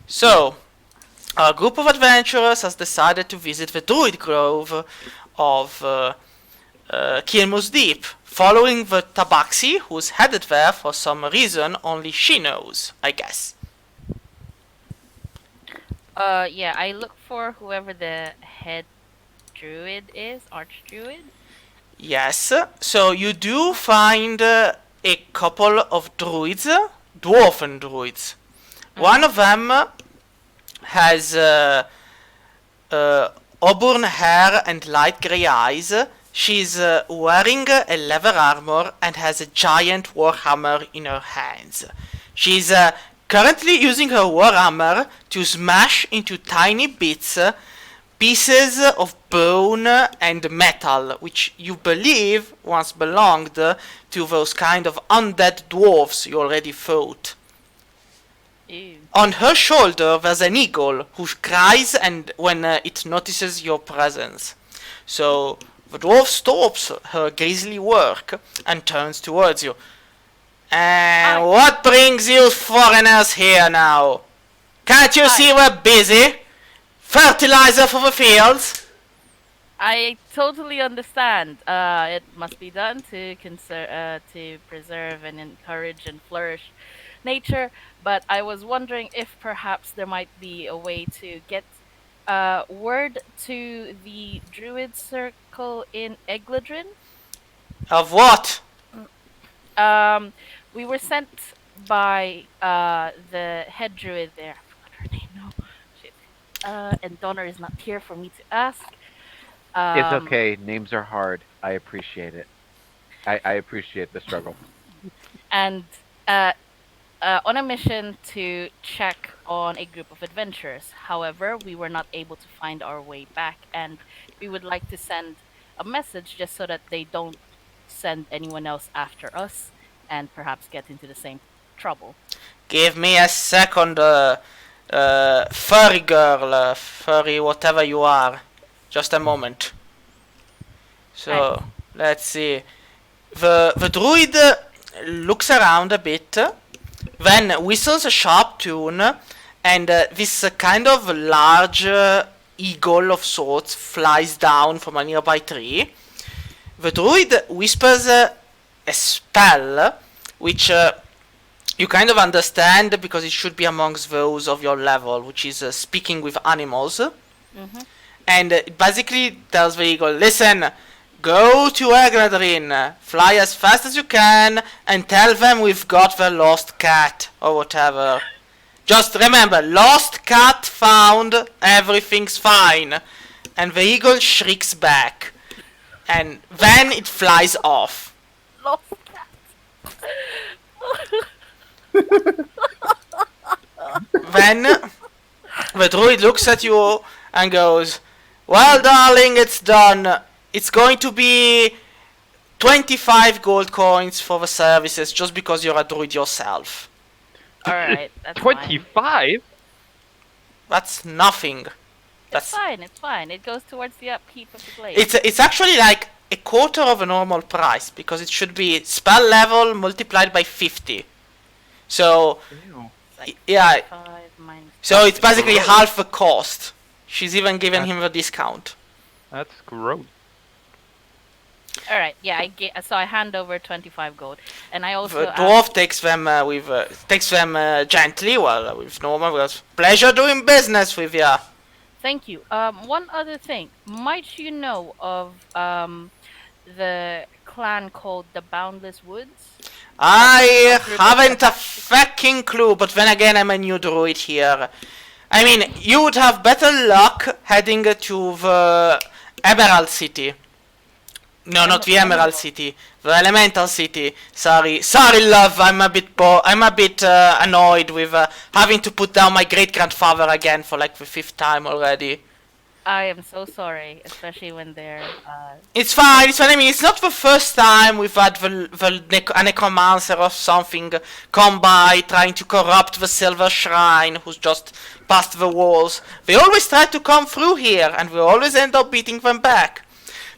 So, a group of adventurers has decided to visit the Druid Grove of Kilmul's Deep, following the Tabaxi, who's headed there for some reason only she knows, I guess. Yeah, I look for whoever the head druid is, archdruid. Yes, so you do find a couple of druids, dwarfen druids. One Mm-hmm. of them has auburn hair and light grey eyes. She's wearing a leather armor and has a giant warhammer in her hands. She's currently using her warhammer to smash into tiny bits pieces of bone and metal, which you believe once belonged to those kind of undead dwarfs you already fought. Ew. On her shoulder there's an eagle who cries and when it notices your presence. So the dwarf stops her grisly work and turns towards you. And Hi. what brings you foreigners here now? Can't you Hi. see we're busy? Fertilizer for the fields? I totally understand. It must be done to preserve and encourage and flourish nature. But I was wondering if perhaps there might be a way to get word to the Druid Circle in Egladrin. Of what? Mm. Um, we were sent by the head druid there. I forgot her name. No, shit. And Donner is not here for me to ask. It's Um, okay. Names are hard. I appreciate it. I appreciate the struggle. and uh, on a mission to check on a group of adventurers. However, we were not able to find our way back, and we would like to send a message just so that they don't send anyone else after us and perhaps get into the same trouble. Give me a second, furry girl, furry whatever you are. Just a moment. Thanks. So, let's see. The druid looks around a bit, then whistles a sharp tune, and this kind of large eagle of sorts flies down from a nearby tree. The druid whispers a spell, which you kind of understand because it should be amongst those of your level, which is speaking with animals. Mm-hmm. And it basically tells the eagle, listen, go to Egladrin, fly as fast as you can, and tell them we've got the lost cat, or whatever. Just remember, lost cat found, everything's fine. And the eagle shrieks back. And then it flies off. Lost cat. Then the druid looks at you and goes, well, darling, it's done. It's going to be 25 gold coins for the services just because you're a druid yourself. All right, that's fine. 25? That's nothing. It's That's fine. It's fine. It goes towards the upkeep of the blade. it's actually like a quarter of a normal price because it should be spell level multiplied by 50. So Ew. Like yeah, 5 minus. so it's basically gross. half the cost. She's even given him the discount. That's gross. All right. Yeah, so I hand over 25 gold, and I also The ask, dwarf takes them gently, well, with normal. Well, pleasure doing business with ya. thank you. One other thing, might you know of the clan called the Boundless Woods? I A group of haven't a Tabaxi? fucking clue, but then again, I'm a new druid here. I mean, you would have better luck heading to the Emerald City. No, not the Emerald City. The Elemental City. Sorry, love. I'm a bit annoyed with having to put down my great grandfather again for like the fifth time already. I am so sorry, especially when they're. It's fine. It's fine. I mean, it's not the first time we've had a necromancer or something come by trying to corrupt the Silver Shrine, who's just past the walls. They always try to come through here, and we always end up beating them back.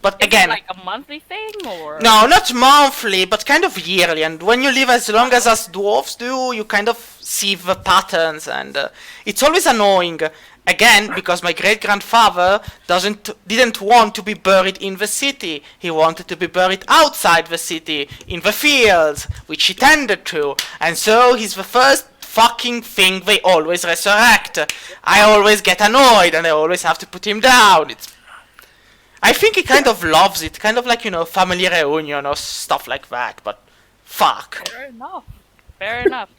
But Is it again, like a monthly thing or? no, not monthly, but kind of yearly. And when you live as long as us dwarves do, you kind of see the patterns, and it's always annoying. Again, because my great grandfather didn't want to be buried in the city. He wanted to be buried outside the city, in the fields, which he tended to. And so he's the first fucking thing they always resurrect. I always get annoyed, and I always have to put him down. I think he kind of loves it, kind of like, family reunion or stuff like that, but fuck. Fair enough. Fair enough.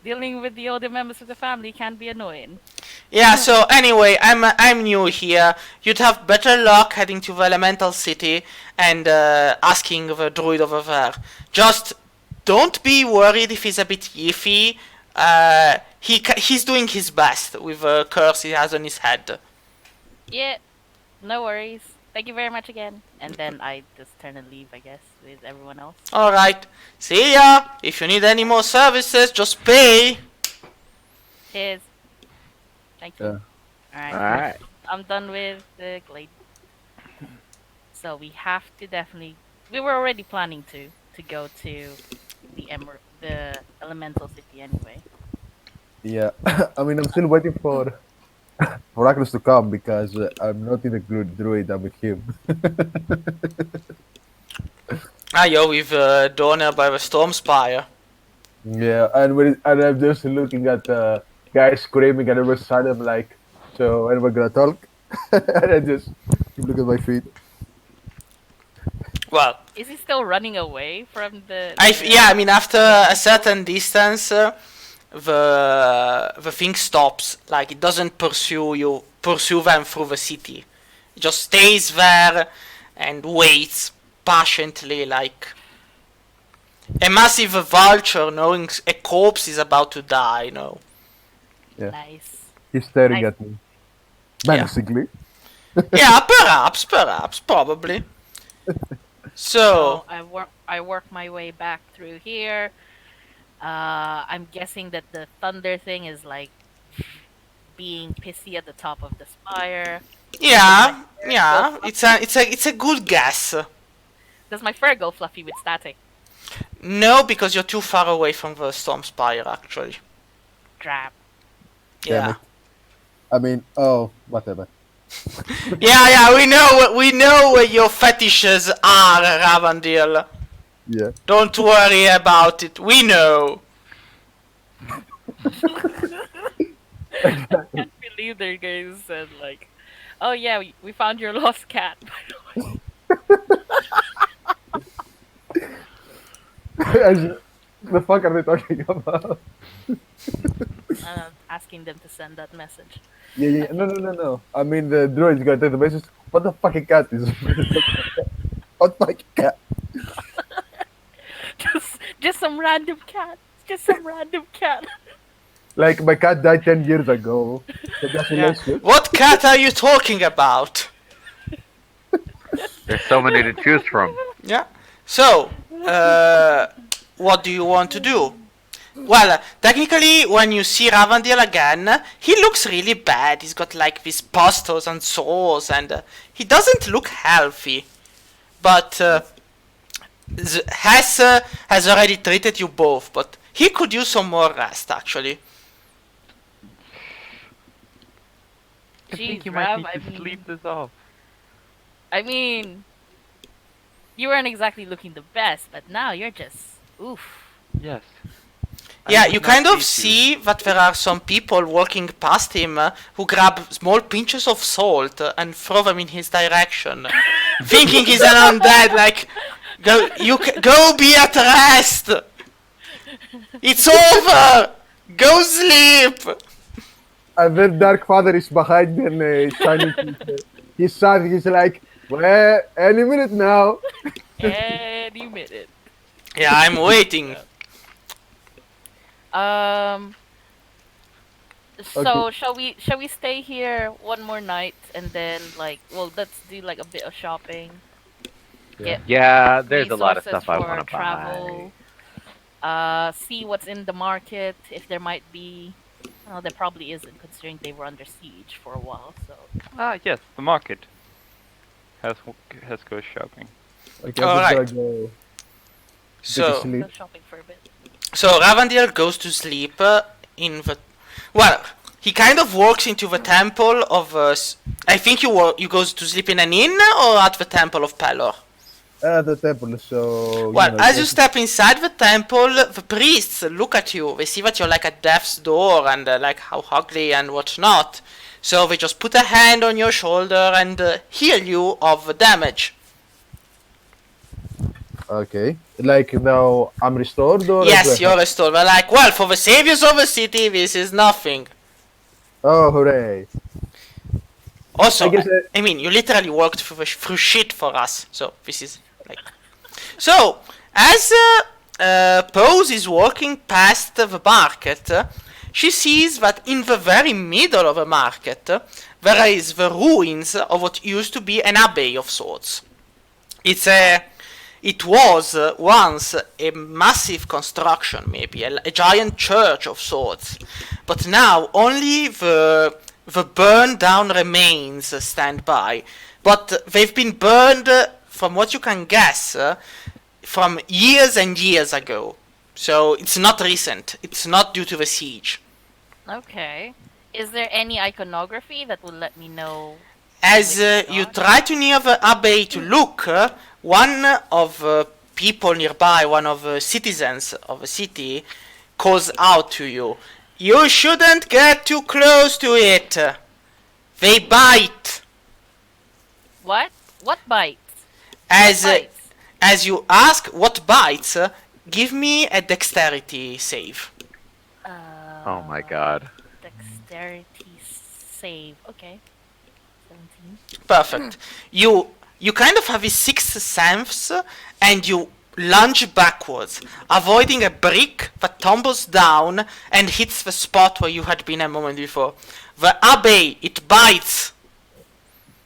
Dealing with the older members of the family can be annoying. Yeah, so anyway, I'm new here. You'd have better luck heading to the elemental city and asking the druid over there. Just don't be worried if he's a bit yiffy. He's doing his best with the curse he has on his head. Yeah, no worries. Thank you very much again. And then I just turn and leave, I guess, with everyone else. Alright, see ya! If you need any more services, just pay! Cheers. Thank you. All Alright. right. I'm done with the glade. So we have to definitely. We were already planning to go to the elemental city anyway. Yeah, I mean, I'm still waiting for Oculus to come because I'm not in a good druid. I'm with him. You're with Donner by the Stormspire. Yeah, and I'm just looking at guys screaming and every side. I'm like, so when we're gonna talk? And I just keep looking at my feet. Well, Is he still running away from the? I mean, after a certain distance, the thing stops. Like, it doesn't pursue them through the city. It just stays there and waits patiently, like a massive vulture knowing a corpse is about to die. Yeah. Nice. He's staring Nice. at me, Yeah. menacingly. Yeah, perhaps, probably. So, I work my way back through here. I'm guessing that the thunder thing is like being pissy at the top of the spire. yeah, it's a good guess. Does my fur go fluffy with static? No, because you're too far away from the Stormspire, actually. Drab. Damn Yeah. it. I mean, oh, whatever. Yeah, we know where your fetishes are, Ravandil. Yeah. Don't worry about it. We know. I can't believe their guys said like, "Oh yeah, we found your lost cat." By the way. The fuck are they talking about? Asking them to send that message. Yeah. No. I mean, the droid's gonna take the message. What the fucking cat is? What fucking cat? Just some random cat. Just some random cat. Like, my cat died 10 years ago. Congratulations. What cat are you talking about? There's so many to choose from. Yeah. So, what do you want to do? Well, technically, when you see Ravandil again, he looks really bad. He's got like these pustules and sores, and he doesn't look healthy. But Hess has already treated you both, but he could use some more rest, actually. I think Jeez, you might Rav, need to sleep this off. I mean, you weren't exactly looking the best, but now you're just oof. Yes. Yeah, would you not kind of cheat you. see that there are some people walking past him who grab small pinches of salt and throw them in his direction, thinking he's an undead. Like, go be at rest. It's over. Go sleep. And then Dark Father is behind and shining his son. He's like, well, any minute now. Any minute. Yeah, I'm waiting. So Okay. shall we stay here one more night and then let's do like a bit of shopping. Get Yeah, there's a lot of resources stuff I for want to travel. See what's in the market if there might be. Well, there probably isn't considering they were under siege for a while. So Ah, yes, the market. Hess goes shopping. Okay, I'm All just gonna right. go take a So sleep. Go shopping for a bit. so Ravandil goes to sleep in the. Well, he kind of walks into the temple of. I think you goes to sleep in an inn or at the temple of Pelor. The temple, so Well, as you step inside the temple, the priests look at you. They see that you're like at death's door and like how ugly and whatnot. So they just put a hand on your shoulder and heal you of the damage. Okay. Like now I'm restored or Yes, you're restored. They're like, well, for the saviors of the city, this is nothing. Oh, hooray. Also, I guess I mean, you literally worked through shit for us. So this is like. So as Pose is walking past the market, she sees that in the very middle of the market there is the ruins of what used to be an abbey of sorts. It was once a massive construction, maybe a giant church of sorts, but now only the burned down remains stand by. But they've been burned, from what you can guess, from years and years ago. So it's not recent. It's not due to the siege. Okay. Is there any iconography that will let me know? As Which you god? try to near the abbey to look, one of people nearby, one of the citizens of the city, calls out to you. You shouldn't get too close to it. They bite. What? What bites? As Bites. as you ask what bites, give me a dexterity save. Oh my god. Dexterity save. Okay. 17. Perfect. You kind of have a sixth sense, and you lunge backwards, avoiding a brick that tumbles down and hits the spot where you had been a moment before. The abbey, it bites.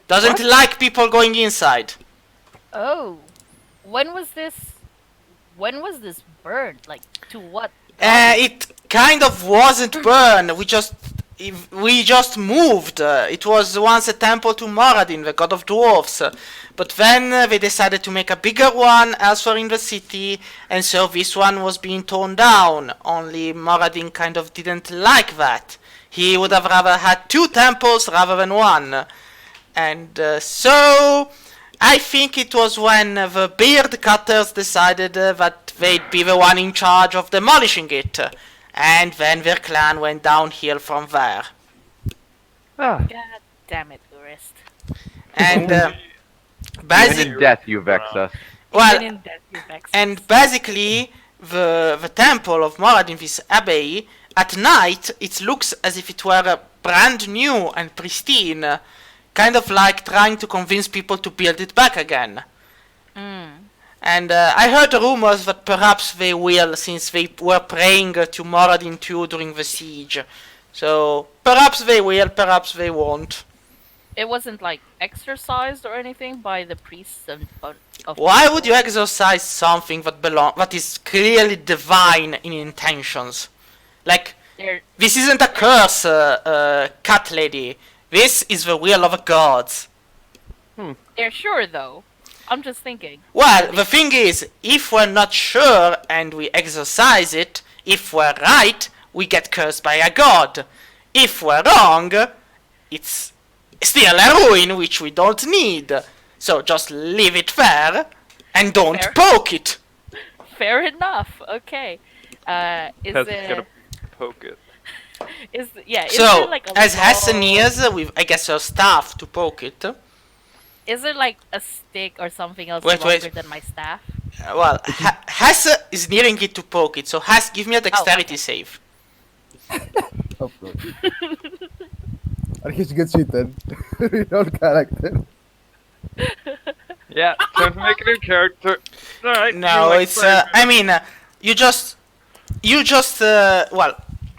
Doesn't like people going inside. Oh. When was this? When was this burned? Like to what? It kind of wasn't burned. We just moved. It was once a temple to Moradin, the god of dwarfs. But then they decided to make a bigger one elsewhere in the city, and so this one was being torn down. Only Moradin kind of didn't like that. He would have rather had two temples rather than one. And so I think it was when the beard cutters decided that they'd be the one in charge of demolishing it. And then their clan went downhill from there. Ah, God damn it, Urist. And Even basic, in death you vex us. well, Even in death, you vex and us. basically the temple of Moradin, this abbey, at night it looks as if it were brand new and pristine, kind of like trying to convince people to build it back again. Mm. And I heard rumors that perhaps they will, since they were praying to Moradin too during the siege. So perhaps they will, perhaps they won't. It wasn't like exorcised or anything by the priests of Why would you exorcise something that is clearly divine in intentions? Like, They're this isn't a curse, cat lady. This is the will of the gods. they're sure though. I'm just thinking. Well, the thing is, if we're not sure and we exorcise it, if we're right, we get cursed by a god. If we're wrong, it's still a ruin which we don't need. So just leave it there and don't Fair. poke it. Fair enough. Okay. Is Hess is there gonna poke it. is there So, like a as Hassan long- nears with, I guess, her staff to poke it. Is there like a stick or something else Wait, longer wait. than my staff? Well, Hass is nearing it to poke it, so Hass, give me a dexterity okay. save. Of course. And he's good cheated. Real character. Yeah, time to make a new character. Alright. No, you like it's, playing- I mean, you just, well,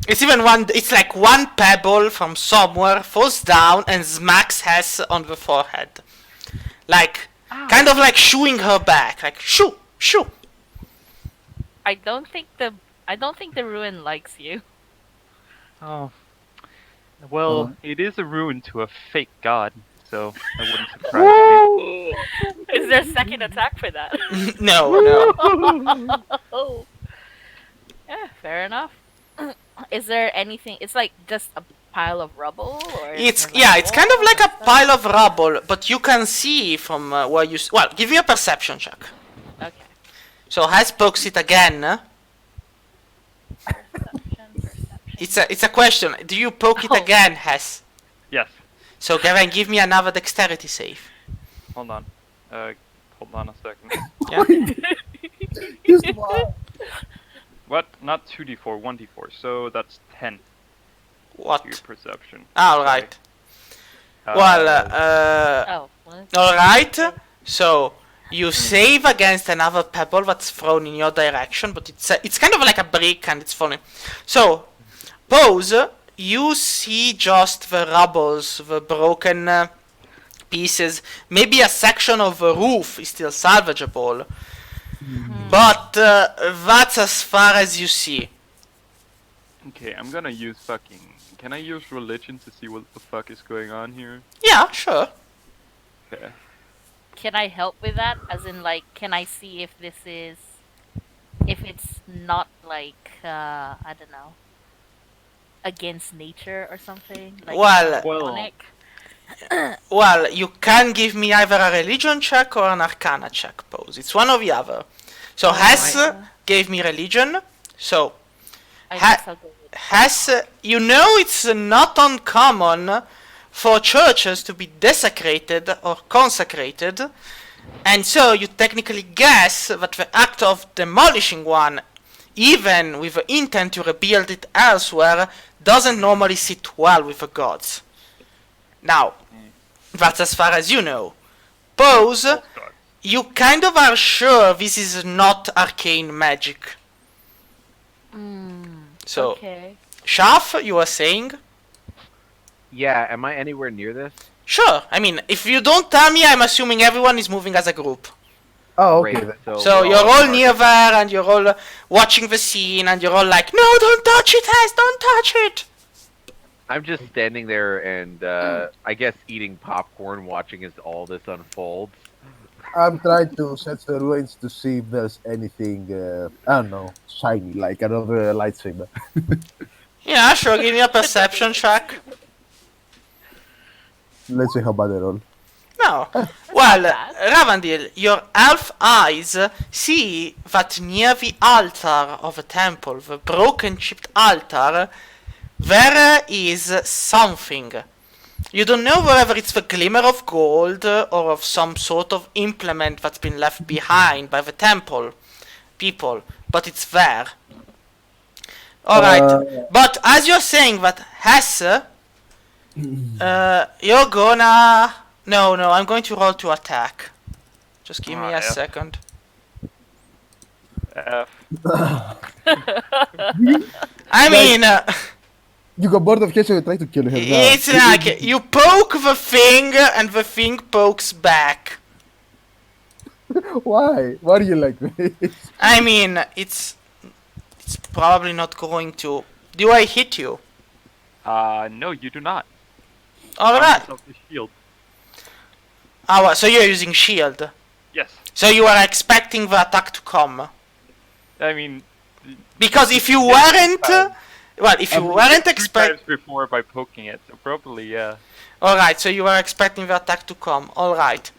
it's even one, it's like one pebble from somewhere falls down and smacks Hess on the forehead. Like, kind of like shooing her back, like, shoo, shoo. I don't think the ruin likes you. Oh. Well, it is a ruin to a fake god, so it wouldn't surprise me. Is there a second attack for that? No. Oh. Yeah, fair enough. Is there anything? It's like just a pile of rubble, or is It's there, like, it's kind of walls like or a stuff? pile of rubble, but you can see from where you. Well, give me a perception check. Okay. So Has pokes it again. Perception. It's a question. Do you poke it Oh. again, Has? Yes. So Garen, give me another dexterity save. Hold on. Hold on a second. Just why? What? Not 2d4, 1d4. So that's 10 to your What? perception. All right. Well, Oh. Well, all right. So you save against another pebble that's thrown in your direction, but it's kind of like a brick and it's falling. So, Pose, you see just the rubbles, the broken pieces. Maybe a section of the roof is still salvageable, but that's as far as you see. Okay, I'm gonna use fucking. Can I use religion to see what the fuck is going on here? Yeah, sure. Okay. can I help with that? As in, like, can I see if this is, if it's not like, I don't know, against nature or something? Like, Well- demonic? Well, you can give me either a religion check or an arcana check, Pose. It's one or the other. So Hess gave me religion. So I ha- guess I'll go with Hess, you know it's not uncommon for churches to be desecrated or consecrated, and so you technically guess that the act of demolishing one, even with the intent to rebuild it elsewhere, doesn't normally sit well with the gods. Now, that's as far as you know. Pose, you kind of are sure this is not arcane magic. So, Okay. Shaf, you were saying? Yeah, am I anywhere near this? Sure. I mean, if you don't tell me, I'm assuming everyone is moving as a group. Oh, okay. Great. Then. So we're you're all in near our- there, and you're all watching the scene, and you're all like, "No, don't touch it, Hess! Don't touch it!" I'm just standing there and I guess eating popcorn, watching as all this unfolds. I'm trying to set the ruins to see if there's anything, I don't know, shiny, like another lightsaber. Yeah, sure. Give me a perception check. Let's see how bad I roll. No. Well, bad. Ravandil, your elf eyes see that near the altar of a temple, the broken chipped altar, there is something. You don't know whether it's the glimmer of gold or of some sort of implement that's been left behind by the temple people, but it's there. Alright, but as you're saying that Hesse, you're gonna... No, I'm going to roll to attack. Just give me a Yeah. second. F. I mean, You got bored of Kesha and try to kill him now. it's like you poke the thing and the thing pokes back. Why? Why do you like this? I mean, it's probably not going to... Do I hit you? No, you do not. Alright. Yourself the shield. Oh, so you're using shield. Yes. So you are expecting the attack to come. I mean, Because if you Yeah, weren't... fine. Well, if you weren't two expecting... times before by poking it, so probably yeah. Alright, so you were expecting the attack to come. Alright.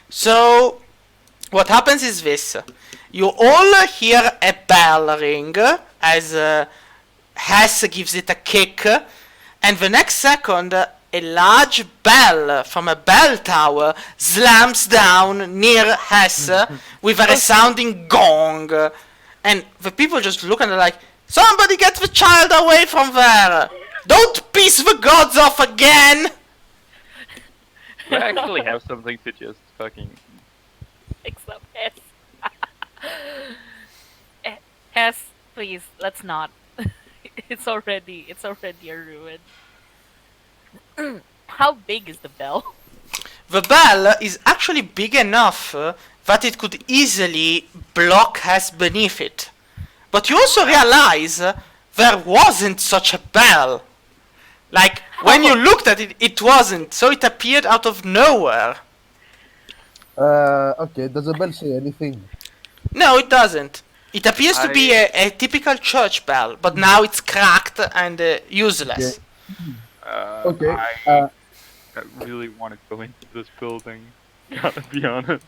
So, what happens is this. You all hear a bell ring as Hess gives it a kick, and the next second, a large bell from a bell tower slams down near Hess with a resounding gong. And the people just look and they're like, "Somebody get the child away from there! Don't piss the gods off again!" I actually have something to just fucking. Fix up Hess. Hess, please, let's not. It's already a ruin. How big is the bell? The bell is actually big enough that it could easily block Hess beneath it. But you also realize there wasn't such a bell. Like, When you looked at it, it wasn't. So it appeared out of nowhere. Okay, does the bell say anything? No, it doesn't. It appears to be a typical church bell, but now it's cracked and useless. Okay. I really want to go into this building. Gotta be honest.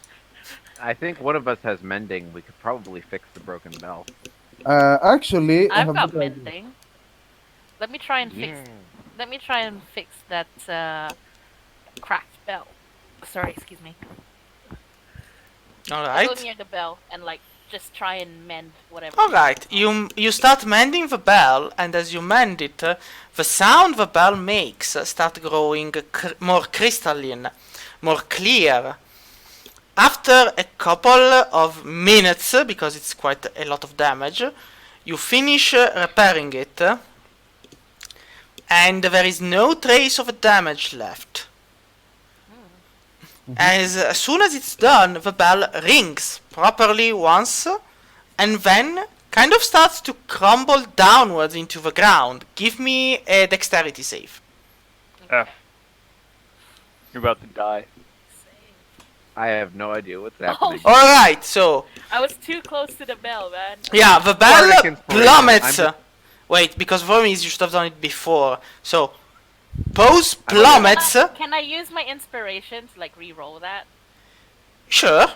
I think one of us has mending. We could probably fix the broken bell. Actually, I I've have got better idea. mending. Let me try and fix that cracked bell. Sorry, excuse me. All I'll right. go near the bell and like just try and mend whatever. All right. You start mending the bell, and as you mend it, the sound the bell makes start growing more crystalline, more clear. After a couple of minutes, because it's quite a lot of damage, you finish repairing it, and there is no trace of damage left. As soon as it's done, the bell rings properly once, and then kind of starts to crumble downwards into the ground. Give me a dexterity save. F. You're about to die. I have no idea what's Oh, happening. Alright, so, I was too close to the bell, man. yeah, the bell Bardic inspiration. plummets. I'm Wait, because for me, you should have done it before. So, Pose plummets. Can I use my inspiration to like re-roll that? Sure.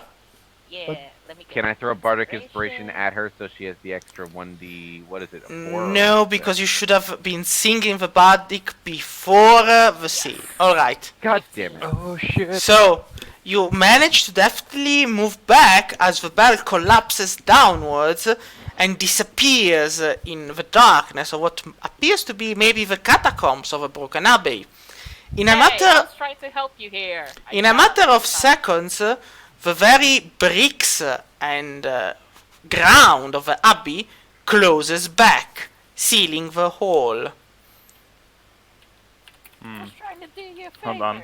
Yeah. Let me. Get Can I throw my Bardic Inspiration at her so she has the extra 1d... What is it? A 4 or No, a because you should have been singing the Bardic before the scene. Alright. God damn it. Oh shit. So, you manage to deftly move back as the bell collapses downwards and disappears in the darkness of what appears to be maybe the catacombs of a broken abbey. In a I matter was trying to help you here. in a matter of seconds, the very bricks and ground of the abbey closes back, sealing the hole. I was trying to do you a favor. Hold on.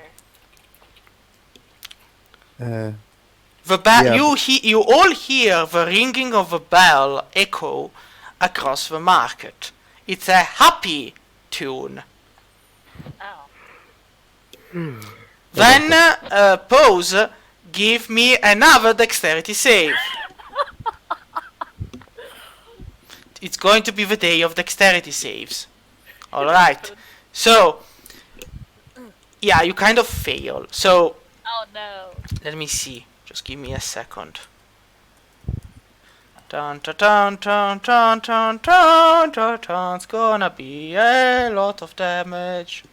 The bell, Yeah. you all hear the ringing of the bell echo across the market. It's a happy tune. Oh. Then, Pose, give me another dexterity save. It's going to be the day of dexterity saves. Alright. So, yeah, you kind of fail. So, Oh no. let me see. Just give me a second. Dun dun dun dun dun dun dun dun dun. It's gonna be a lot of damage.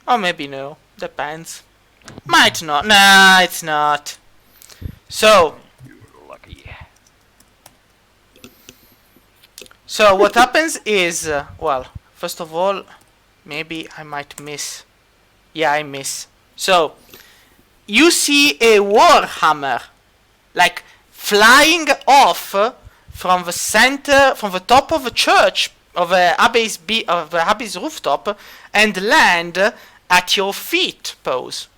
Or maybe no. Depends. Might not. Nah, it's not. So, Lucky. so what happens is, well, first of all, maybe I might miss. Yeah, I miss. So, you see a warhammer, like flying off from the center, from the top of the church of the abbey's rooftop, and land at your feet. Pose.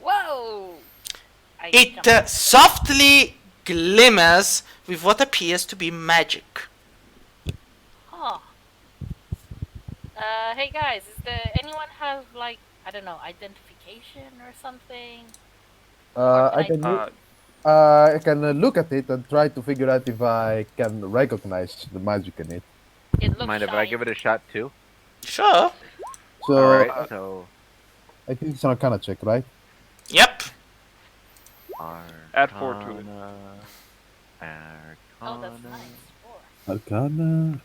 Whoa. I It jumped over. softly glimmers with what appears to be magic. Huh. Hey guys, is there anyone have like I don't know identification or something? I can I can look at it and try to figure out if I can recognize the magic in it. It looks Mind if I give it a shot too? Sure. So Alright, so... I think it's an Arcana check, right? Yep. Add 4 to it. Oh, that's nice. Four. Arcana.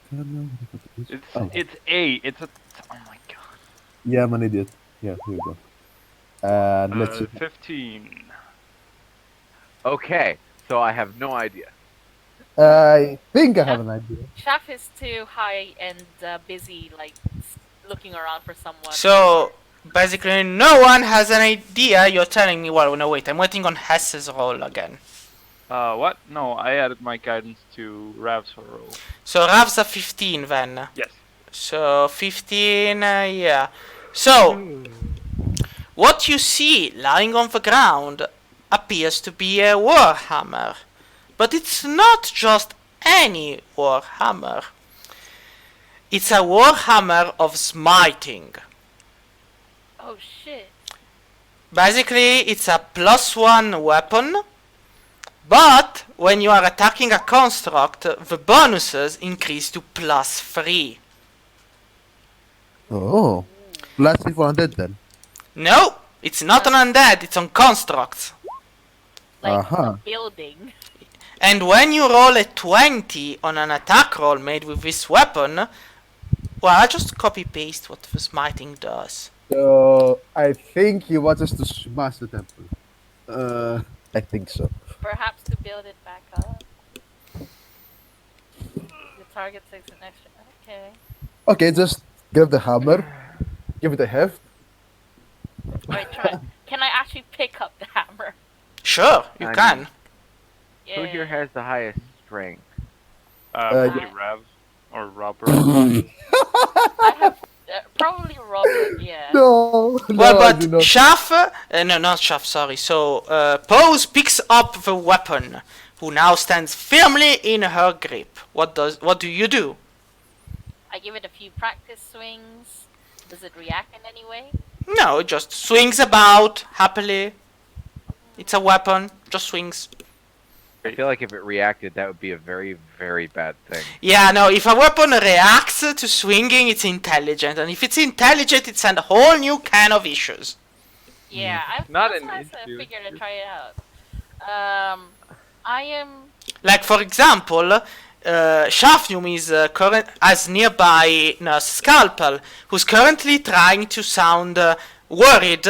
It's Oh. it's A. It's a. Oh my god. Yeah, I'm an idiot. Yeah, here we go. And let's see. 15. Okay, so I have no idea. I think I have an idea. Shaft is too high and busy, like looking around for someone. So, basically, no one has an idea. You're telling me, well, no, wait, I'm waiting on Hess's roll again. What? No, I added my guidance to Rav's roll. So, Rav's a 15 then. Yes. So, 15, yeah. So, what you see lying on the ground appears to be a warhammer. But it's not just any warhammer. It's a warhammer of smiting. Oh shit. Basically, it's a +1 weapon, but when you are attacking a construct, the bonuses increase to +3. Oh. Last thing for undead then. No, it's not on undead, it's on constructs. Like Uh-huh. a building. And when you roll a 20 on an attack roll made with this weapon, well, I just copy paste what the smiting does. So I think he wants us to smash the temple. I think so. Perhaps to build it back up. The target takes an extra. Okay. Okay, just grab the hammer, give it a heft. Wait, try. Can I actually pick up the hammer? Sure, you I can. mean- Yeah. Who here has the highest strength? Probably yeah. Rav or Robert. I have probably Robert. Yeah. No, no, Well, I do but not. Shaf, no, not Shaf, sorry. So, Pose picks up the weapon, who now stands firmly in her grip. What do you do? I give it a few practice swings. Does it react in any way? No, it just swings about happily. It's a weapon, just swings. I feel like if it reacted, that would be a very, very bad thing. Yeah, no, if a weapon reacts to swinging, it's intelligent. And if it's intelligent, it's a whole new can of issues. Yeah, Not that's an why I issue. figured I'd try it out. I am. Like, for example, Shafnum is as nearby Nurse Scalpel, who's currently trying to sound worried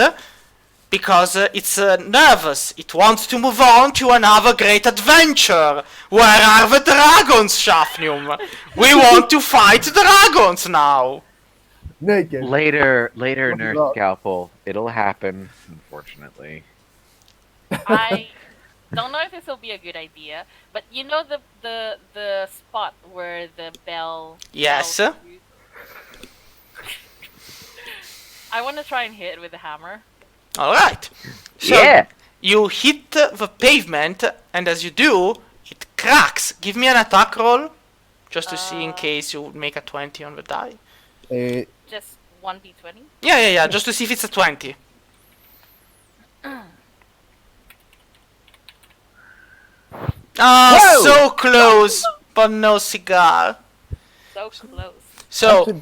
because it's nervous. It wants to move on to another great adventure. Where are the dragons, Shafnum? We want to fight dragons now. Naked. Later, What Nurse about- Scalpel. It'll happen, unfortunately. I don't know if this will be a good idea, but you know the spot where the bell. Yes. bell used- I want to try and hit it with a hammer. Alright. So Yeah! you hit the pavement, and as you do, it cracks. Give me an attack roll, just to see in case you make a 20 on the die. Just 1d20. Yeah, just to see if it's a 20. Ah, Whoa! so close, but no cigar. So close. So,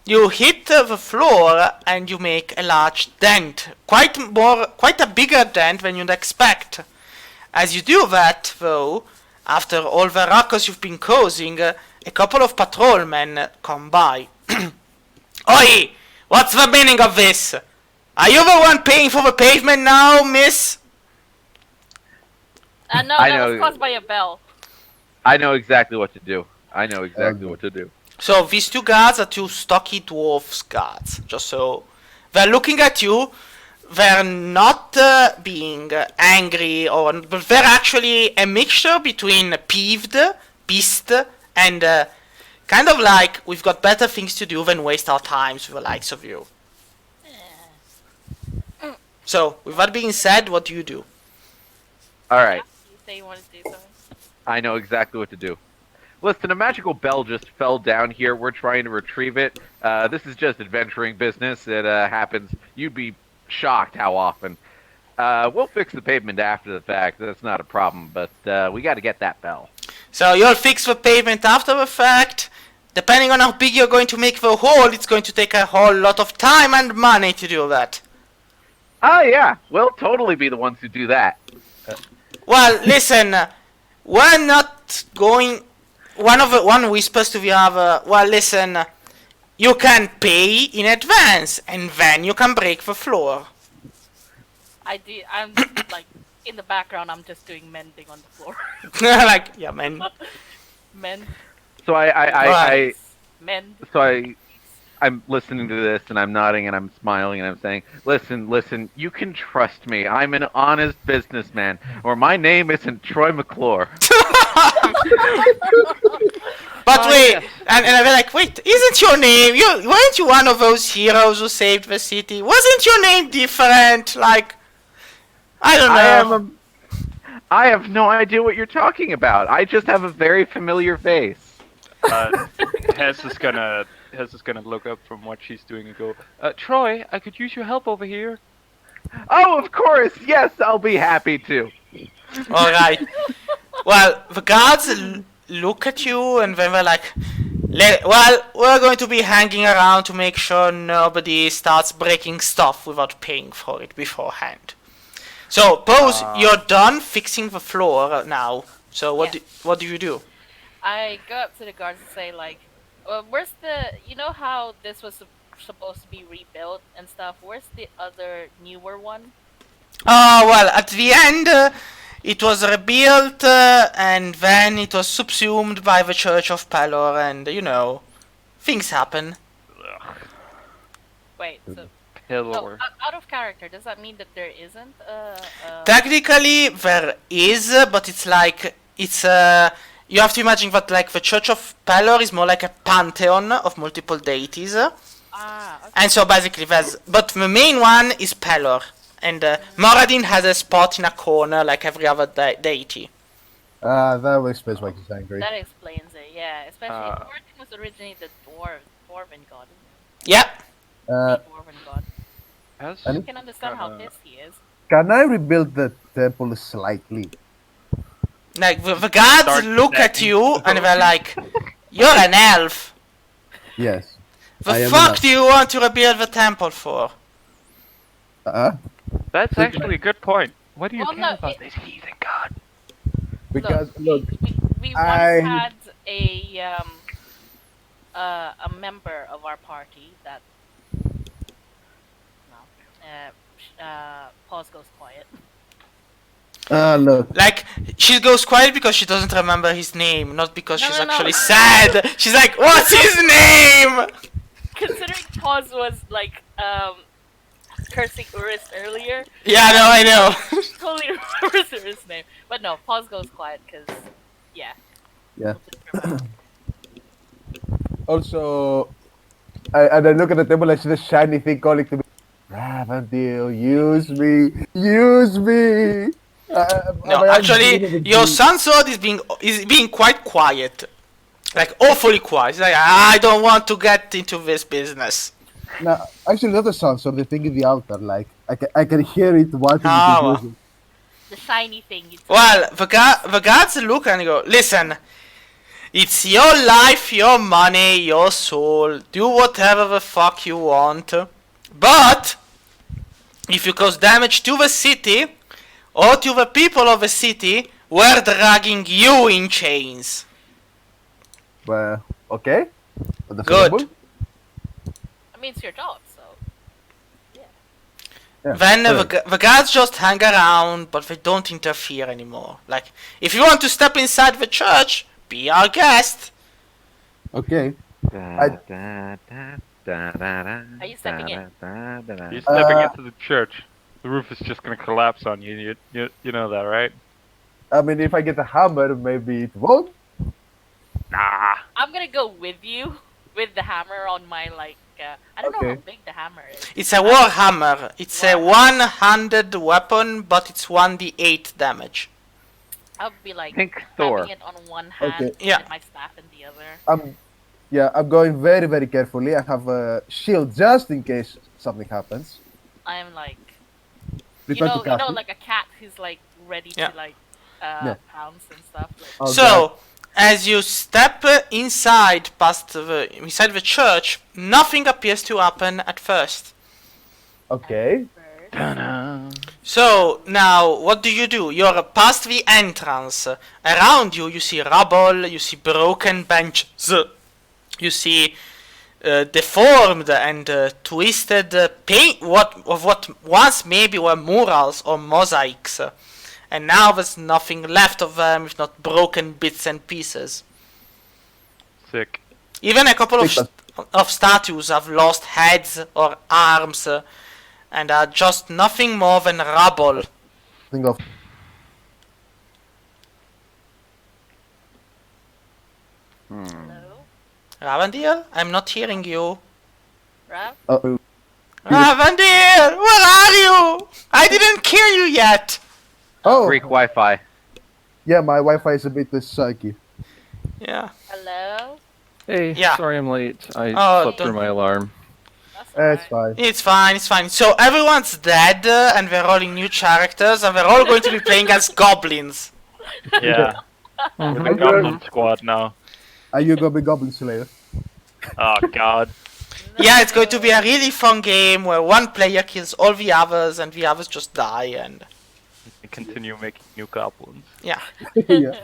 you hit the floor and you make a large dent. Quite a bigger dent than you'd expect. As you do that, though, after all the ruckus you've been causing, a couple of patrolmen come by. Oi! What's the meaning of this? Are you the one paying for the pavement now, miss? No, I that know. was caused by a bell. I know exactly what to do. I know exactly what to do. So these two guards are two stocky dwarfs guards. Just so they're looking at you. They're not being angry, but they're actually a mixture between peeved, pissed, and kind of like we've got better things to do than waste our times with the likes of you. So with that being said, what do you do? Alright, You say you want to do something. I know exactly what to do. Listen, a magical bell just fell down here. We're trying to retrieve it. This is just adventuring business. It happens. You'd be shocked how often. We'll fix the pavement after the fact. That's not a problem, but we got to get that bell. So you'll fix the pavement after the fact. Depending on how big you're going to make the hole, it's going to take a whole lot of time and money to do that. Oh, yeah. We'll totally be the ones who do that. Well, listen, we're not going. One whispers to the other. Well, listen, you can pay in advance, and then you can break the floor. I'm like in the background. I'm just doing mending on the floor. Like, yeah, man. Mend, So I'm listening to this and I'm nodding and I'm smiling and I'm saying, listen, you can trust me. I'm an honest businessman, or my name isn't Troy McClure. But Oh, wait, yes. and I'm like, wait, isn't your name? Weren't you one of those heroes who saved the city? Wasn't your name different? Like, I don't know. I have no idea what you're talking about. I just have a very familiar face. Hess is gonna Hez is gonna look up from what she's doing and go, Troy, I could use your help over here. Oh, of course. Yes, I'll be happy to. All right. Well, the guards look at you and then they're like, well, we're going to be hanging around to make sure nobody starts breaking stuff without paying for it beforehand. So, Pose, you're done fixing the floor now. So what do you do? I go up to the guards and say, like, where's the... You know how this was supposed to be rebuilt and stuff? Where's the other, newer one? Oh, well, at the end, it was rebuilt, and then it was subsumed by the Church of Pelor, and, things happen. Wait, so... Pillar. out of character, does that mean that there isn't Technically, there is, but it's like, you have to imagine that, like, the Church of Pelor is more like a pantheon of multiple deities. Okay. And so basically but the main one is Pelor. And Moradin has a spot in a corner like every other deity. That will explain why he's angry. That explains it, yeah. Especially if Moradin was originally the dwarven god, isn't it? Yep. The dwarven god. Hez? I can understand how pissed he is. Can I rebuild the temple slightly? Like, the guards Start look at stacking. you and they're like, you're an elf. Yes. The I am fuck not. do you want to rebuild the temple for? That's actually a good point. What do you Well, care no, about this heathen god? Because look, we I- once had a member of our party that pause goes quiet. look. Like, she goes quiet because she doesn't remember his name, not because she's No. actually sad. She's like, what's his name? Considering pause was like cursing Urus earlier, Yeah, no, I know. totally remembers Urus' name. But no, pause goes quiet because yeah. Yeah. We'll just remember. Also, I look at the temple and see the shiny thing calling to me. Ravandil, use me. No, actually, your sunsword is being quite quiet, like awfully quiet. He's like, I don't want to get into this business. No, actually, not the sound. So the thing in the altar, like I can hear it wanting Ah, to use it. The shiny thing. Well, the guards look and go, listen, it's your life, your money, your soul. Do whatever the fuck you want, but if you cause damage to the city or to the people of the city, we're dragging you in chains. Well, okay. Good. Understandable. I mean, it's your job, so Yeah, Then correct. the guards just hang around, but they don't interfere anymore. Like, if you want to step inside the church, be our guest. Okay. are you stepping in? You're stepping Uh, into the church. The roof is just gonna collapse on you. You know that, right? I mean, if I get a hammer, maybe it won't. Nah. I'm gonna go with you with the hammer on my like. I don't know how Okay. big the hammer is. It's a war hammer. It's a one-handed weapon, but it's 1d8 damage. I'll be like Think having Thor. it on one hand Okay. Yeah. and my staff in the other. I'm going very, very carefully. I have a shield just in case something happens. I'm like, Prepare to cast it. like a cat who's like ready Yeah. to like Yeah. pounce and stuff. Like, Oh, So, as you step inside the church, nothing appears to happen at first. okay. bird. So, now, what do? You're past the entrance. Around you, you see rubble, you see broken benches, you see deformed and twisted paint, what once maybe were murals or mosaics. And now there's nothing left of them, if not broken bits and pieces. Sick. Even a couple of statues have lost heads or arms, and are just nothing more than rubble. Think of Hello, Ravandil, I'm not hearing you. Rav. Ravandil, where are you? I didn't kill you yet. Oh, Greek Wi-Fi. yeah, my Wi-Fi is a bit shaky. Yeah. Hello. Hey, Yeah. sorry I'm late. I Oh, slept through don't- my alarm. That's It's alright. fine. It's fine, it's fine. So everyone's dead, and we're rolling new characters, and we're all going to be playing as goblins. Yeah. And The you're- Goblin Squad now. Are you gonna be Goblin Slayer? Oh god. Yeah, it's going to be a really fun game where one player kills all the others, and the others just die, and I continue making new goblins. yeah. Yeah.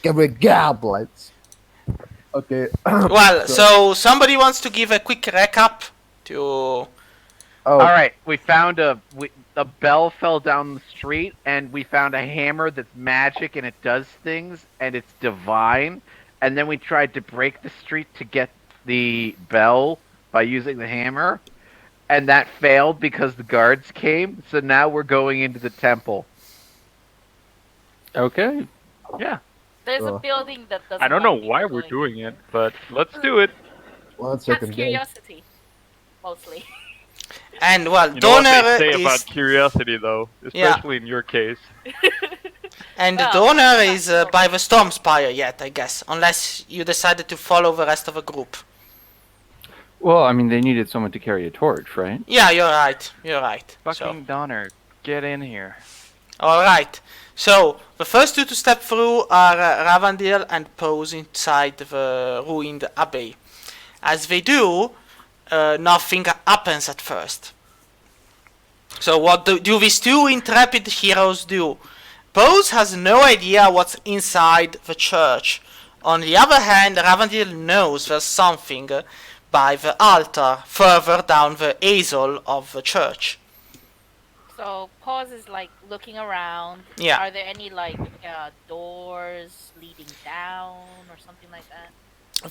Give me goblins. Okay. Well, so somebody wants to give a quick recap to... Oh, All right, we found a bell fell down the street, and we found a hammer that's magic and it does things and it's divine. And then we tried to break the street to get the bell by using the hammer, and that failed because the guards came. So now we're going into the temple. Okay. Yeah. There's a Oh. building that doesn't. I don't know want me why we're going. doing it, but let's do it. 1 That's second. guys. curiosity, mostly. And, well, You know what Donor they say is... about curiosity, though, especially in your case. And the Well, Donor that's is not by the Storm Spire yet, I guess. Unless you decided to follow the rest of the group. Well, I mean, they needed someone to carry a torch, right? Yeah, you're right. You're right. Fucking Donner, get in here. Alright. So, the first two to step through are Ravandil and Pose inside the ruined abbey. As they do, nothing happens at first. So what do these two intrepid heroes do? Pose has no idea what's inside the church. On the other hand, Ravandil knows there's something by the altar further down the aisle of the church. So pause is like looking around. Yeah. Are there any like doors leading down or something like that?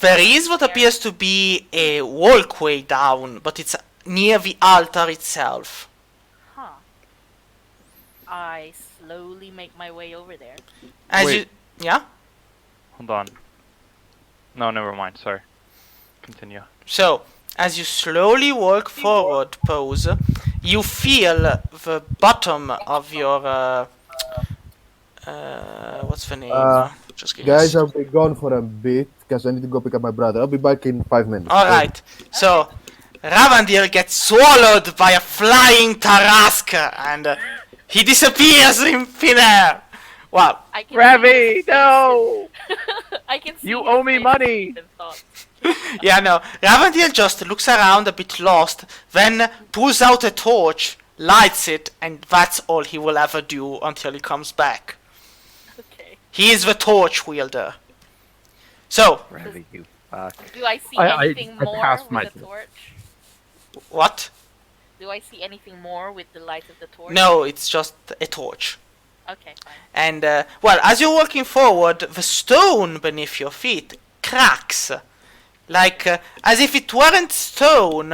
There is what appears to be a walkway down, but it's near the altar itself. Huh. I slowly make my way over there. As Wait. you, yeah. Hold on. No, never mind. Sorry. Continue. So, as you slowly walk forward, Pose, you feel the bottom of your what's the name? Just give me a guys, I'll be gone for a bit because I need to go pick up my brother. I'll be back in 5 minutes. Alright, so Ravandil gets swallowed by a flying Tarrasque and he disappears in thin air. Wow. I can Ravi, no! I can see You his owe me face money. and thoughts. Yeah, no. Ravandil just looks around a bit lost, then pulls out a torch, lights it, and that's all he will ever do until he comes back. Okay. He is the torch wielder. So, Ravi, you fuck. Do I see I anything more passed with my the torch? what? Do I see anything more with the light of the torch? No, it's just a torch. Okay, fine. And, well, as you're walking forward, the stone beneath your feet cracks. Like, as if it weren't stone,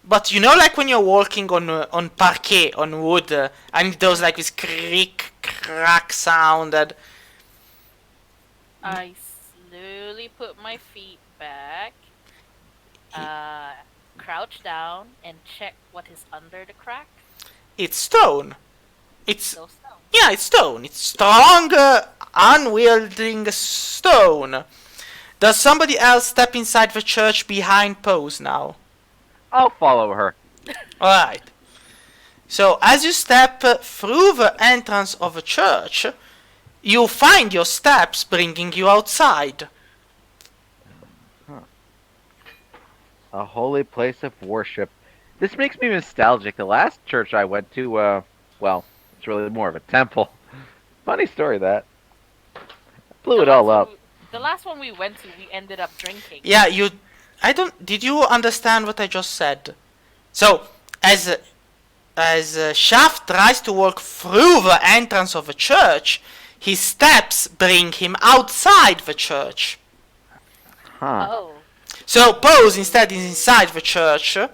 but you know, like when you're walking on parquet, on wood, and it does like this creak, crack sound, and I slowly put my feet back, crouch down, and check what is under the crack. it's stone. It's, So stone. yeah, it's stone. It's strong, unwielding stone. Does somebody else step inside the church behind Pose now? I'll follow her. Alright. So, as you step through the entrance of a church, you find your steps bringing you outside. A holy place of worship. This makes me nostalgic. The last church I went to, well, it's really more of a temple. Funny story that. Blew it all up. The last one we went to, we ended up drinking. Yeah, did you understand what I just said? So, as Shaft tries to walk through the entrance of a church, his steps bring him outside the church. Huh. Oh. So Pose instead is inside the church, a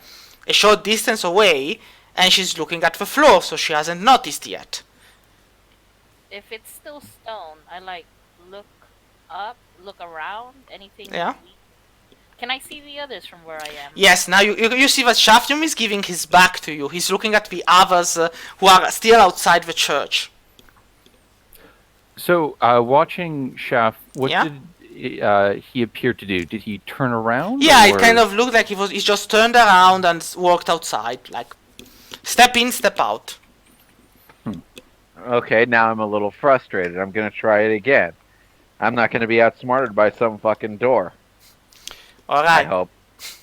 short distance away, and she's looking at the floor, so she hasn't noticed yet. If it's still stone, I like look up, look around, anything. Yeah. Can I see the others from where I am? Yes, now you see that Shaftum is giving his back to you. He's looking at the others who are still outside the church. So, watching Shaft, what Yeah? did he appeared to do? Did he turn around? Yeah, it or- kind of looked like he just turned around and walked outside, like step in, step out. Okay, now I'm a little frustrated. I'm gonna try it again. I'm not gonna be outsmarted by some fucking door. All I right. hope.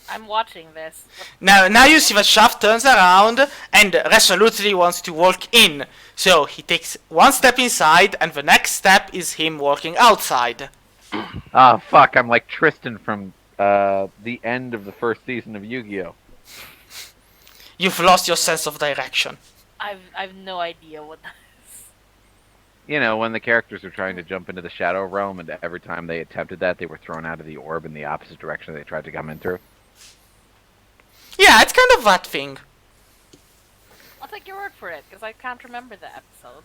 I'm watching this. Now you see that Shaft turns around and resolutely wants to walk in. So he takes one step inside, and the next step is him walking outside. Ah, fuck! I'm like Tristan from the end of the first season of Yu-Gi-Oh. You've lost your sense of direction. I've no idea what that is. You know, when the characters were trying to jump into the Shadow Realm, and every time they attempted that, they were thrown out of the orb in the opposite direction they tried to come in through. Yeah, it's kind of that thing. I'll take your word for it, because I can't remember the episode.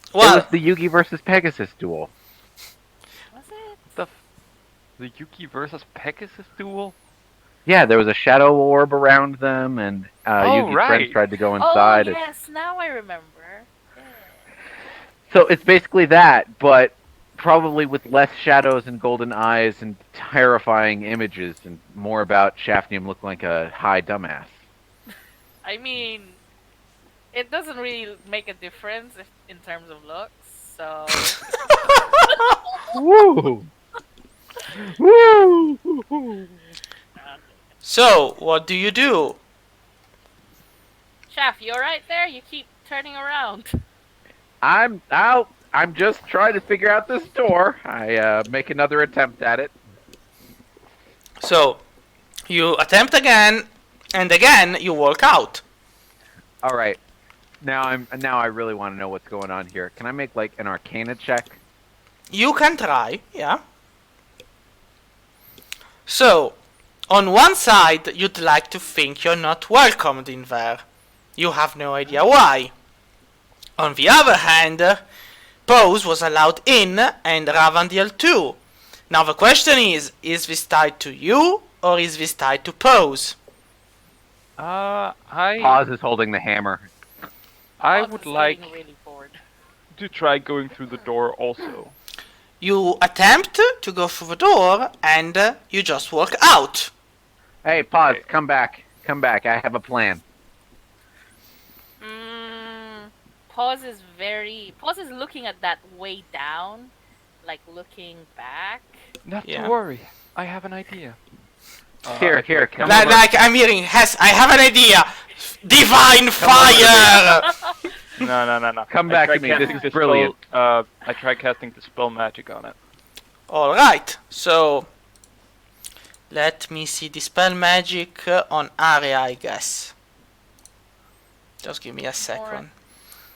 It Well, was the Yugi versus Pegasus duel. Was it? The Yuki versus Pegasus duel? Yeah, there was a shadow orb around them, and Yugi's right. friends tried to go inside. Oh, yes, now I remember. Yeah. So it's basically that, but probably with less shadows and golden eyes and terrifying images, and more about Shafnium looking like a high dumbass. I mean, it doesn't really make a difference in terms of looks, so... Woo! Woo! so what do you do? Shaft, you alright there? You keep turning around. I'm out. I'm just trying to figure out this door. I make another attempt at it. So you attempt again, and again you walk out. All right. Now I really want to know what's going on here. Can I make like an Arcana check? You can try, yeah. So, on one side, you'd like to think you're not welcomed in there. You have no idea why. On the other hand, Pose was allowed in, and Ravandil too. Now the question is this tied to you, or is this tied to Pose? I Pause is holding the hammer. I Oz would is like getting really bored. to try going through the door also. You attempt to go through the door, and you just walk out. Hey, pause. Okay. Come back. Come back. I have a plan. Pause is looking at that way down, like looking back. Not Yeah. to worry. I have an idea. Here, come Like, over. like I'm hearing, Hess, I have an idea! Divine fire! No. Come I back tried to me, this casting is the brilliant. Spell, I tried casting the spell magic on it. Alright, so let me see the spell magic on area, I guess. Just give me a second.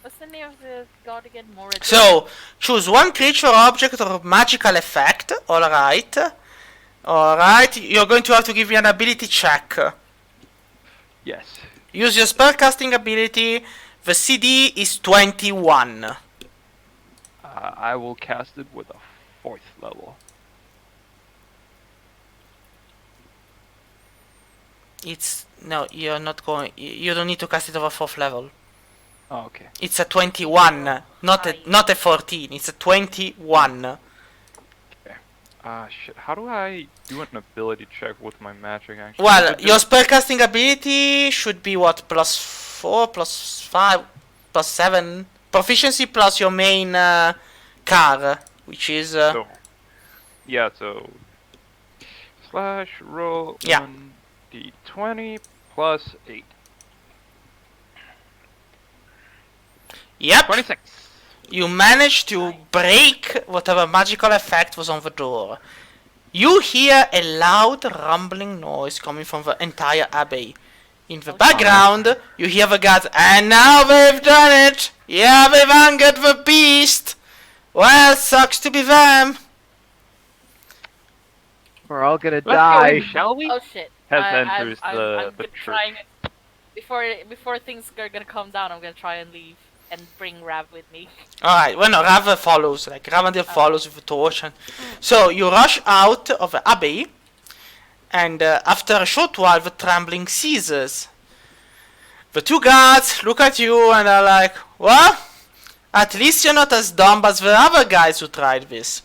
What's the name of the god again? More. So, choose one creature, object, or magical effect. Alright. Alright, you're going to have to give me an ability check. Yes. Use your spellcasting ability. The CD is 21. I will cast it with a 4th level. It's... No, you're not going... You don't need to cast it over 4th level. Oh, okay. It's a 21, not a 14. It's a 21. Shit. How do I do an ability check with my magic actually? Well, Is it your just- spellcasting ability should be what? +4, +5, +7. Proficiency plus your main car, which is... So, yeah, so... Slash roll Yeah. 1d20 plus 8. Yep, 26! you managed to break whatever magical effect was on the door. You hear a loud rumbling noise coming from the entire abbey. In the background, you hear the guards, and now they've done it! Yeah, they've angered the beast! Well, sucks to be them! We're all gonna Let's go die. in, shall we? Oh shit! Has I'm enters the gonna church. trying before things are gonna calm down. I'm gonna try and leave and bring Rav with me. Alright, well no, Rav follows, like Ravandil follows with the torch. And so you rush out of the abbey, and after a short while the trembling ceases. The two guards look at you and are like, well, at least you're not as dumb as the other guys who tried this.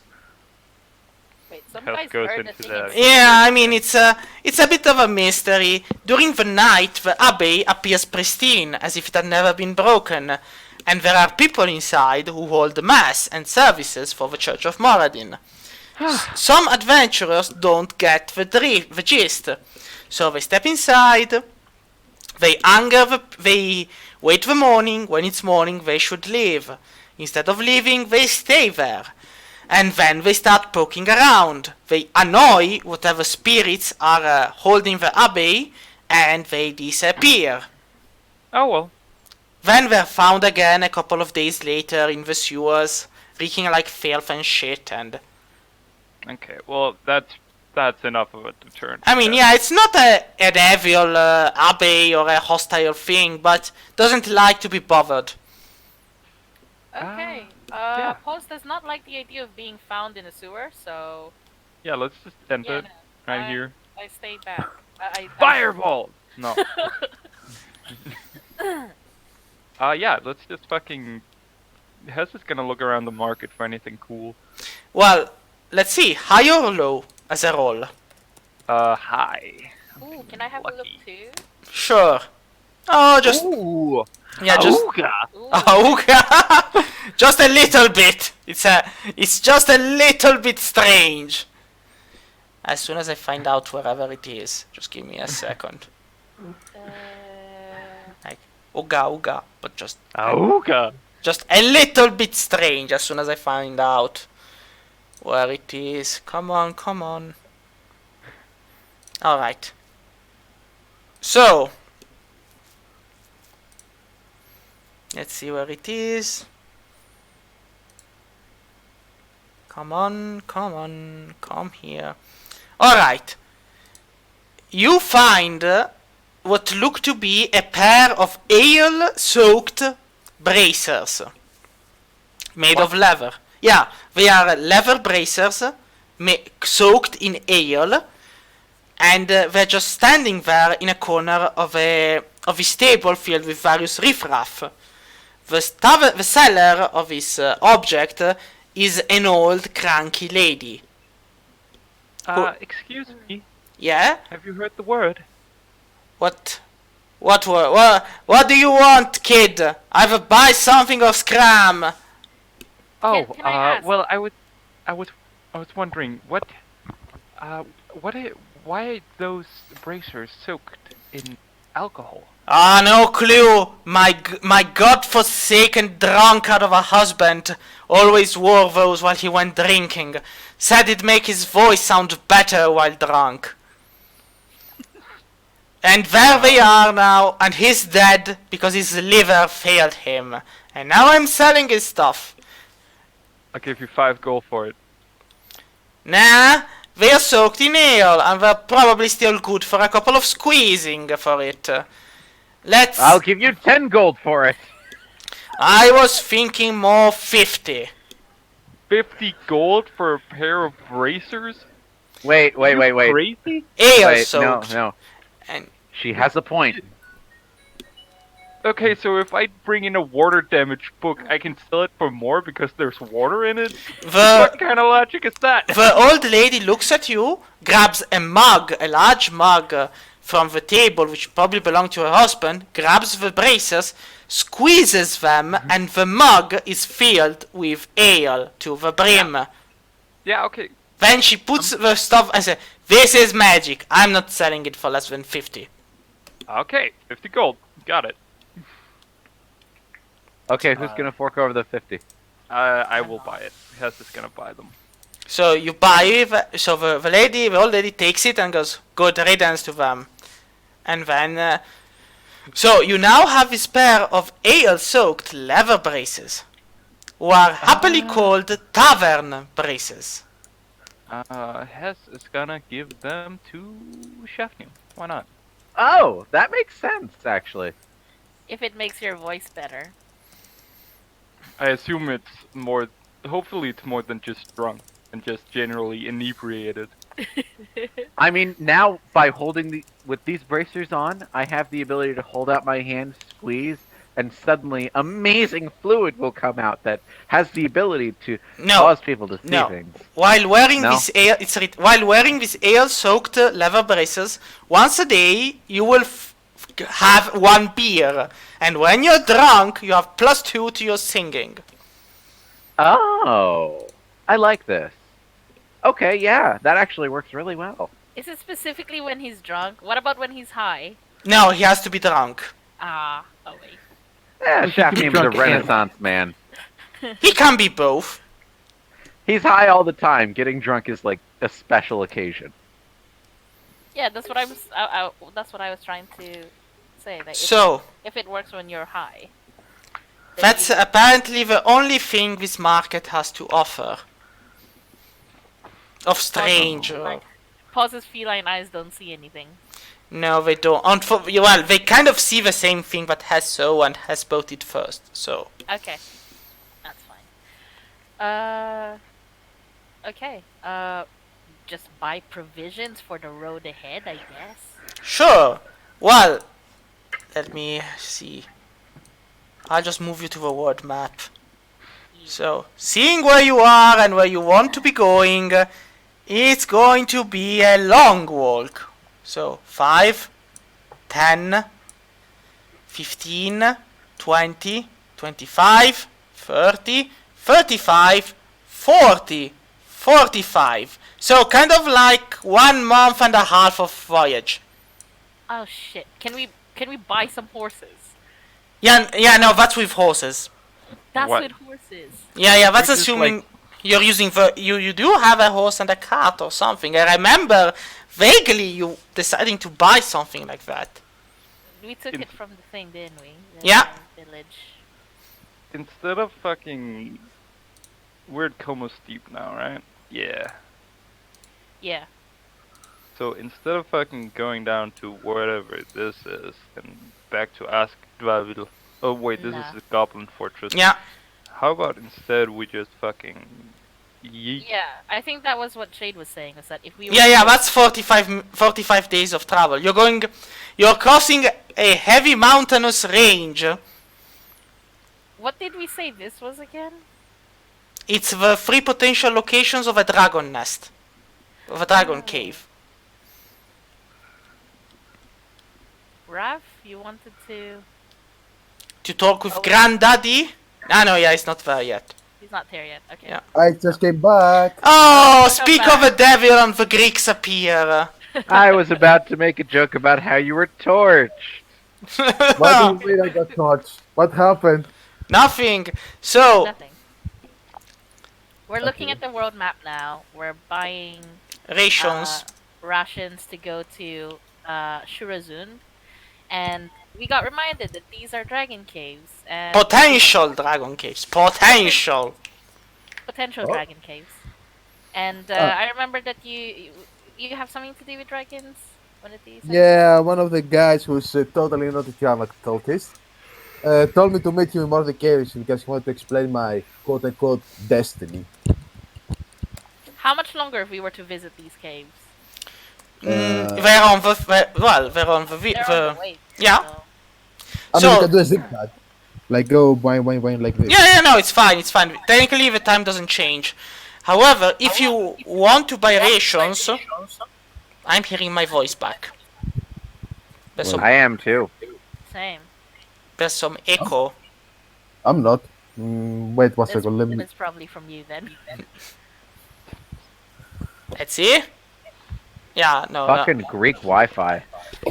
Wait, some Hess guys goes heard the into singing. the- Yeah, I mean it's a bit of a mystery. During the night, the abbey appears pristine, as if it had never been broken, and there are people inside who hold mass and services for the Church of Moradin. Some adventurers don't get the gist, so they step inside. They wait the morning. When it's morning, they should leave. Instead of leaving, they stay there. And then they start poking around. They annoy whatever spirits are holding the abbey, and they disappear. Oh well. Then they're found again a couple of days later in the sewers, reeking like filth and shit, and... Okay, well that's enough of a deterrent. I mean, yeah, it's not an evil abbey or a hostile thing, but doesn't like to be bothered. Okay. yeah. Post does not like the idea of being found in a sewer, so Yeah, let's just end yeah, it no, right here. I stayed back. I Fireball! No. Yeah, let's just fucking... Hess is gonna look around the market for anything cool. Well, let's see, high or low as a roll? High. Ooh, can I have a look Lucky. too? Sure. Oh, just... Ooh! Yeah, just... Auga! Ooh. Oh, just a little bit. It's just a little bit strange. As soon as I find out wherever it is, just give me a second. Like, ooga, but just Auga! a little bit strange as soon as I find out where it is. Come on. Alright. So, let's see where it is. Come on, come here. Alright. You find what look to be a pair of ale-soaked bracers. Made of leather. Yeah, they are leather bracers soaked in ale. And they're just standing there in a corner of a stable filled with various riffraff. The seller of this object is an old cranky lady. Excuse me, Yeah? have you heard the word? What do you want, kid? I will buy something of scram. Oh, Can I ask? well, I was wondering, why are those bracers soaked in alcohol? Ah, no clue. My godforsaken drunkard of a husband always wore those while he went drinking. Said it'd make his voice sound better while drunk. And there they are now, and he's dead because his liver failed him. And now I'm selling his stuff. I'll give you 5 gold for it. Nah, they're soaked in ale, and they're probably still good for a couple of squeezing for it. I'll give you 10 gold for it. I was thinking more 50. 50 gold for a pair of bracers? Wait. Crazy? Ale Wait, soaked. no. And She has a point. Okay, so if I bring in a water damage book, I can sell it for more because there's water in it? What kind of logic is that? the old lady looks at you, grabs a large mug from the table, which probably belonged to her husband, grabs the bracers, squeezes them, and the mug is filled with ale to the brim. Yeah, okay. Then she puts the stuff and says, "This is magic. I'm not selling it for less than 50. Okay, 50 gold. Got it. Okay, who's gonna fork over the 50? I will buy it. Hess is gonna buy them. So you buy it, so the old lady takes it and goes, "Good riddance to them." And then, so you now have this pair of ale-soaked leather braces, who are happily called tavern braces. Hess is gonna give them to Shafnu. Why not? Oh, that makes sense, actually. If it makes your voice better. I assume it's more. Hopefully, it's more than just drunk and just generally inebriated. I mean, now by holding with these bracers on, I have the ability to hold out my hand, squeeze, and suddenly amazing fluid will come out that has the ability to No. cause people to see No. things. While wearing No? this air, while wearing these ale-soaked leather braces, once a day you will have one beer, and when you're drunk, you have +2 to your singing. Oh, I like this. Okay, yeah, that actually works really well. Is it specifically when he's drunk? What about when he's high? No, he has to be drunk. Ah, oh wait. Yeah, Well, he can be Shaftname is a drunk and- Renaissance man. He can be both. He's high all the time. Getting drunk is like a special occasion. Yeah, that's what I was. That's what I was trying to say. That So, if it works when you're high, then that's you- apparently the only thing this market has to offer. Of strange. Like, Pause's feline eyes don't see anything. No, they don't. Well, they kind of see the same thing that has so and has bought it first. So, Okay, that's fine. Okay. Just buy provisions for the road ahead, I guess. sure. Well, let me see. I'll just move you to the world map. So, seeing where you are and where you want to be going, it's going to be a long walk. So, 5, 10, 15, 20, 25, 30, 35, 40, 45. So, kind of like 1 month and a half of voyage. Oh shit! Can we buy some horses? Yeah, no, that's with horses. That's What? with horses. Yeah, that's Which is assuming you're using you do have a horse and a cart or something. I remember vaguely you deciding to buy something like that. We took it from the thing, didn't we? The Yeah. Village. Instead of fucking... We're at Como Steep now, right? Yeah. Yeah. So instead of fucking going down to whatever this is and back to Askdvarville. Oh wait, this Nah. is the Goblin Fortress. Yeah, How about instead we just fucking yeet? Yeah, I think that was what Shade was saying. Was that if we were yeah, to- that's 45 days of travel. You're crossing a heavy mountainous range. What did we say this was again? It's the 3 potential locations of a dragon nest. Of a dragon cave. Raph, you wanted to... To talk with Oh. Granddaddy? Ah, no, yeah, it's not there yet. He's not there yet. Okay. Yeah. I just came back. Oh, Come speak of back. the devil and the Greeks appear. I was about to make a joke about how you were torched. Why do you mean I got touched? What happened? Nothing. So, Nothing. We're looking Okay. at the world map now. We're buying rations. rations to go to Shurazund, and we got reminded that these are dragon caves and Potential dragon caves. Potential. potential Oh. dragon caves. And I remember that you have something to do with dragons. One of these. Yeah, one of the guys who's totally not a Java cultist told me to meet you in one of the caves because he wanted to explain my quote-unquote destiny. How much longer if we were to visit these caves? They're on the they're on the They're on the way. yeah. so- I mean, So- you can do a zigzag. Like go boing, boing, boing like this. Yeah, no, it's fine, it's fine. Technically, the time doesn't change. However, if you want to buy rations, I'm hearing my voice back. There's some, I am too. Same. there's some echo. I'm not. Wait one It's, second, let me... it's probably from you then. Let's see. Yeah, no, no. Fucking Greek Wi-Fi.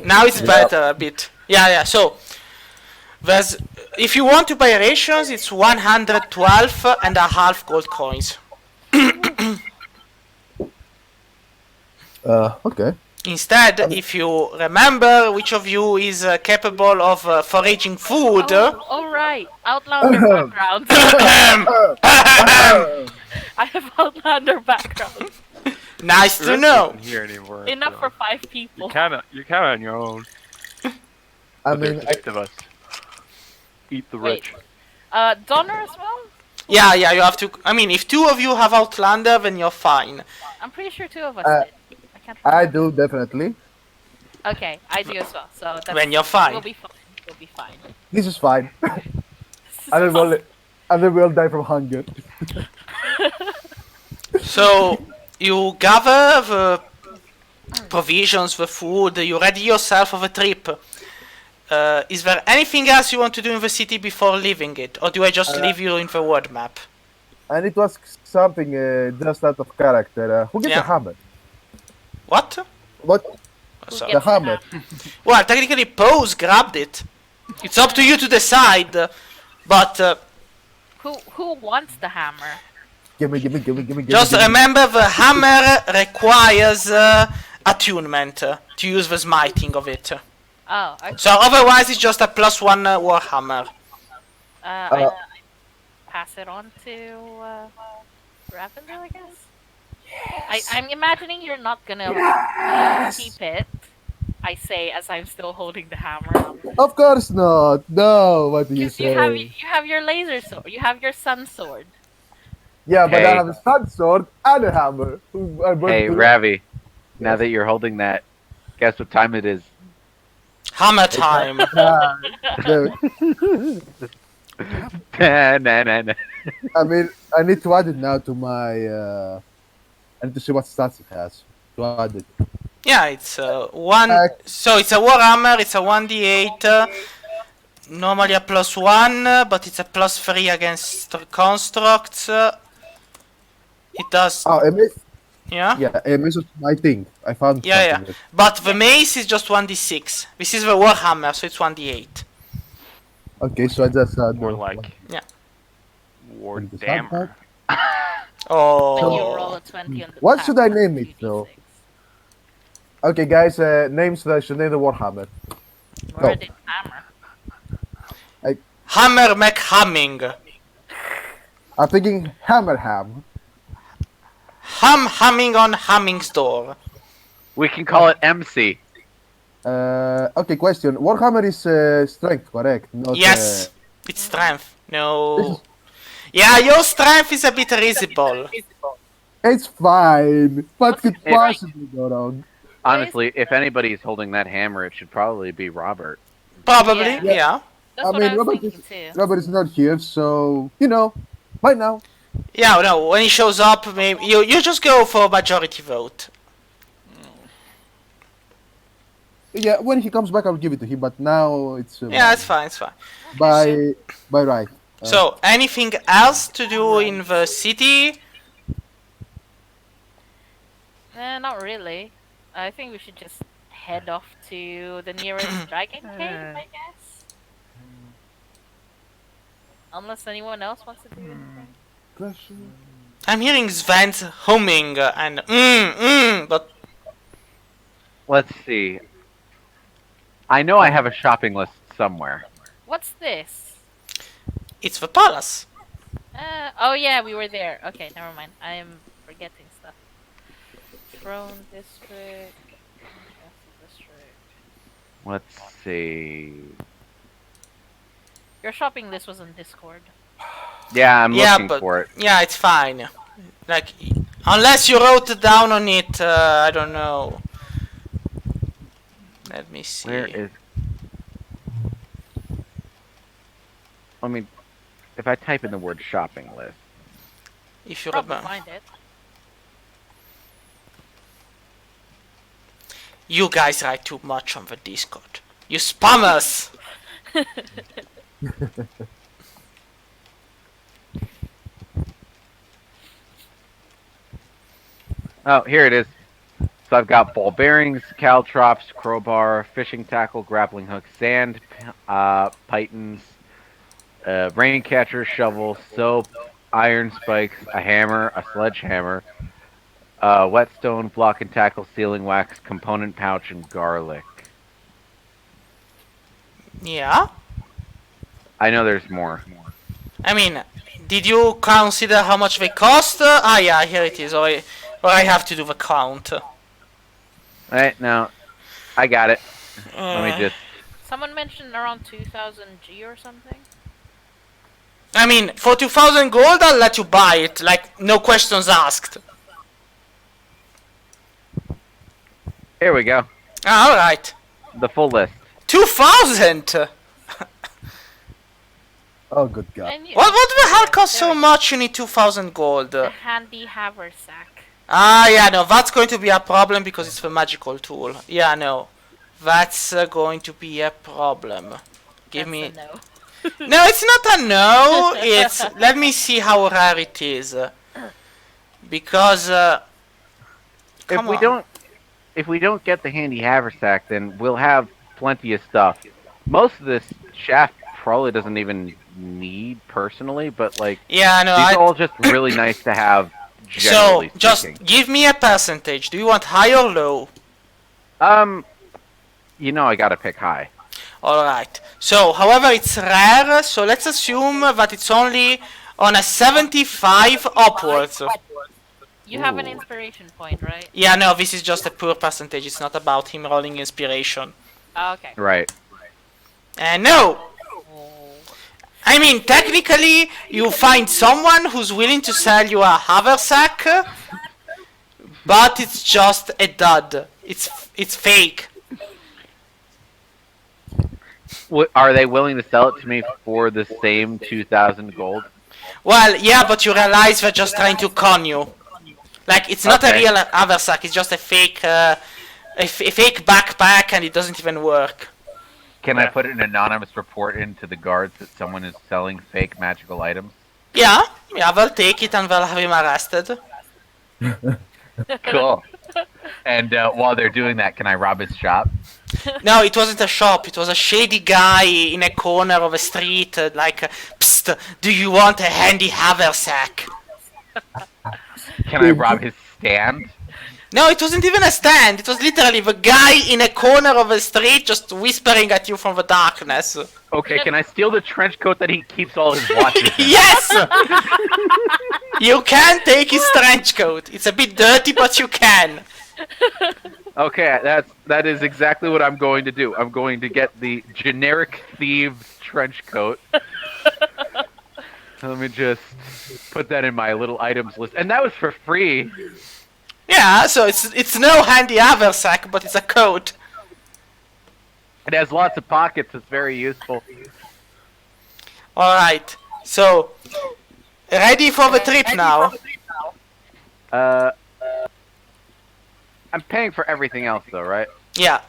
Now it's better a bit. Yeah. So there's if you want to buy rations, it's 112 and a half gold coins. Okay. Instead, if you remember which of you is capable of foraging food, Oh, right. Outlander background. I have Outlander background. nice to Rick know. isn't here anymore. Enough so for 5 You're people. kinda on your own. I But there's mean, 6 of us. Eat the Wait. rich. Donner as well? Yeah, you have to. I mean, if 2 of you have Outlander, then you're fine. I'm pretty sure 2 of us Uh, did. I can't I remember. do definitely. Okay, I do as well. So that's, Then you're fine. We'll be fine. You'll be fine. This is fine. And then we'll die from hunger. So you gather the provisions, the food, you ready yourself for the trip. Is there anything else you want to do in the city before leaving it? Or do I just leave you in the world map? I need to ask something just out of character. Who gets Yeah. a hammer? What? What? Who Sorry. The gets the hammer. Well, technically Pose grabbed it. It's up to you to decide. But Who wants the hammer? Give me. just remember the hammer requires attunement to use the smiting of it. Oh, okay. So otherwise it's just a +1 warhammer. I pass it on to Ravender, I guess. I'm imagining you're not gonna keep it. I say as I'm still holding the hammer. Of course not. No. What do you You say? have your laser sword. You have your sun sword. Yeah, but I Hey. have a sun sword and a hammer. Hey, Ravi. Now that you're holding that, guess what time it is? Hammer time. Nah. I mean, I need to add it now to my. I need to see what stats it has to add it. Yeah, it's one. So it's a warhammer. It's a 1d8. Normally a +1, but it's a +3 against constructs. It does. Oh, Yeah. yeah, MS is my thing. I found. Yeah, yeah. something. But the mace is just 1d6. This is the warhammer, so it's 1d8. Okay, so I just More like. Yeah. War And the dammer. When you Oh. roll a 20 on the What tab, should I that's name it, 2d6. though? Okay, guys, names that I should name the Warhammer. Murdered hammer. Hammer McHamming. I'm thinking Hammerham. Hamming on Hamming's door. We can call it MC. Okay, question. Warhammer is strength, correct? Not, Yes. It's strength. No. Yeah, your strength is a bit risible. It's fine. What could Hey. possibly go wrong? Honestly, if anybody's holding that hammer, it should probably be Robert. Probably, Yeah. yeah. That's I what mean, I was Robert thinking too. Robert is not here, so right now. Yeah, no, when he shows up, maybe you just go for a majority vote. Yeah, when he comes back, I'll give it to him. But now it's Yeah, it's fine, it's fine. by right. So, anything else to do in the city? Not really. I think we should just head off to the nearest dragon cave, I guess. Unless anyone else wants to do anything. I'm hearing Sven's humming and but Let's see. I know I have a shopping list somewhere. What's this? it's the palace. Oh yeah, we were there. Okay, never mind. I am forgetting stuff. Throne district. Castle district. Let's see. Your shopping list was on Discord. Yeah, I'm Yeah, looking but- for it. Yeah, it's fine. Like, unless you wrote it down on it, I don't know. Let me see. Where is? Let me. If I type in the word shopping list, If you Probably remember. find it. You guys write too much on the Discord. You spam us! oh, here it is. So I've got ball bearings, caltrops, crowbar, fishing tackle, grappling hook, sand, pythons, rain catcher, shovel, soap, iron spikes, a hammer, a sledgehammer, whetstone, block and tackle, sealing wax, component pouch, and garlic. Yeah? I know there's more. I mean, did you consider how much they cost? Ah, yeah, here it is. Or I have to do the count. Right now, I got it. Let me just. Someone mentioned around 2000 G or something. I mean, for 2000 gold, I'll let you buy it. Like, no questions asked. Here we go. Ah, alright. The full list. 2000! Oh, good God. And you, What the hell costs so there- much? You need 2,000 gold. a handy haversack. Ah, yeah, no, that's going to be a problem because it's the magical tool. Yeah, no, that's going to be a problem. Give That's me. a no. No, it's not a no. It's let me see how rare it is. Because come on. If we don't get the handy haversack, then we'll have plenty of stuff. Most of this shaft probably doesn't even need personally, but like Yeah, no, these I. are all just really nice to have. So Generally just speaking. give me a percentage. Do you want high or low? I gotta pick high. Alright. So, however, it's rare, so let's assume that it's only on a 75 upwards. You have an Ooh. inspiration point, right? Yeah, no, this is just a poor percentage. It's not about him rolling inspiration. Oh, okay. Right. And no! Oh. I mean, technically, you find someone who's willing to sell you a haversack, but it's just a dud. It's fake. Are they willing to sell it to me for the same 2,000 gold? Well, yeah, but you realize they're just trying to con you. Like, it's not a Okay. real haversack, it's just a fake, a fake backpack, and it doesn't even work. Can I put an anonymous report into the guards that someone is selling fake magical items? Yeah, they'll take it and they'll have him arrested. Cool. And while they're doing that, can I rob his shop? No, it wasn't a shop, it was a shady guy in a corner of a street, psst, do you want a handy haversack? Can I rob his stand? No, it wasn't even a stand, it was literally the guy in a corner of a street just whispering at you from the darkness. Okay, can I steal the trench coat that he keeps all his watches in? Yes! You can take his trench coat. It's a bit dirty, but you can. Okay, that is exactly what I'm going to do. I'm going to get the generic thieves trench coat. Let me just put that in my little items list. And that was for free. Yeah, so it's no handy haversack, but it's a coat. It has lots of pockets. It's very useful. Alright, so ready for the trip now. I'm paying for everything else though, right? Yeah.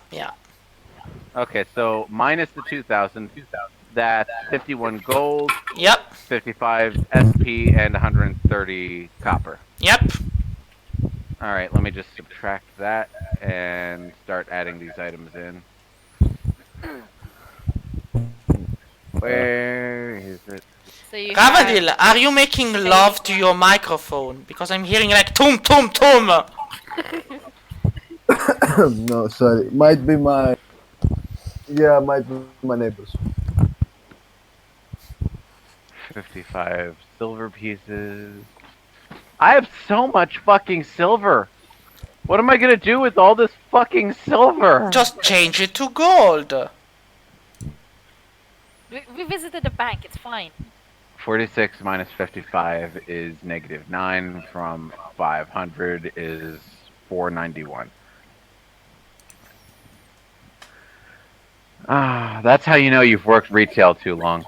Okay, so minus the 2,000. That's 51 gold, Yep. 55 SP, and 130 copper. Yep. Alright, let me just subtract that and start adding these items in. Where is it? So you Ravadil, are you making love to your microphone? Because I'm hearing like tum tum tum. No, sorry. Might be my. Yeah, might be my neighbors. 55 silver pieces. I have so much fucking silver. What am I gonna do with all this fucking silver? Just change it to gold. we visited the bank. It's fine. 46 minus 55 is negative 9. From 500 is 491. Ah, that's how you know you've worked retail too long.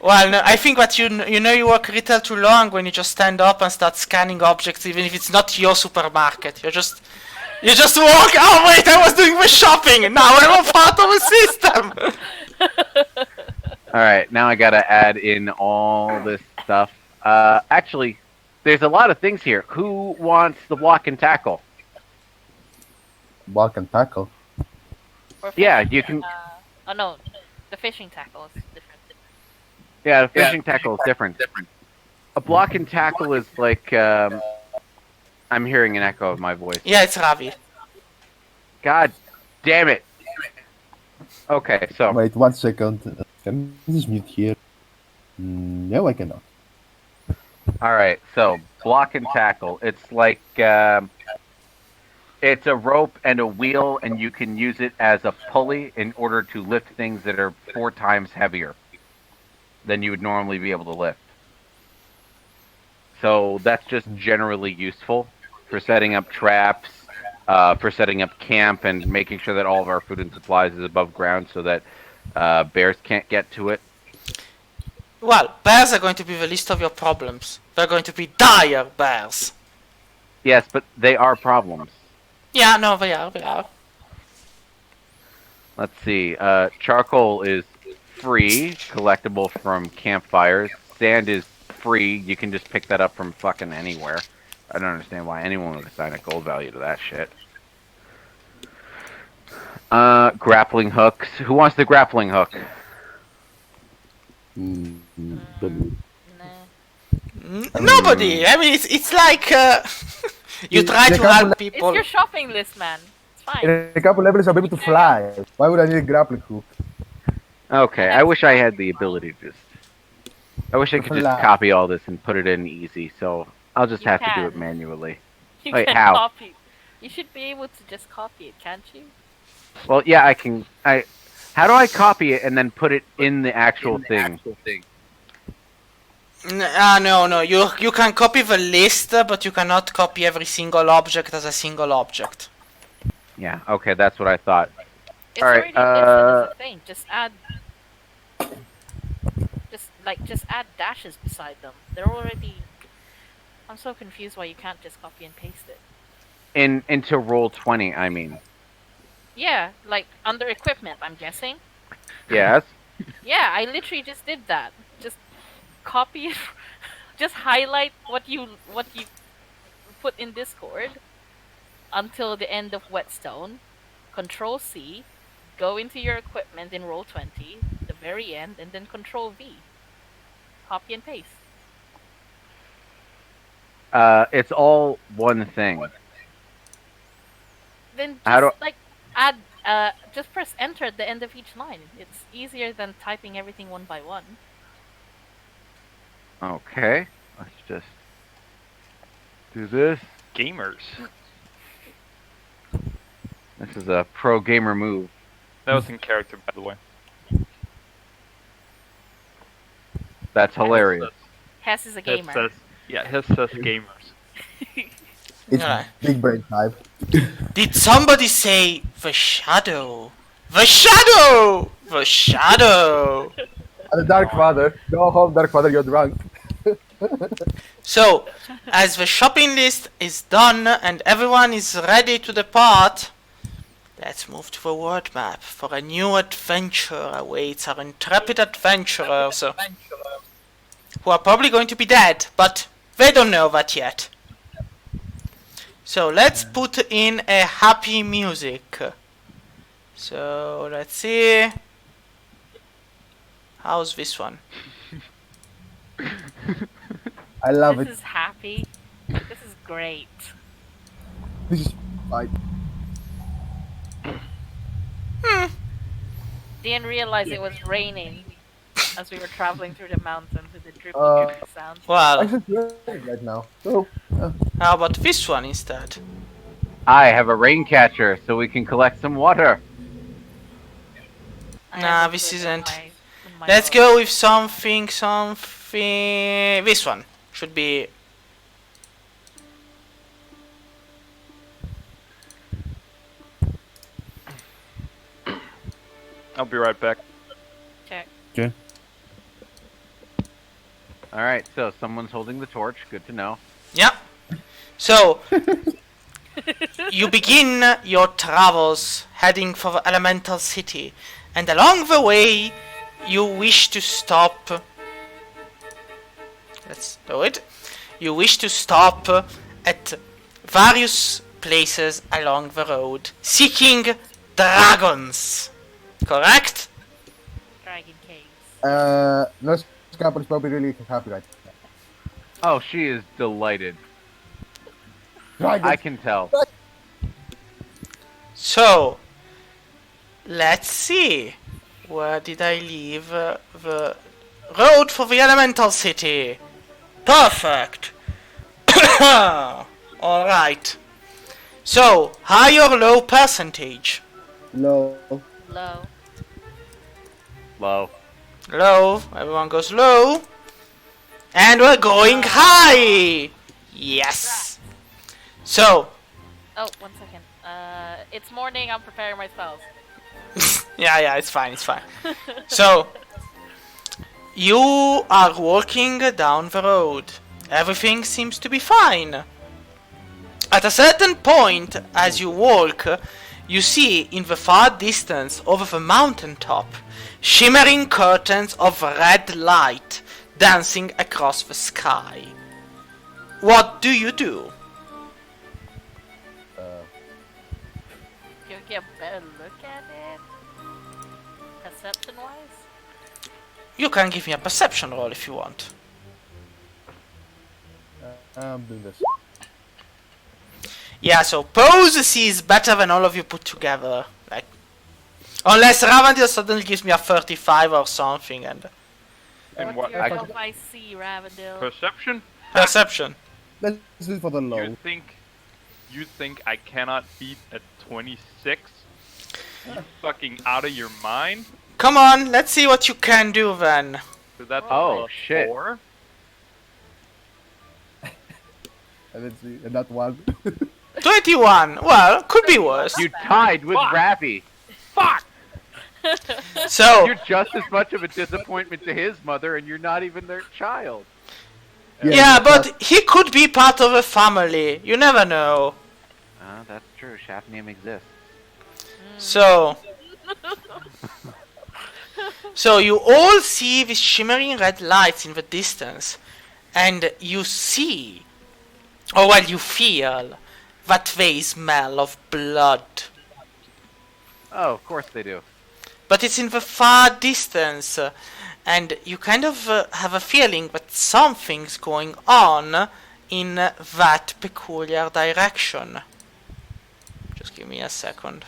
Well, no, I think that you know you work retail too long when you just stand up and start scanning objects, even if it's not your supermarket. You just walk. Oh wait, I was doing the shopping. Now I'm a part of a system. Alright, now I gotta add in all this stuff. Actually, there's a lot of things here. Who wants the block and tackle? Block and tackle. Or Yeah, fishing, you can. Oh no, the fishing tackle is different. Yeah, the fishing tackle is different. A block and tackle is like. I'm hearing an echo of my voice. Yeah, it's Ravi. God damn it. Okay, so. Wait 1 second. Can I just mute here? No, I cannot. Alright, so block and tackle. It's like it's a rope and a wheel, and you can use it as a pulley in order to lift things that are 4 times heavier than you would normally be able to lift. So that's just generally useful for setting up traps, for setting up camp, and making sure that all of our food and supplies is above ground so that Bears can't get to it. Well, bears are going to be the least of your problems. They're going to be dire bears. Yes, but they are problems. Yeah, no, they are, they are. Let's see. Charcoal is free, collectible from campfires. Sand is free. You can just pick that up from fucking anywhere. I don't understand why anyone would assign a gold value to that shit. Grappling hooks. Who wants the grappling hook? But- Nobody! I mean, it's like, you try The to couple help It's people. your shopping list, man. It's fine. In a couple levels, I'll be able to fly. Why would I need a grappling hook? Okay, I wish I had the ability to just... I wish I could just Fly. copy all this and put it in easy, so I'll just You have to do it can. manually. You Wait, can how? copy. You should be able to just copy it, can't you? Well, yeah, I can... How do I copy it and then put it in the actual thing? No. You can copy the list, but you cannot copy every single object as a single object. Yeah, okay, that's what I thought. It's Alright, already listed as a thing. Just add. Just add dashes beside them. They're already. I'm so confused why you can't just copy and paste it. Into Roll20, I mean. Yeah, like under equipment, I'm guessing. Yes? Yeah, I literally just did that. Just copy it. Just highlight what you put in Discord until the end of Whetstone. Control C, go into your equipment in Roll20, the very end, and then Control V. Copy and paste. It's all one thing. Then How just do- like add just press enter at the end of each line. It's easier than typing everything one by one. Okay, let's just do this. Gamers. This is a pro gamer move. That was in character, by the way. That's hilarious. Hess is a Hess gamer. says, yeah, Hess says gamers. It's Alright. big brain type. Did somebody say the shadow? The shadow! The shadow! And the Dark Father. Go home, Dark Father, you're drunk. So, as the shopping list is done and everyone is ready to depart, let's move to the world map for a new adventure awaits our intrepid adventurers who are probably going to be dead, but they don't know that yet. So let's put in a happy music. So let's see. How's this one? I love This it. is happy. This is great. This is fine. Didn't realize it was raining as we were traveling through the mountains with the drippy drippy sound. Well, Actually, it's raining right now. So, how about this one instead? I have a rain catcher, so we can collect some water. I Nah, haven't this put it in isn't. in my Let's notes. go with something. This one should be. I'll be right back. Check. Alright, so someone's holding the torch. Good to know. Yeah. So, you begin your travels heading for the elemental city, and along the way, you wish to stop. Let's do it. You wish to stop at various places along the road, seeking dragons. Correct? Dragon caves. Nurse Scamper is probably really happy right now. Oh, she is delighted. Dragon. I can tell. So, let's see. Where did I leave the road for the elemental city? Perfect. Alright. So, high or low percentage? Low. Low. Low. Low. Everyone goes low. And we're going high. Yes. So, Oh, 1 second. It's morning. I'm preparing my spells. Yeah, it's fine, it's fine. So, you are walking down the road. Everything seems to be fine. At a certain point, as you walk, you see in the far distance over the mountain top shimmering curtains of red light dancing across the sky. What do you do? Can we get a better look at it? Perception-wise? You can give me a perception roll if you want. I'm doing this. Yeah, so Pose sees better than all of you put together. Like, unless Ravandil suddenly gives me a 35 or something, and And What's what? your I- help I see, Ravendil? Perception? perception. Let's do it for the low. You think I cannot beat a 26? You fucking out of your mind? Come on, let's see what you can do then. So that's Oh, a shit. 4. And let's see, and that one. 21. Well, could be worse. You tied with Fuck. Rappy. Fuck! So, You're just as much of a disappointment to his mother, and you're not even their child. yeah, but he could be part of a family. You never know. That's true. Shafname exists. So you all see these shimmering red lights in the distance, and you see, or well, you feel that they smell of blood. Oh, of course they do. But it's in the far distance, and you kind of have a feeling that something's going on in that peculiar direction. Just give me a second.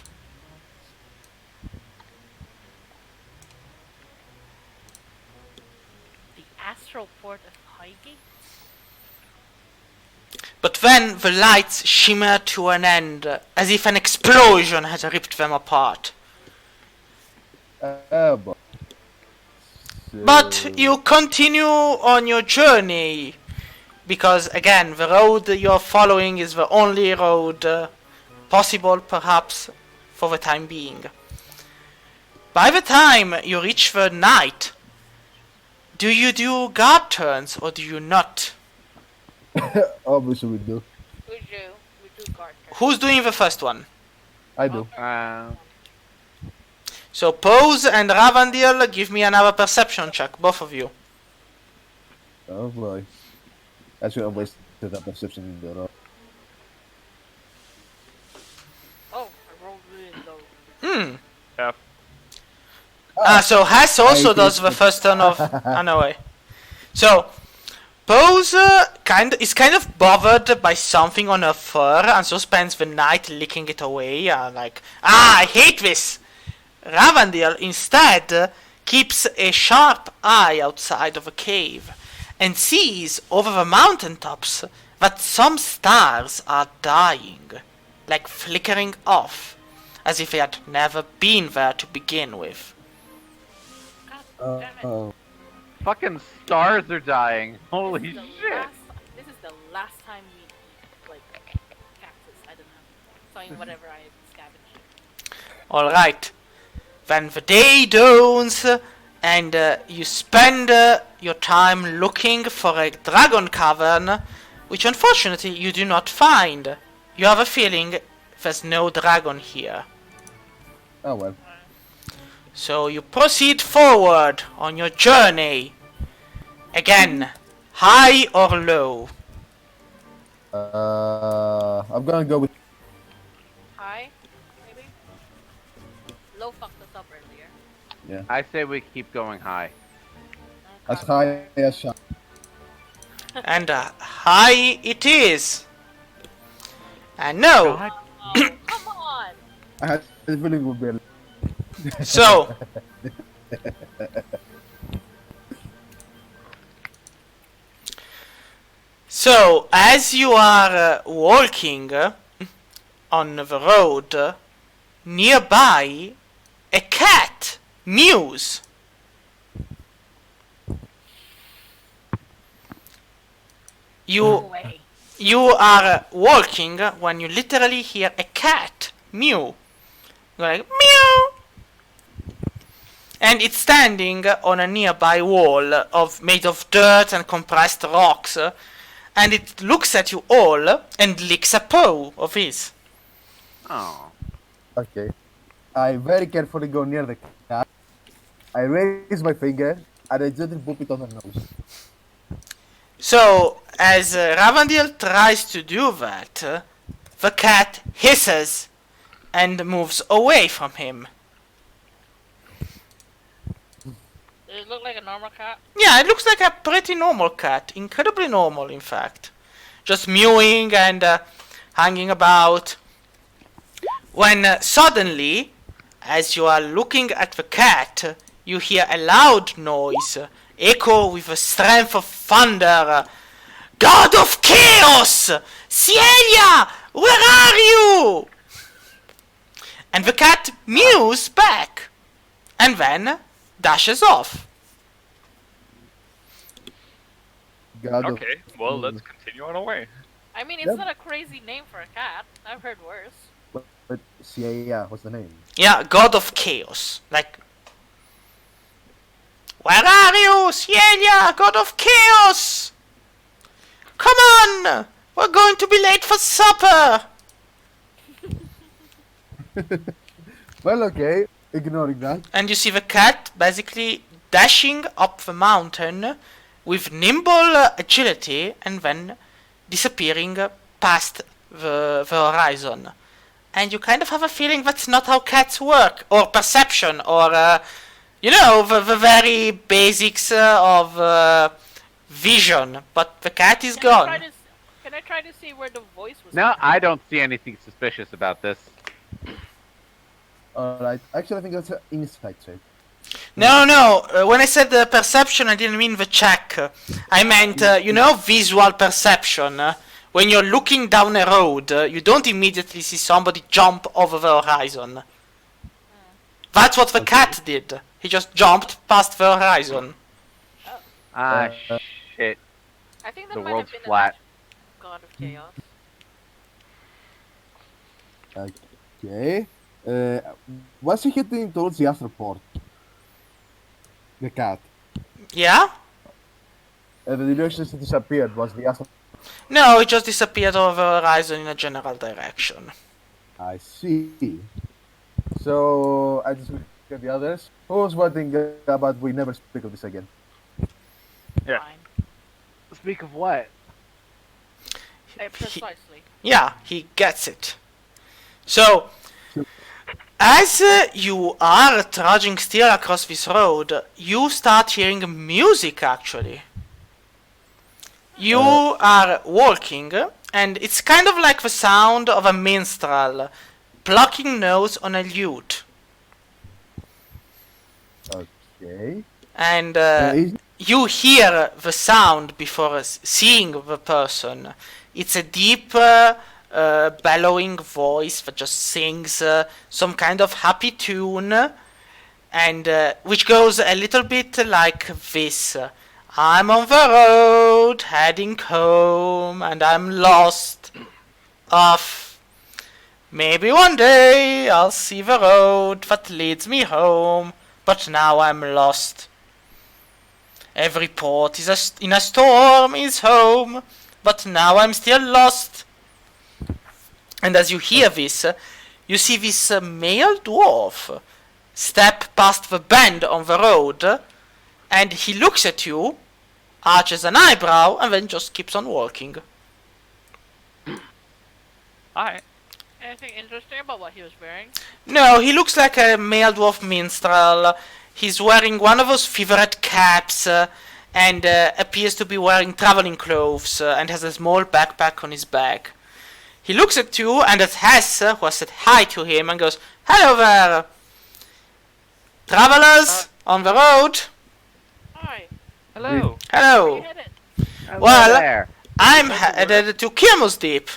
The astral port of Highgate? But then the lights shimmer to an end, as if an explosion had ripped them apart. But, But you continue on your journey, because again, the road you're following is the only road possible, perhaps, for the time being. By the time you reach the night, do you do guard turns or do you not? obviously we do. We do guard turn. Who's doing the first one? I do. So Pose and Ravandil, give me another perception check, both of you. Oh boy. I should have wasted that perception in the row. Oh, I rolled really low. F. So Hess also I does think the first turn of Anaway. So Pose is kind of bothered by something on her fur, and so spends the night licking it away. Like, I hate this. Ravandil instead keeps a sharp eye outside of a cave, and sees over the mountaintops that some stars are dying, like flickering off, as if they had never been there to begin with. God damn it. Oh. Fucking stars are dying. Holy This is the shit. This is the last time we eat, like, cactus. I don't know. So I mean, whatever I scavenged. Alright. Then the day dawns, and you spend your time looking for a dragon cavern, which unfortunately you do not find. You have a feeling there's no dragon here. Oh well. So you proceed forward on your journey. Again, high or low? I'm gonna go with High, maybe? Low fucked us up earlier. I say we keep going high. as high as shot. And high it is. And no. Oh, come on! I had the feeling it would be. So, as you are walking on the road, nearby, a cat mews. No way. You are walking when you literally hear a cat mew. You're like, meow, and it's standing on a nearby wall made of dirt and compressed rocks, and it looks at you all and licks a paw of his. Oh. Okay. I very carefully go near the cat. I raise my finger and I gently boop it on the nose. So, as Ravandil tries to do that, the cat hisses and moves away from him. Does it look like a normal cat? Yeah, it looks like a pretty normal cat. Incredibly normal, in fact. Just mewing and hanging about. When suddenly, as you are looking at the cat, you hear a loud noise, echo with the strength of thunder. God of Chaos! Cielia! Where are you? And the cat mews back, and then dashes off. God of- Okay, well, let's continue on our way. I mean, it's Yep. not a crazy name for a cat. I've heard worse. But yeah, what's the name? Yeah, God of Chaos. Like, where are you, Cielia? God of Chaos! Come on! We're going to be late for supper! Well, okay. Ignoring that. And you see the cat basically dashing up the mountain with nimble agility and then disappearing past the horizon. And you kind of have a feeling that's not how cats work, or perception, or, the very basics of vision. But the cat is Can I try gone. to can I try to see where the voice was? No, coming I from? don't see anything suspicious about this. Alright. Actually, I think that's an insight check. No. When I said the perception, I didn't mean the check. I meant, visual perception. When you're looking down a road, you don't immediately see somebody jump over the horizon. That's what the cat did. He just jumped past the horizon. Ah, Uh, shit. I think that The might world's have been flat. a God of Chaos. Okay. Was he heading towards the astroport? The cat. Yeah? The direction he disappeared was the astroport. No, it just disappeared over the horizon in a general direction. I see. So, I just look at the others. Who was wondering about we never speak of this again? Yeah. Fine. Speak of what? Precisely. Yeah, he gets it. So, as you are trudging still across this road, you start hearing music actually. You are walking, and it's kind of like the sound of a minstrel plucking notes on a lute. Okay. And Is- you hear the sound before seeing the person. It's a deep, bellowing voice that just sings some kind of happy tune, and which goes a little bit like this. I'm on the road, heading home, and I'm lost. Off. Maybe one day I'll see the road that leads me home, but now I'm lost. Every port is in a storm is home, but now I'm still lost. And as you hear this, you see this male dwarf step past the bend on the road, and he looks at you, arches an eyebrow, and then just keeps on walking. Hi. Anything interesting about what he was wearing? No, he looks like a male dwarf minstrel. He's wearing one of those feathered caps, and appears to be wearing traveling clothes, and has a small backpack on his back. He looks at you and at Hess, who has said hi to him, and goes, "Hello there! Travelers on the road? Hi. Hello. Where you Hello! headed? Well, there. I'm headed to Kilmul's Deep."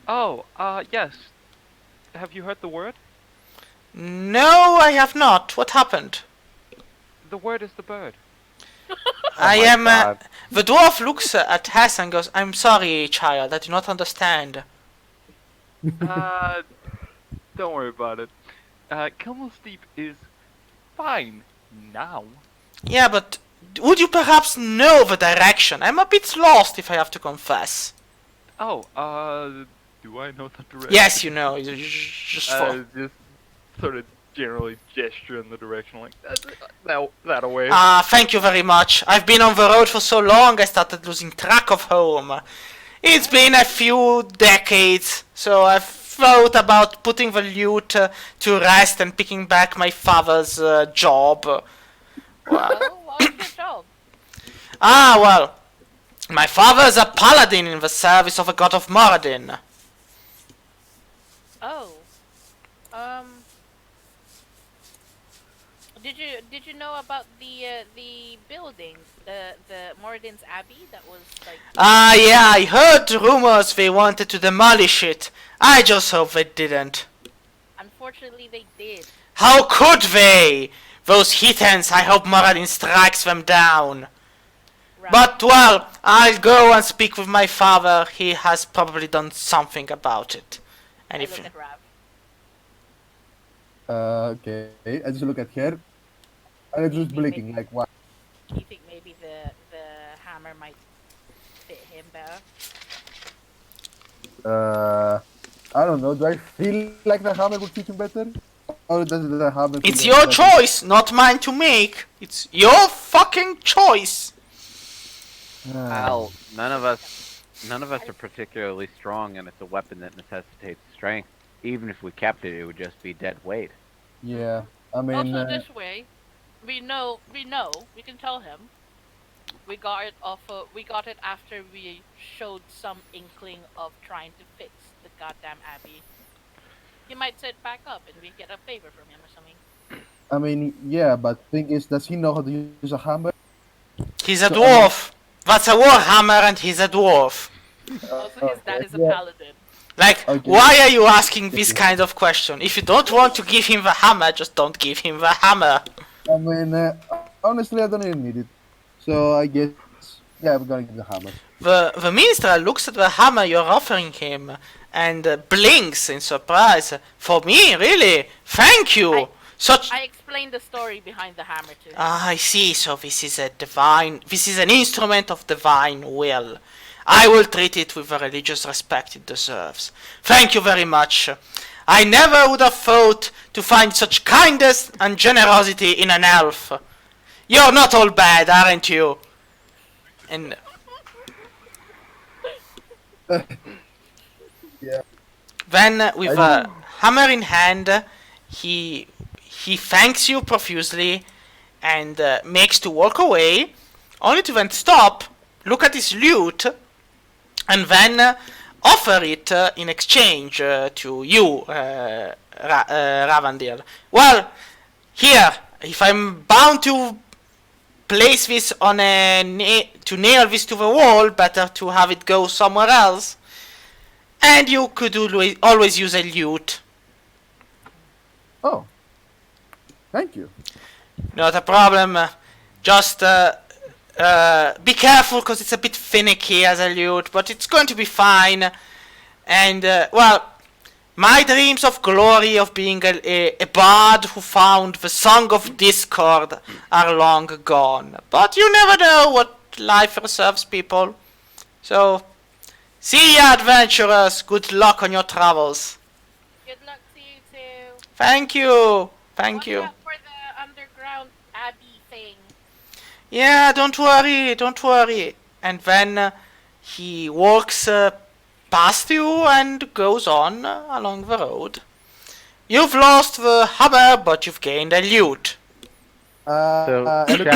Oh. Oh, yes. Have you heard the word? "No, I have not. What happened?" The word is the bird. I my am. God. The dwarf looks at Hess and goes, "I'm sorry, child, I do not understand." Don't worry about it. Kilmul Steep is fine now. Yeah, but would you perhaps know the direction? I'm a bit lost, if I have to confess. Oh, do I know the direction? Yes, you know. Just for... Just sort of generally gesture in the direction like that away. Thank you very much. I've been on the road for so long, I started losing track of home. It's been a few decades, so I've thought about putting the lute to rest and picking back my father's job. Well, what was your job? Well, my father's a paladin in the service of a god of Moradin. Oh. Did you know about the building, the Moradin's Abbey that was like? Yeah, I heard rumors they wanted to demolish it. I just hope they didn't. Unfortunately, they did. How could they? Those heathens, I hope Moradin strikes them down. Right. But, well, I'll go and speak with my father. He has probably done something about it. And I if... look at Rav. Okay, I just look at her, and it's just blinking like what? Do you think maybe the hammer might fit him better? I don't know. Do I feel like the hammer would fit him better, or does the hammer? It's feel your better? choice, not mine to make. It's your fucking choice. Well, none of us are particularly strong, and it's a weapon that necessitates strength. Even if we kept it, it would just be dead weight. Yeah, I mean, Also, this way, we know, we can tell him. We got it we got it after we showed some inkling of trying to fix the goddamn Abbey. He might set back up and we get a favor from him or something. I mean, yeah, but thing is, does he know how to use a hammer? He's a dwarf. That's a warhammer and he's a dwarf. Also, his dad is a yeah. paladin. Like, Okay. why are you asking this kind of question? If you don't want to give him the hammer, just don't give him the hammer. I mean, honestly, I don't even need it. So I guess, yeah, I'm gonna give the hammer. The minstrel looks at the hammer you're offering him and blinks in surprise. For me, really? Thank you. I explained the story behind the hammer to him. I see. So this is an instrument of divine will. I will treat it with the religious respect it deserves. Thank you very much. I never would have thought to find such kindness and generosity in an elf. You're not all bad, aren't you? And Yeah. then, with a hammer in hand, he thanks you profusely and makes to walk away, only to then stop, look at his lute, and then offer it in exchange to you, Ravandil. Well, here, if I'm bound to place this on to nail this to the wall, better to have it go somewhere else. And you could always use a lute. Oh, thank you. Not a problem. Just be careful, because it's a bit finicky as a lute, but it's going to be fine. And, well, my dreams of glory of being a bard who found the Song of Discord are long gone. But you never know what life reserves people. So, see ya, adventurers. Good luck on your travels. Good luck to you too. Thank you. Thank Watch you. out for the underground Abbey thing. Yeah, don't worry. And then he walks past you and goes on along the road. You've lost the hammer, but you've gained a lute. So I look-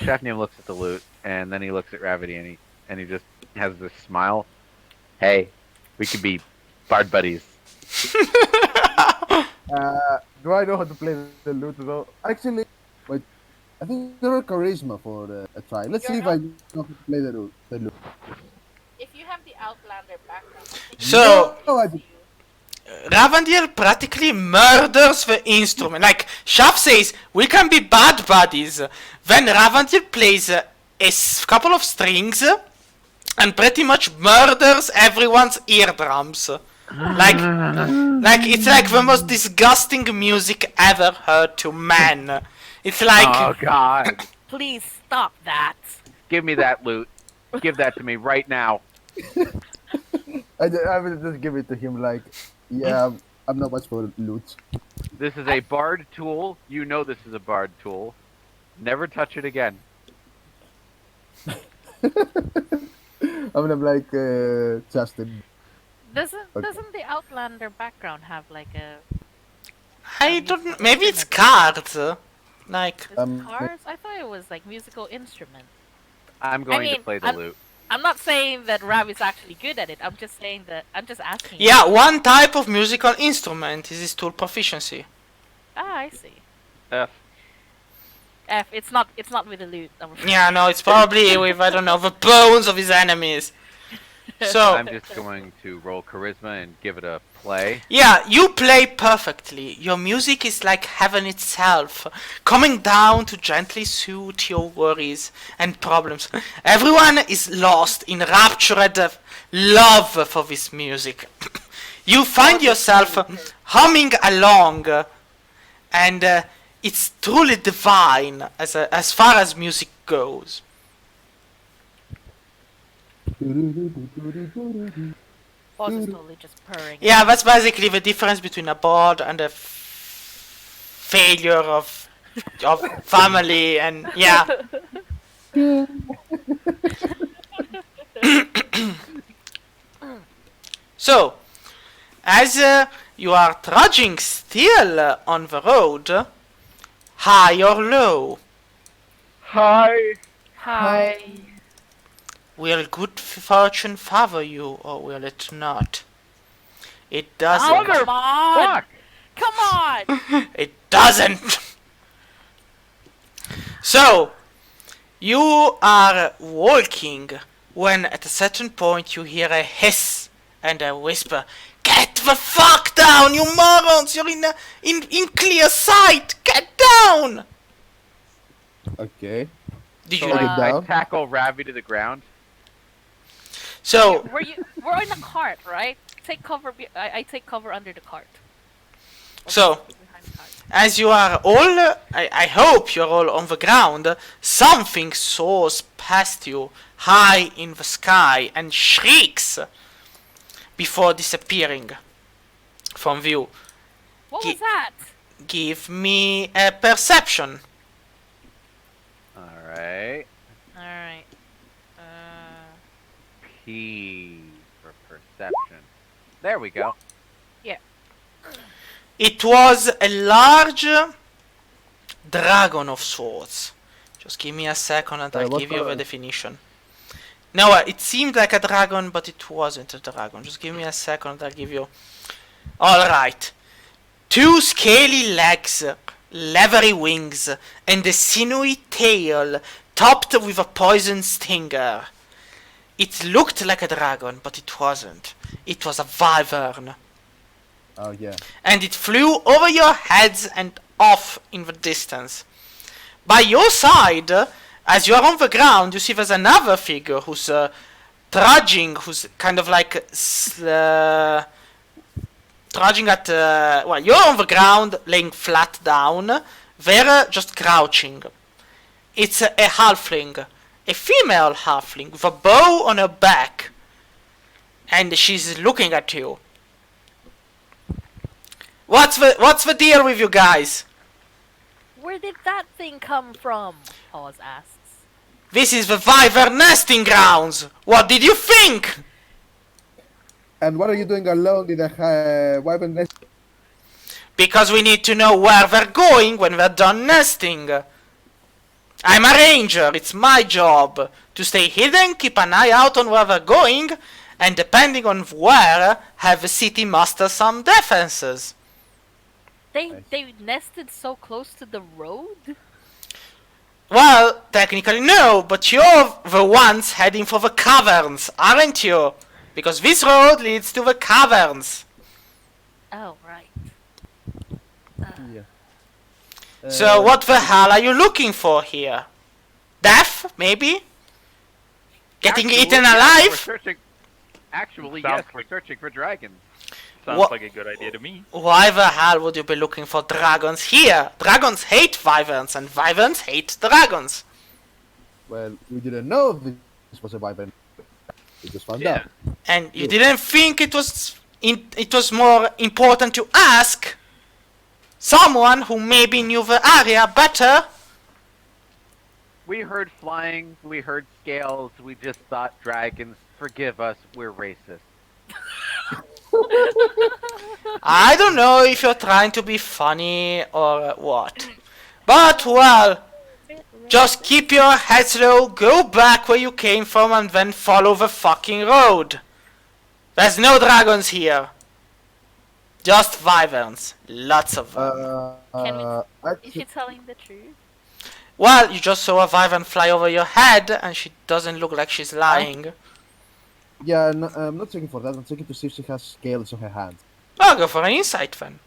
Shafnium looks at the loot, and then he looks at Ravity, and he just has this smile. Hey, we could be bard buddies. do I know how to play the lute though? Actually, wait. I think there are charisma for a try. Let's see if I know how to play the lute. If you have the Outlander background, I think So, No, I do. Ravandil practically murders the instrument. Like, Shaf says, we can be bad buddies. Then Ravandil plays couple of strings and pretty much murders everyone's eardrums. Like it's like the most disgusting music ever heard to man. It's like Oh God! Please stop that. Give me that loot. Give that to me right now. I will just give it to him like, yeah, I'm not much for loot. This is a bard tool. You know this is a bard tool. Never touch it again. I'm like, Justin. Doesn't the Outlander background have like a I don't. Maybe it's cards. Like is it Um, cars? I thought it was like musical instrument. I'm going mean, to play the loot. I'm not saying that Rav is actually good at it. I'm just saying that I'm just asking. yeah, one type of musical instrument is his tool proficiency. Ah, I see. F. F. It's not with the loot. I'm afraid. Yeah, no, it's probably with I don't know the bones of his enemies. So I'm just going to roll charisma and give it a play. yeah, you play perfectly. Your music is like heaven itself, coming down to gently soothe your worries and problems. Everyone is lost in raptured love for this music. You find yourself humming along, and it's truly divine as far as music goes. Boss is totally just purring. Yeah, that's basically the difference between a bard and a failure of family, and yeah. So, as you are trudging still on the road, high or low, Hi. Hi. will good fortune favor you or will it not? It Oh, doesn't. come on! Fuck. Come on! It doesn't. So, you are walking when at a certain point you hear a hiss and a whisper. Get the fuck down, you morons! You're in clear sight. Get down. Okay. Did So you? Get I down. tackle Ravi to the ground. So We're in a cart, right? Take cover. I take cover under the cart. So, Behind the cart. as you are all, I hope you're all on the ground, something soars past you high in the sky and shrieks before disappearing from view. What was that? Give me a perception. Alright. All right. P for perception. There we go. It was a large dragon of swords. Just give me a second and I'll what give you the color? definition. No, it seemed like a dragon, but it wasn't a dragon. Just give me a second and I'll give you... Alright. 2 scaly legs, leathery wings, and a sinewy tail topped with a poison stinger. It looked like a dragon, but it wasn't. It was a wyvern. Oh yeah. And it flew over your heads and off in the distance. By your side, as you are on the ground, you see there's another figure who's trudging, who's kind of like trudging at... well, you're on the ground, laying flat down. They're just crouching. It's a halfling. A female halfling with a bow on her back. And she's looking at you. What's the deal with you guys? Where did that thing come from? Pause asks. This is the wyvern nesting grounds. What did you think? And what are you doing alone in a wyvern nest? Because we need to know where they're going when we're done nesting. I'm a ranger. It's my job to stay hidden, keep an eye out on where they're going, and depending on where, have the city muster some defenses. They nested so close to the road? Well, technically no, but you're the ones heading for the caverns, aren't you? Because this road leads to the caverns. Oh, right. Yeah. So what the hell are you looking for here? Death, maybe? Getting Actually, eaten yes, alive? We're searching. Actually, Sounds yes, we're searching for dragons. Sounds What? like a good idea to me. Why the hell would you be looking for dragons here? Dragons hate wyverns, and wyverns hate dragons. Well, we didn't know this was a wyvern. We just found out. And you didn't think it was more important to ask someone who maybe knew the area better? We heard flying, we heard scales, we just thought dragons. Forgive us, we're racist. I don't know if you're trying to be funny or what. But, well, just keep your heads low, go back where you came from, and then follow the fucking road. There's no dragons here. Just wyverns. Lots of them. Is she telling the truth? Well, you just saw a wyvern fly over your head, and she doesn't look like she's lying. Yeah, no, I'm not checking for that. I'm checking to see if she has scales on her hands. Well, go for an insight then.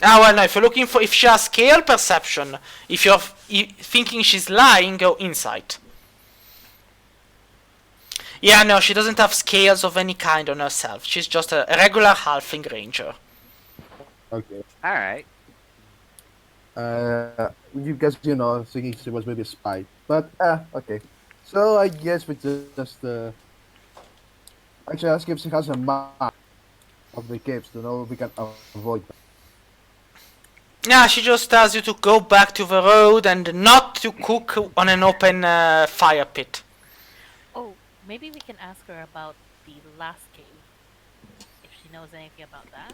Ah, well, no, if you're looking for if she has scale perception, if you're thinking she's lying, go insight. Yeah, no, she doesn't have scales of any kind on herself. She's just a regular halfling ranger. Okay. Alright. You guys, thinking she was maybe a spy. But, okay. So, I guess we just, actually ask if she has a map of the caves to know if we can avoid them. Yeah, she just tells you to go back to the road and not to cook on an open fire pit. Oh, maybe we can ask her about the last cave. If she knows anything about that.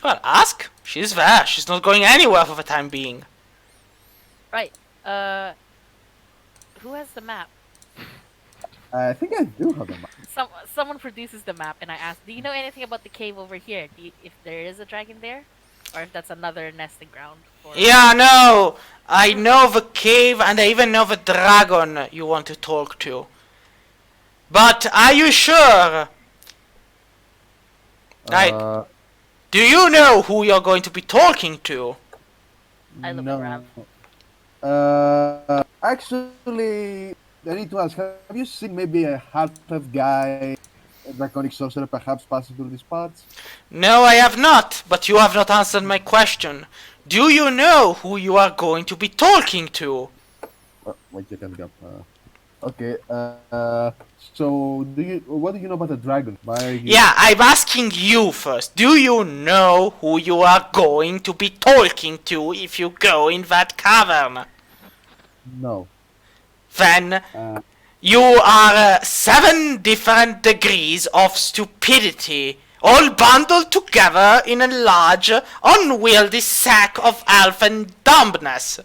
Well, ask. She's there. She's not going anywhere for the time being. Right. Who has the map? I think I do have a map. Someone produces the map, and I ask, do you know anything about the cave over here? If there is a dragon there? Or if that's another nesting ground? Yeah, no. I know the cave, and I even know the dragon you want to talk to. But are you sure? Do you know who you're going to be talking to? I look no. around. Actually, I need to ask, have you seen maybe a half-elf guy, a draconic sorcerer perhaps passing through these parts? No, I have not, but you have not answered my question. Do you know who you are going to be talking to? Wait, you can get okay, so what do you know about the dragon? Yeah, I'm asking you first. Do you know who you are going to be talking to if you go in that cavern? No. Then you are 7 different degrees of stupidity, all bundled together in a large, unwieldy sack of elfin dumbness.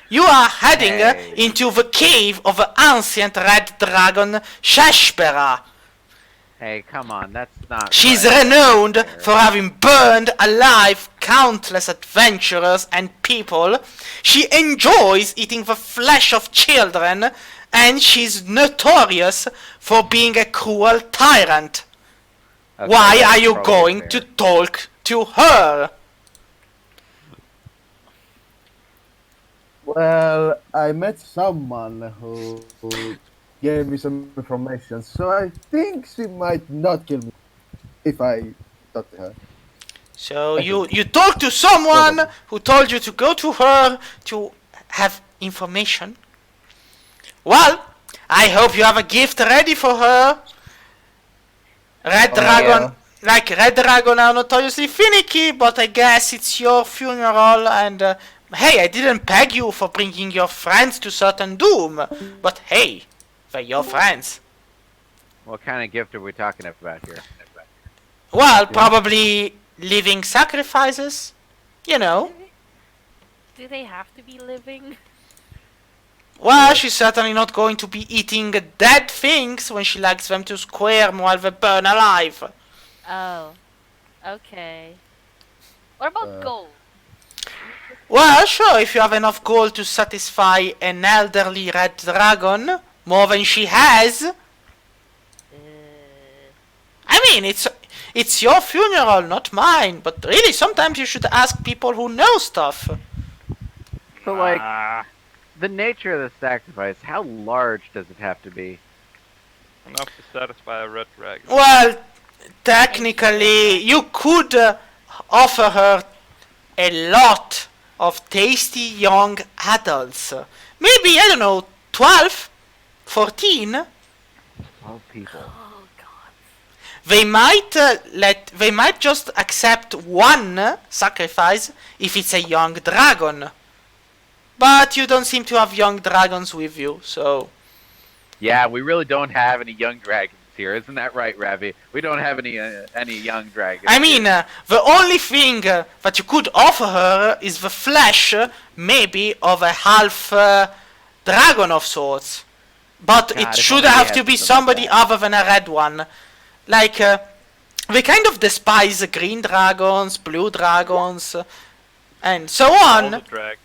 You are heading into the cave of the ancient red dragon Sheshpera. Hey, come on, that's not She's right. renowned for having burned alive countless adventurers and people. She enjoys eating the flesh of children, and she's notorious for being a cruel tyrant. Okay, Why that's are you probably going fair. to talk to her? Well, I met someone who gave me some information, so I think she might not kill me if I talk to her. So you talked to someone who told you to go to her to have information? Well, I hope you have a gift ready for her. Red Dragon, like Red Dragon are notoriously finicky, but I guess it's your funeral and hey, I didn't peg you for bringing your friends to certain doom, but hey, they're your friends. What kind of gift are we talking about here? Well, probably living sacrifices, you know. Do they have to be living? Well, she's certainly not going to be eating dead things when she likes them to squirm while they burn alive. Oh, okay. What about gold? Well, sure, if you have enough gold to satisfy an elderly red dragon, more than she has. I mean, it's your funeral, not mine, but really, sometimes you should ask people who know stuff. So, like, the nature of the sacrifice, how large does it have to be? Enough to satisfy a red dragon. Well, technically, you could offer her a lot of tasty young adults. Maybe, I don't know, 12, 14. 12 people. Oh god. They might just accept one sacrifice if it's a young dragon. But you don't seem to have young dragons with you, so Yeah, we really don't have any young dragons here. Isn't that right, Ravi? We don't have any young dragons. I mean, here. the only thing that you could offer her is the flesh, maybe, of a half dragon of sorts. But God, it if should only we have had to be something like somebody that. other than a red one. Like, they kind of despise green dragons, blue dragons, and so All on. the dragons.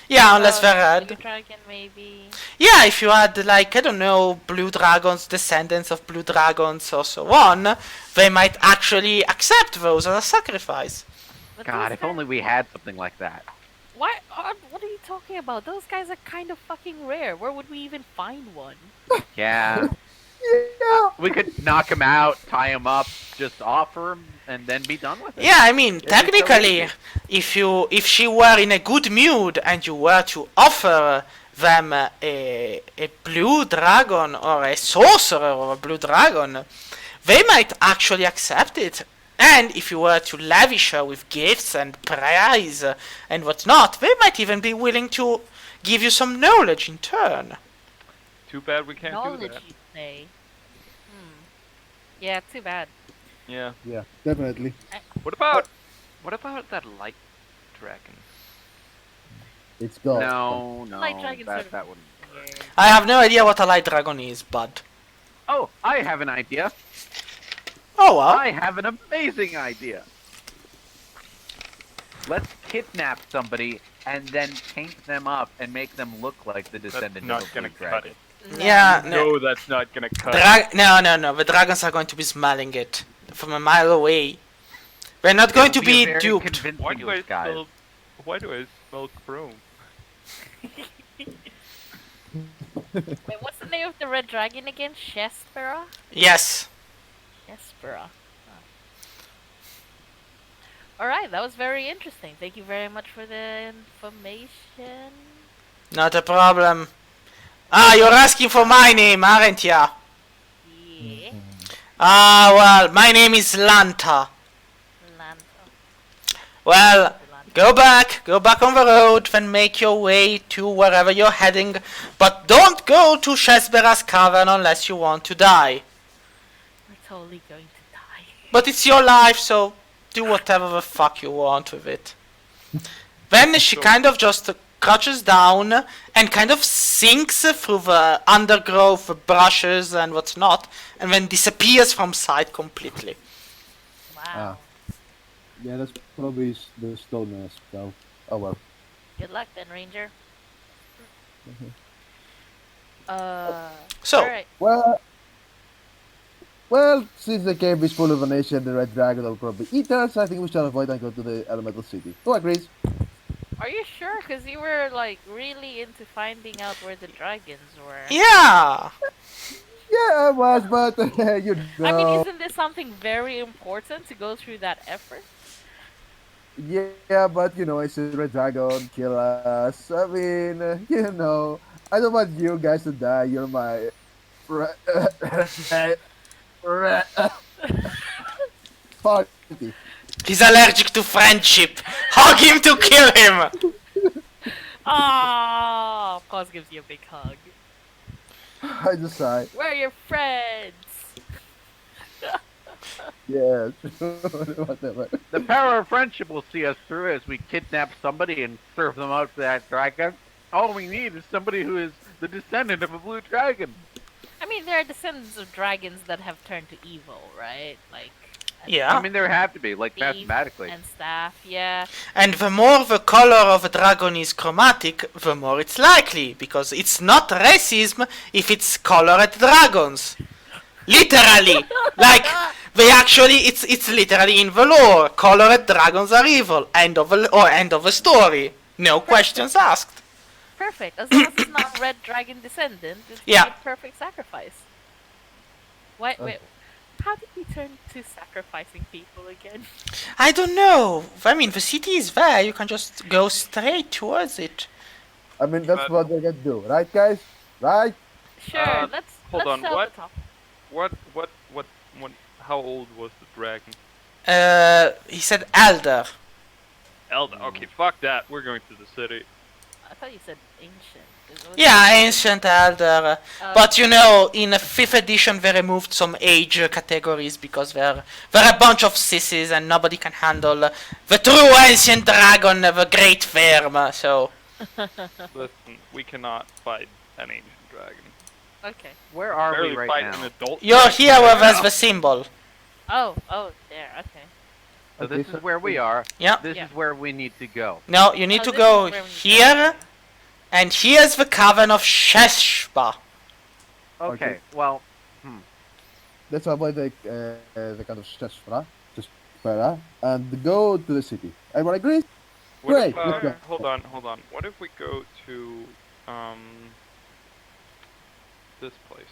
Yeah, unless they're Blue red. dragon, maybe. Yeah, if you had, like, I don't know, blue dragons, descendants of blue dragons, or so on, they might actually accept those as a sacrifice. But God, those if guys- only we had something like that. Why? What are you talking about? Those guys are kind of fucking rare. Where would we even find one? Yeah. Yeah. We could knock him out, tie him up, just offer him, and then be done with it. Yeah, I mean, It'd be so technically, easy. if she were in a good mood and you were to offer them a blue dragon or a sorcerer or a blue dragon, they might actually accept it. And if you were to lavish her with gifts and prize and whatnot, they might even be willing to give you some knowledge in turn. Too bad we can't do Knowledge, that. you say? Yeah, too bad. Yeah. Yeah, definitely. What about that light dragon? It's gone. No, Light dragon's sort of that wouldn't. weird. I have no idea what a light dragon is, bud. Oh, I have an idea. Oh well. I have an amazing idea. Let's kidnap somebody and then paint them up and make them look like the That's descendant not of a gonna blue cut dragon. it. Yeah, no. No, that's not gonna cut it. No. The dragons are going to be smelling it from a mile away. We're not going to It'll a be very duped. convincing Why do I disguise. smell? Why do I smell chrome? Wait, what's the name of the red dragon again? Shespera? Yes. Shespera. Alright, that was very interesting. Thank you very much for the information. Not a problem. Ah, you're asking for my name, aren't ya? Yeah. Ah, well, my name is Lanta. Lanta. Well, go back on the road, then make your way to wherever you're heading. But don't go to Shesbera's cavern unless you want to die. We're totally going to die. But it's your life, so do whatever the fuck you want with it. Then she kind of just crouches down and kind of sinks through the undergrowth, the brushes and whatnot, and then disappears from sight completely. Wow. Yeah, that's probably the stone nest, though. Oh well. Good luck then, Ranger. So, Alright. Well, since the cave is full of Venetia and the red dragon will probably eat us, I think we shall avoid and go to the elemental city. Who agrees? Are you sure? Because you were like really into finding out where the dragons were. yeah. Yeah, I was, but you know. I mean, isn't this something very important to go through that effort? Yeah, but you know, it's a red dragon, kill us. I mean, you know, I don't want you guys to die. You're my. Party. He's allergic to friendship. Hug him to kill him. Ah, Pause gives you a big hug. I just sigh. We're your friends. Yeah, whatever. The power of friendship will see us through as we kidnap somebody and serve them out to that dragon. All we need is somebody who is the descendant of a blue dragon. I mean, there are descendants of dragons that have turned to evil, right? Like. Yeah. I mean, there have to be, like, thief mathematically. and stuff. Yeah. And the more the color of a dragon is chromatic, the more it's likely, because it's not racism if it's colored dragons. Literally. Like, they actually, it's literally in the lore. Colored dragons are evil. End of the story. No questions asked. Perfect. As long as it's not red dragon descendant, it's Yeah. a perfect sacrifice. Wait. How did we turn to sacrificing people again? I don't know. I mean, the city is there. You can just go straight towards it. I mean, that's But- what they're gonna do, right, guys? Right? Sure, let's hold on, sell what? the top. What? How old was the dragon? He said elder. Elder. Okay, fuck that. We're going to the city. I thought you said ancient. Yeah, ancient elder. But you know, in 5th edition they removed some age categories because there are a bunch of sissies and nobody can handle the true ancient dragon, the great firm. So Listen, we cannot fight an ancient dragon. Okay. Where are Barely we right fight now? an adult. you're dragon here right where now. there's the symbol. Oh, there. Okay. So Okay, this so- is where we are. Yeah. This Yeah. is where we need to go. No, you need Oh, to this go is where we need to here, go. and here's the cavern of Sheshba. Okay. Well, Let's avoid the kind of stress, just and go to the city. Everyone agrees? What Great, if, let's go. hold on. What if we go to this place?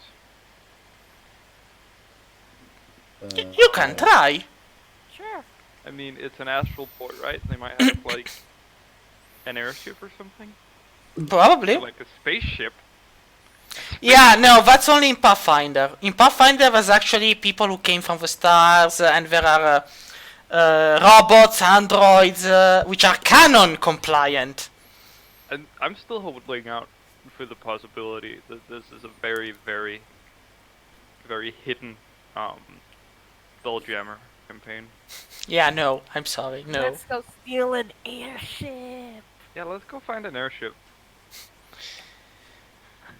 You can try. Sure. I mean, it's an astral port, right? They might have like an airship or something, Probably. or like a spaceship. Yeah, no, that's only in Pathfinder. In Pathfinder, there's actually people who came from the stars, and there are robots, androids, which are canon compliant. And I'm still holding out for the possibility that this is a very, very, very hidden Spelljammer campaign. Yeah, no, I'm sorry, no. Let's go steal an airship. Yeah, let's go find an airship.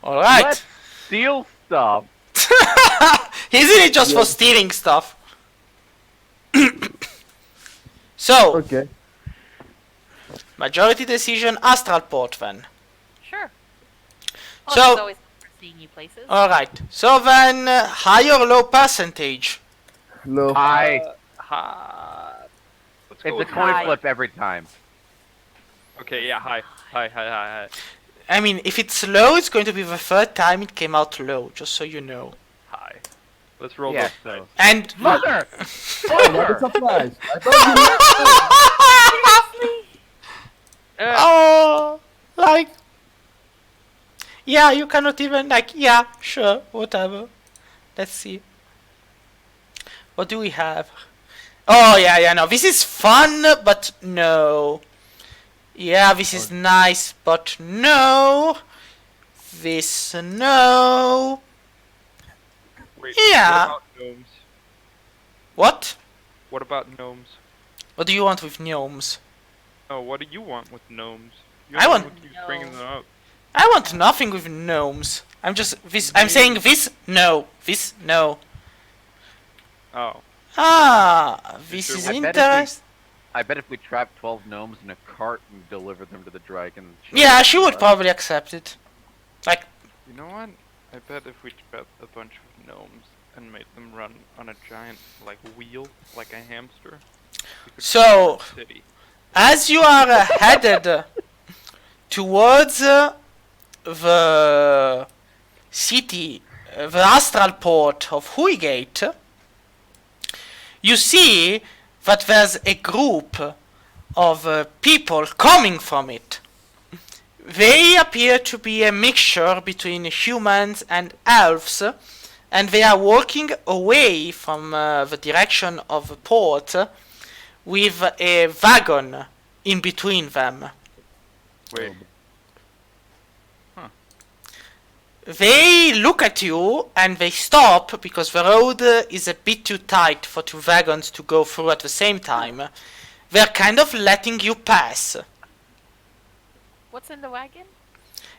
Alright. let's steal stuff. Isn't it just for stealing stuff? So, Okay. majority decision, astral port then. Sure. So- There's always for seeing new places. Alright, so then, high or low percentage? Low. Hi. Let's go It's a with coin high. flip every time. Okay, yeah, hi. I mean, if it's low, it's going to be the third time it came out low, just so you know. Hi. Let's roll Yeah, those dice. And Mother! Oh, what a surprise! I thought Seriously? oh, like, yeah, you cannot even, like, yeah, sure, whatever. Let's see. What do we have? Oh, yeah, no, this is fun, but no. Yeah, this is nice, but no. This, no. Wait, Yeah. What about gnomes? What? What about gnomes? What do you want with gnomes? Oh, what do you want with gnomes? I want- Who keeps bringing them up. I want nothing with gnomes. I'm just, this, I'm saying this, no. This, no. Oh. Ah, this Sure, is I bet if we- interesting. I bet if we trap 12 gnomes in a cart and deliver them to the dragon. Yeah, she would probably accept it. Like, You know what? I bet if we trapped a bunch of gnomes and made them run on a giant, like, wheel, like a hamster, we could So- run the city. as you are headed towards the city, the astral port of Huigate, you see that there's a group of people coming from it. They appear to be a mixture between humans and elves, and they are walking away from the direction of the port with a wagon in between them. Wait. They look at you and they stop because the road is a bit too tight for two wagons to go through at the same time. They're kind of letting you pass. What's in the wagon?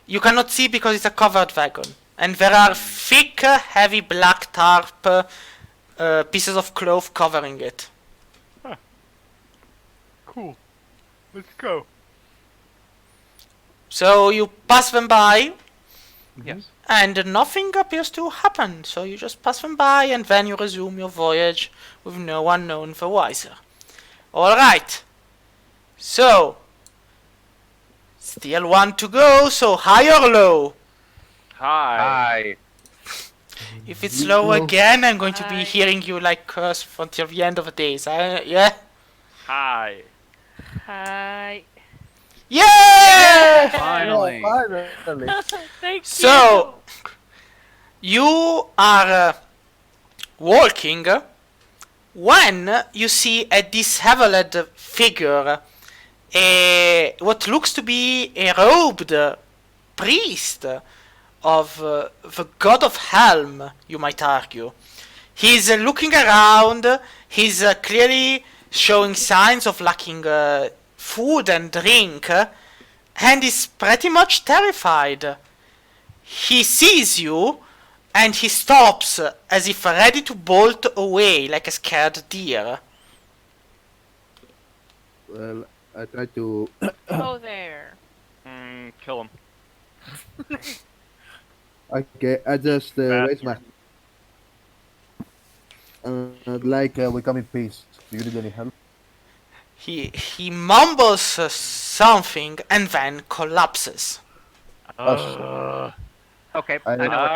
You cannot see because it's a covered wagon. And there are thick, heavy black tarp pieces of cloth covering it. Cool. Let's go. So you pass them by Yes. and nothing appears to happen. So you just pass them by and then you resume your voyage with no one known the wiser. Alright. So, still one to go, so high or low? Hi. Hi. If it's low again, I'm going to be Hi. hearing you like curse until the end of the days. Yeah? Hi. Hi. Yeah! Finally. Yeah, finally. Thank So, you are walking when you see a disheveled figure, what looks to be a robed priest of the god of Helm, you might argue. He's looking around, he's clearly showing signs of lacking food and drink, and is pretty much terrified. He sees you and he stops as if ready to bolt away like a scared deer. Well, I try to. you. Oh there. Kill him. Okay, I just raise my. We come in peace. Do you need any help? He mumbles something and then collapses. Okay, I- I know what to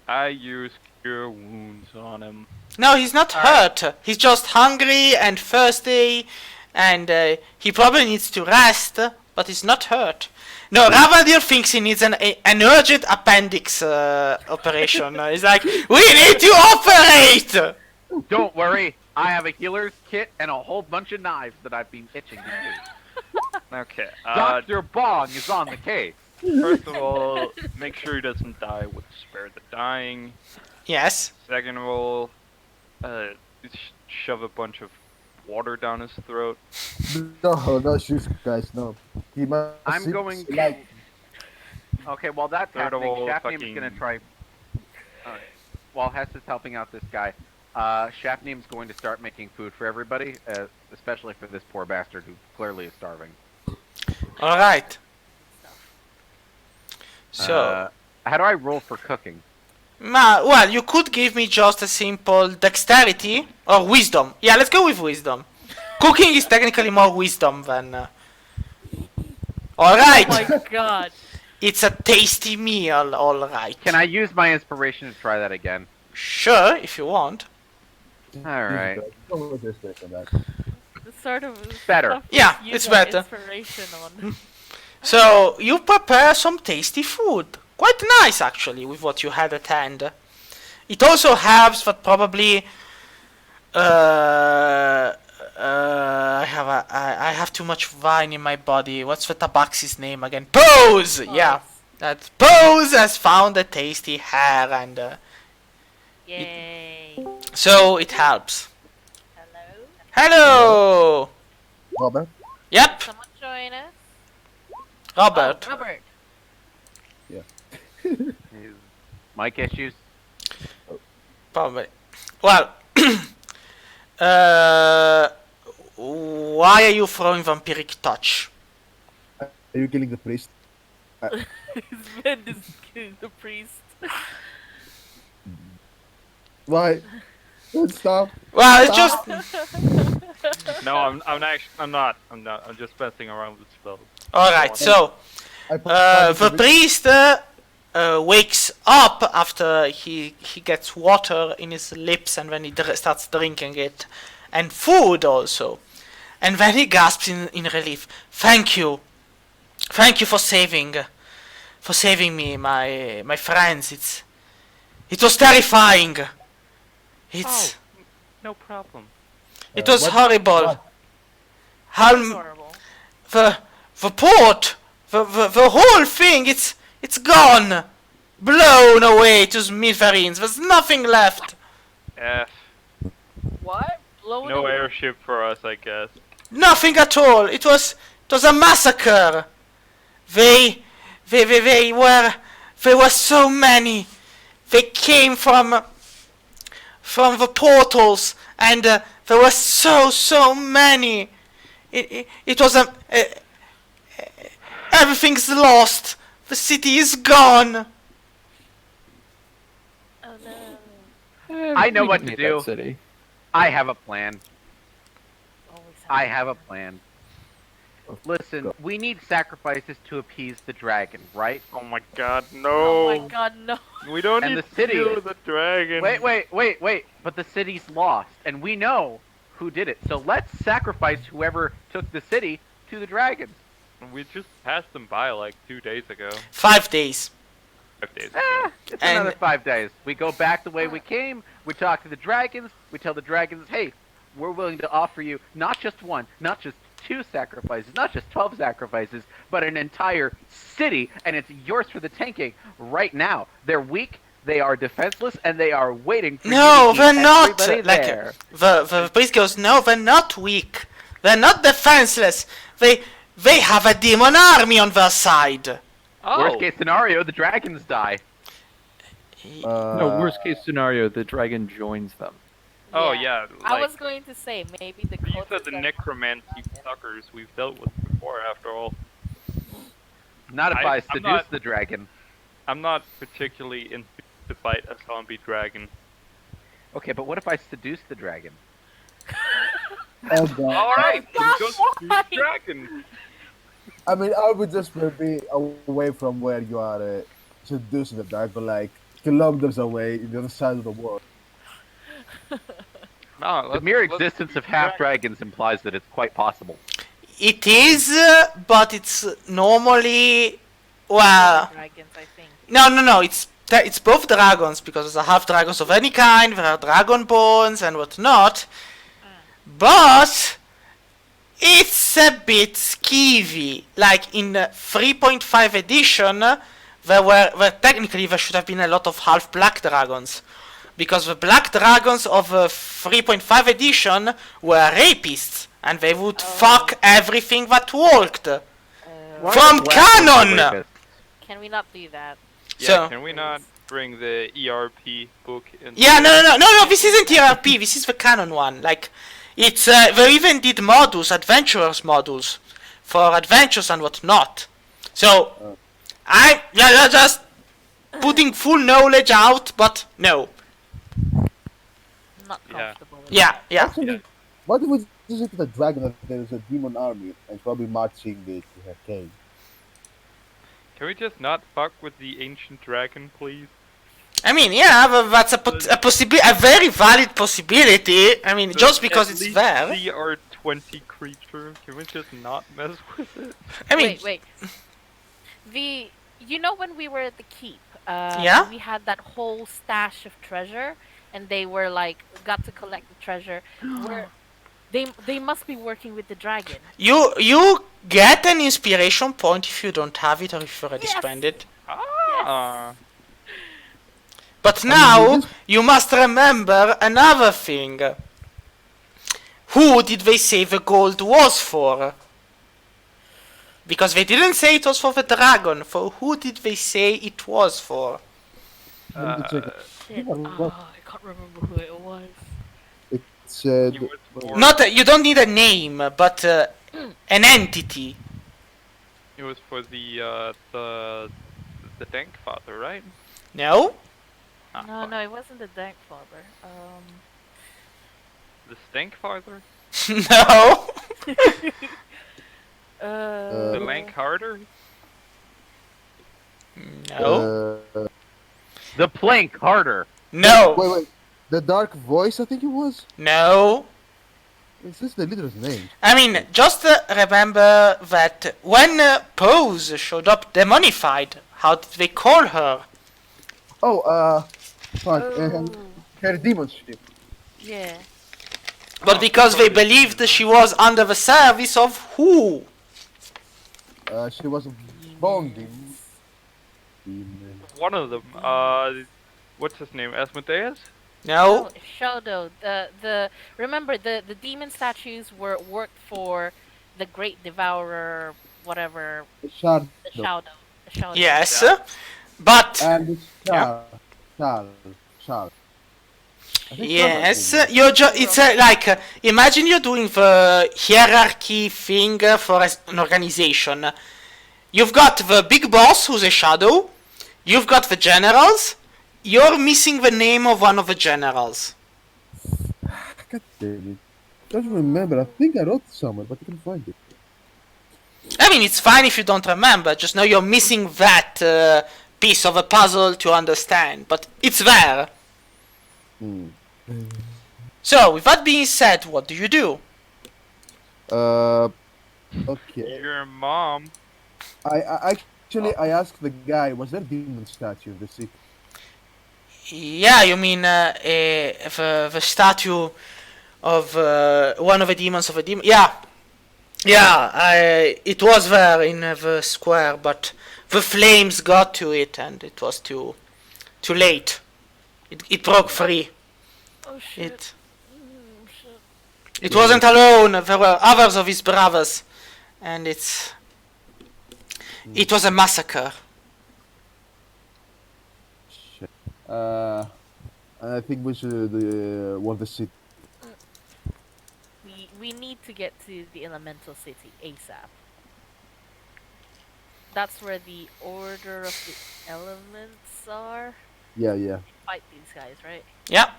I do. use cure wounds on him. No, he's not hurt. He's just hungry and thirsty, and he probably needs to rest, but he's not hurt. No, Ravadir thinks he needs an urgent appendix operation. He's like, we need to operate! Don't worry, I have a healer's kit and a whole bunch of knives that I've been itching to use. Okay. Dr. Bong is on the case. First of all, make sure he doesn't die with spare the dying. Yes. Second of all, shove a bunch of water down his throat. No shoes, guys. No. He must. I'm sit going to... like. Okay, while that's Third of happening, all, Shafnim's gonna fucking- try... Alright. While Hess is helping out this guy, Shafnim's going to start making food for everybody, especially for this poor bastard who clearly is starving. Alright. So, How do I roll for cooking? well, you could give me just a simple dexterity or wisdom. Yeah, let's go with wisdom. Cooking is technically more wisdom than. Alright! Oh my god. It's a tasty meal, alright. Can I use my inspiration to try that again? Sure, if you want. Alright. Don't resist it for that. The sort of Better. stuff Yeah, you it's got better. Inspiration on. So, you prepare some tasty food. Quite nice, actually, with what you had at hand. It also helps that probably... I have too much wine in my body. What's the tabaxi's name again? Pose! Yeah. That Pose has found a tasty hair and... Yay. so, it helps. Hello. Hello! Robert? Yep, Someone join us. Robert. Oh, Robert. Mic issues? Probably. Well, why are you throwing vampiric touch? Are you killing the priest? His friend is killing the priest. Why? Don't stop. Well, it's just No, I'm not. I'm just messing around with spells. all right. So the priest wakes up after he gets water in his lips, and when he starts drinking it, and food also, and then he gasps in relief. Thank you for saving me, my friends. It was terrifying. It's No problem. it was what- horrible. what? Helm, Horrible. the port, the whole thing, it's gone, blown away to smithereens. There's nothing left. F. What? Blown No away? airship for us, I guess. Nothing at all. It was a massacre. They were so many. They came from the portals, and there were so many. It was everything's lost. The city is gone. Oh no. I know what to Hate do. that city. I have a plan. Always I have a plan. Listen, we need sacrifices to appease the dragon, right? Oh my god, Oh no! my god, no. We don't And need the to city- kill the dragon. Wait. But the city's lost, and we know who did it. So let's sacrifice whoever took the city to the dragons. We just passed them by like 2 days ago. 5 days. 5 days. It's And- another 5 days. We go back the way we came. We talk to the dragons. We tell the dragons, hey, we're willing to offer you not just one, not just 2 sacrifices, not just 12 sacrifices, but an entire city, and it's yours for the taking right now. They're weak, they are defenseless, and they are waiting for No, you to they're keep not. everybody Like there. the priest goes, no, they're not weak. They're not defenseless. They have a demon army on their side. Oh, Worst case scenario, the dragons die. No, worst case scenario, the dragon joins them. oh yeah. I Like, was going to say, maybe the these are cultists the that- necromancy suckers we've dealt with before. After all, Not if I I'm seduce not- the dragon. I'm not particularly enthused to fight a zombie dragon. Okay, but what if I seduce the dragon? Oh god. All right, That's let's why. go to the dragon. I mean, I would just be away from where you are seducing the dragon, like kilometers away in the other side of the world. No, The mere existence of half dragons implies that it's quite possible. It is, but it's normally well. dragons, I think. No. It's both dragons because there are half dragons of any kind. There are dragonborns and whatnot, but it's a bit skeevy. Like in 3.5 edition, technically there should have been a lot of half black dragons, because the black dragons of 3.5 edition were rapists and they would fuck everything that walked. Why From are black ones canon! rapists? Can we not do that? Yeah, So- can we not bring the ERP book in? Yeah, no, this isn't ERP, this is the canon one. Like, it's, they even did modules, adventurers modules, for adventures and whatnot. So, yeah, just putting full knowledge out, but no. Not Yeah. comfortable with Yeah, that. yeah. Actually, what if we just say to the dragon that there is a demon army and probably marching it to her cave? Can we just not fuck with the ancient dragon, please? I mean, yeah, that's a very valid possibility. I mean, just because At it's least there. See our 20 creature. Can we just not mess with it? I mean, wait. You know when we were at the keep, Yeah? we had that whole stash of treasure, and they were like, got to collect the treasure. They must be working with the dragon. you get an inspiration point if you don't have it or if you already Yes. spend it. Ah. But now you must remember another thing. Who did they say the gold was for? Because they didn't say it was for the dragon. For who did they say it was for? Let me check it. Shit. What? Oh, I can't remember who it was. It said It was for, You don't need a name, but an entity. it was for the Dank Father, right? No? Ah, No, fuck. no, it wasn't the Dank Father. The Stank Father? No? The Lank Harder? No? The plank harder. No? Wait. The Dark Voice, I think it was? No? Is this the leader's name? I mean, just remember that when Pose showed up demonified, how did they call her? Oh, fuck. Oh. Her demon ship. Yeah. But because they believed she was under the service of who? She was a bonding. Demon. One of them. What's his name? Asmodeus? No? Shodo. Remember the demon statues were worked for the Great Devourer, whatever. The Shard. The Shodo. The Shodo. Yes. Yeah. But And the Yeah. Shard. I think yes, Shard was it's like imagine you're doing the hierarchy thing for an organization. You've got the big boss who's a shadow. You've got the generals. You're missing the name of one of the generals. God damn it. I don't remember. I think I wrote it somewhere, but I couldn't find it. I mean, it's fine if you don't remember. Just know you're missing that piece of a puzzle to understand. But it's there. Hmm. So, with that being said, what do you do? Okay. Your mom. I asked the guy, was there a demon statue in the city? Yeah, you mean the statue of one of the demons of a demon? Yeah, yeah. It was there in the square, but the flames got to it, and it was too late. It broke free. Oh shit. It Shit. it wasn't alone. There were others of his brothers, and it was a massacre. Shit. I think we should want the city. We need to get to the elemental city ASAP. That's where the order of the elements are. Yeah, yeah. Fight these guys, right? Yeah.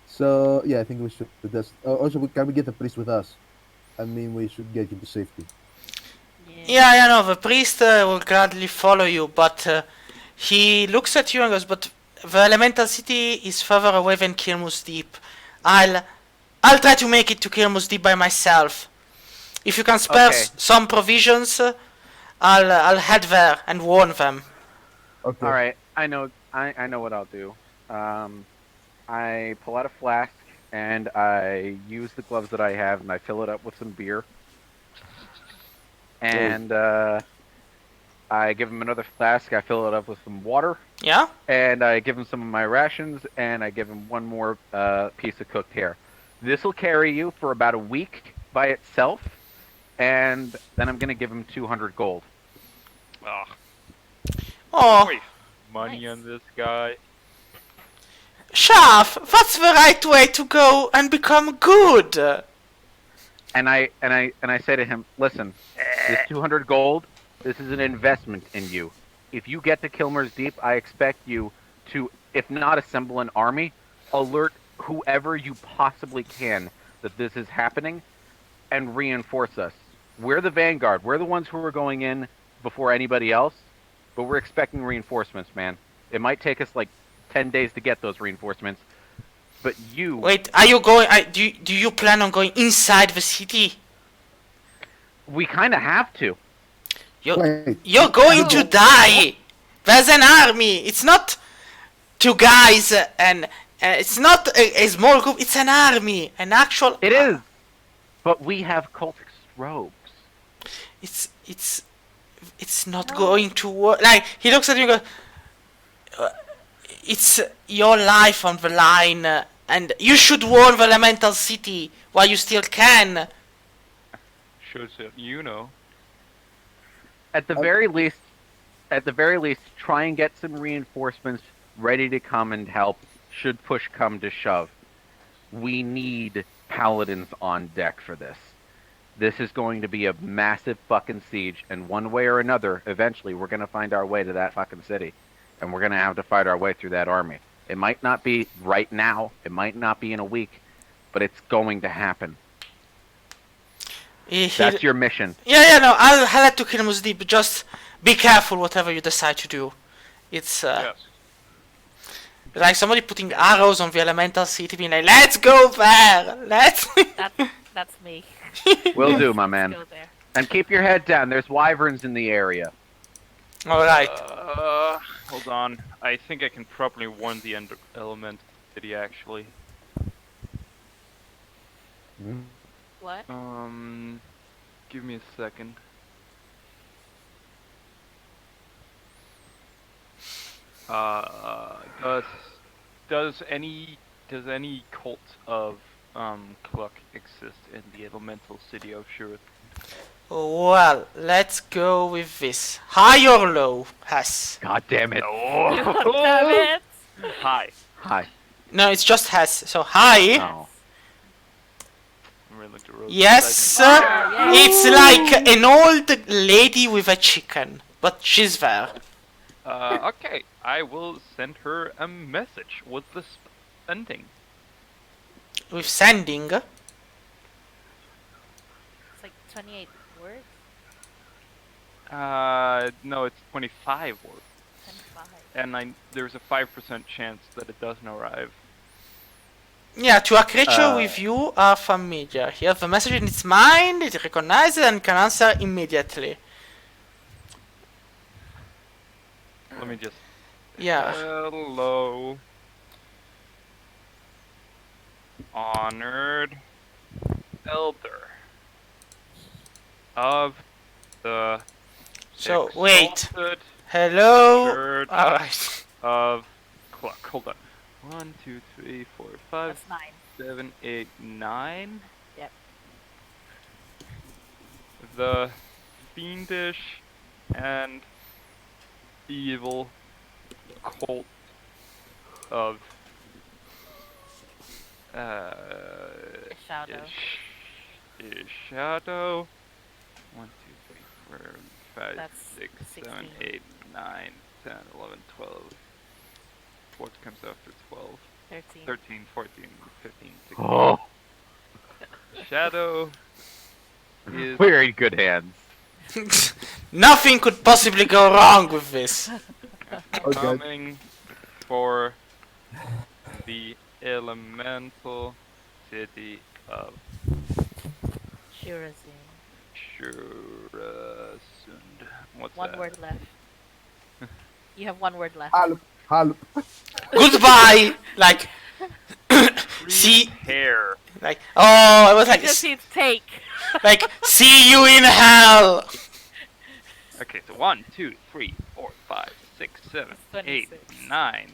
So yeah, I think we should. That's also can we get the priest with us? I mean, we should get him to safety. Yeah, I know. The priest will gladly follow you, but he looks at you and goes, "But the elemental city is further away than Kilmus Deep. I'll try to make it to Kilmus Deep by myself. If you can spare Okay. some provisions, I'll head there and warn them." Okay. All right, I know what I'll do. I pull out a flask and I use the gloves that I have and I fill it up with some beer. And I give him another flask. I fill it up with some water, Yeah. and I give him some of my rations, and I give him one more piece of cooked hare. This will carry you for about a week by itself, and then I'm gonna give him 200 gold. Ugh. Oh, Waste money Nice. on this guy. Shaf, that's the right way to go and become good. And I say to him, listen, this 200 gold, this is an investment in you. If you get to Kilmer's Deep, I expect you to, if not assemble an army, alert whoever you possibly can that this is happening and reinforce us. We're the vanguard. We're the ones who are going in before anybody else, but we're expecting reinforcements, man. It might take us like 10 days to get those reinforcements, but you... Wait, are you going? Do you plan on going inside the city? We kind of have to. Wait. You're going to die. There's an army. It's not two guys and it's not a small group. It's an army, an actual. It is, but we have cultist robes. It's not going to work. Like he looks at you and goes, "It's your life on the line, and you should warn the elemental city while you still can." Shows that you know. At the very least, try and get some reinforcements ready to come and help should push come to shove. We need paladins on deck for this. This is going to be a massive fucking siege, and one way or another, eventually we're going to find our way to that fucking city. And we're going to have to fight our way through that army. It might not be right now, it might not be in a week, but it's going to happen. That's your mission. Yeah, no, I'll head to Kilmus Deep. Just be careful whatever you decide to do. It's Yes. like somebody putting arrows on the elemental city, being like, "Let's go there. Let's." That's me. Will do, my Let's man. go there. And keep your head down. There's wyverns in the area. All right. Hold on. I think I can probably warn the element city actually. What? Give me a second. Does any cult of Cluck exist in the elemental city of Shurazund? Well, let's go with this. High or low, Hess? God damn it. God damn it! Hi. Hi. No, it's just Hess. So high. Oh. I'm really to roll Yes, yeah. it's like an old lady with a chicken, but she's there. Okay, I will send her a message with the spending. With sending. 28 words? No, it's 25 words. 25. And there's a 5% chance that it doesn't arrive. Yeah, to a creature with you are familiar. He has a message in its mind, it recognizes and can answer immediately. Let me just. Yeah. Hello. Honored elder of the So, wait. exalted Hello? church Alright. of Cluck. Hold on. 1, 2, 3, 4, 5, That's 9. 7, 8, 9. Yep. The fiendish and evil cult of Shadow. Shadow. 1, 2, 3, 4, 5, That's 6, 7, 16. 8, 9, 10, 11, 12. What comes after 12? 13. 13, 14, 15, 16. Oh, Shadow is we're in good hands. Nothing could possibly go wrong with this. Okay. coming for the elemental city of Shurazund. Shurazund. What's One that? word left. You have one word left. Halp. Goodbye! Like, see, Hair. like, oh, I was You like, just need to take. like, see you in hell! Okay, so 1, 2, 3, 4, 5, 6, 7, 8, 26. 9,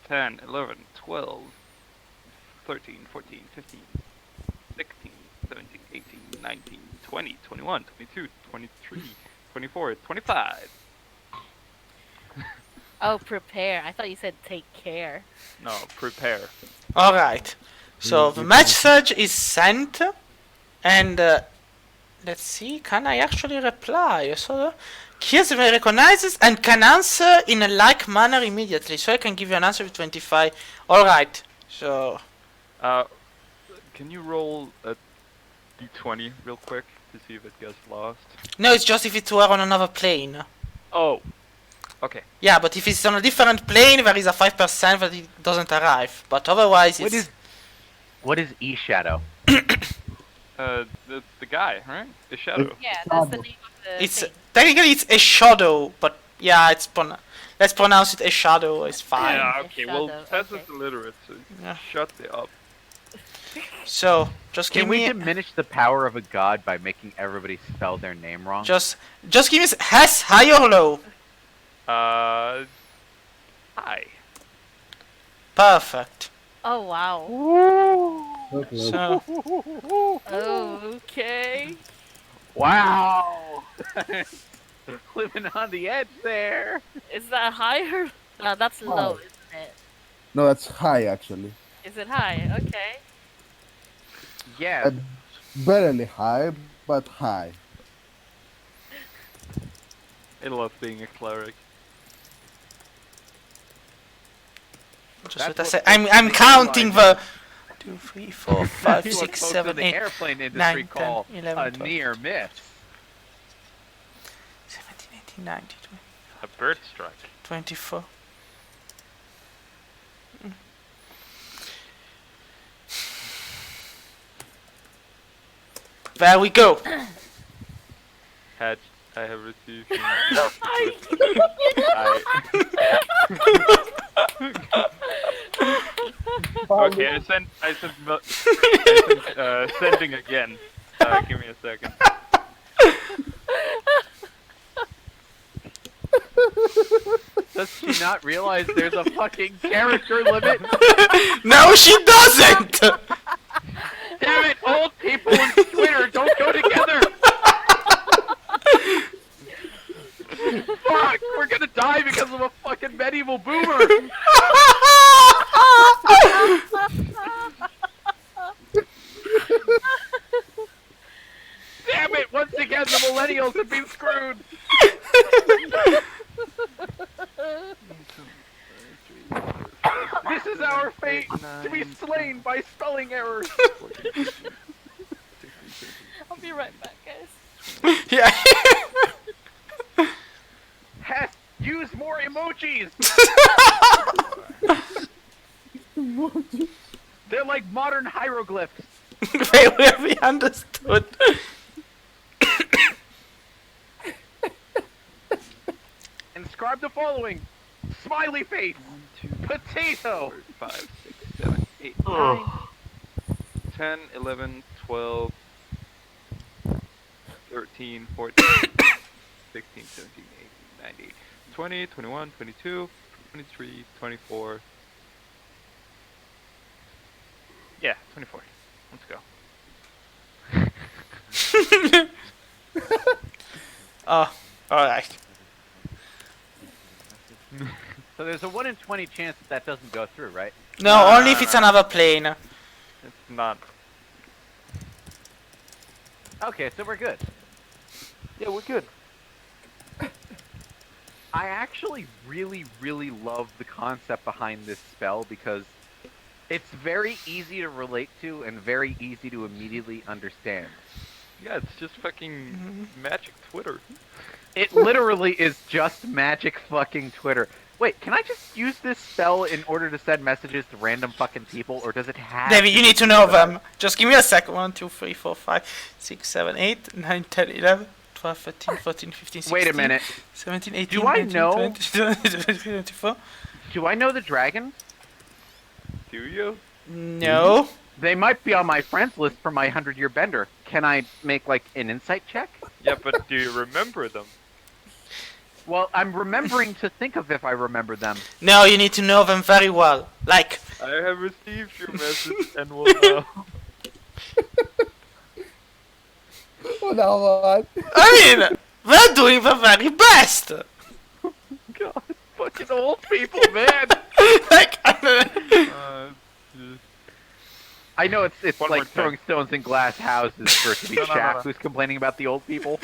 10, 11, 12, 13, 14, 15, 16, 17, 18, 19, 20, 21, 22, 23, 24, 25. Oh, prepare. I thought you said take care. No, prepare. Alright, so the message is sent, and let's see, can I actually reply? So, Kirsten recognizes and can answer in a like manner immediately, so I can give you an answer with 25. Alright, so, Can you roll a d20 real quick to see if it gets lost? no, it's just if it were on another plane. Oh. Okay. Yeah, but if it's on a different plane, there is a 5% that it doesn't arrive, but otherwise it's... What is E-Shadow? The guy, right? The shadow. Yeah, that's the name of the It's thing. technically it's a shadow, but yeah, let's pronounce it a shadow. It's fine. Yeah, A okay, well, shadow, Tess okay. is illiterate, so Yeah. shut the up. So just give Can we me diminish the power of a god by making everybody spell their name wrong? just give me has high or low. Hi. Perfect. Oh, wow. Okay. So Okay. Wow! Living on the edge there. Is that higher? No, that's low, isn't it? No, that's high actually. Is it high? Okay. Yeah. Barely high, but high. I love being a cleric. just That's what I what say. folks I'm in the counting airline the 2, 3, 4, That's 5, what 6, folks 7, in the 8, airplane industry 9, 10, call 11, a 12. near miss. 17, 18, 19, A bird strike. 24. There we go. Hatch, I have received. Okay, I sent sending again. Give me a second. Does she not realize there's a fucking character limit? No, she doesn't. Damn it, old people and Twitter don't go together! Fuck, we're gonna die because of a fucking medieval boomer! Damn it, once again the millennials have been screwed! This is our fate, to be slain by spelling errors! be right back, guys. Yeah. Hess, use more emojis. They're like modern hieroglyphs. They will be understood. Inscribe the following: smiley face, 1, 2, potato. 4, 5, 6, 7, 8, 9, 10, 11, 12, 13, 14, 16, 17, 18, 19, 20, 21, 22, 23, 24. Yeah, 24. Let's go. Oh, alright. So there's a 1 in 20 chance that doesn't go through, right? No, only if it's another plane. It's not. Okay, so we're good. Yeah, we're good. I actually really, really love the concept behind this spell because it's very easy to relate to and very easy to immediately understand. Yeah, it's just fucking magic Twitter. It literally is just magic fucking Twitter. Wait, can I just use this spell in order to send messages to random fucking people, or does it have David, to you be need to know specified? them. Just give me a second. 1, 2, 3, 4, 5, 6, 7, 8, 9, 10, 11, 12, 13, 14, 15, 16. Wait a minute. 17, 18, Do I 19, know- 20, 23, 24. Do I know the dragon? Do you? No. They might be on my friends list for my 100-year bender. Can I make, like, an insight check? Yeah, but do you remember them? Well, I'm remembering to think of if I remember them. No, you need to know them very well. Like, I have received your message and will know. Oh, now what? I mean, we're doing the very best. God, fucking old people, man! Like, I know it's One more like time. throwing stones in glass houses for it to be No, no, no, Shaq no. who's complaining about the old people.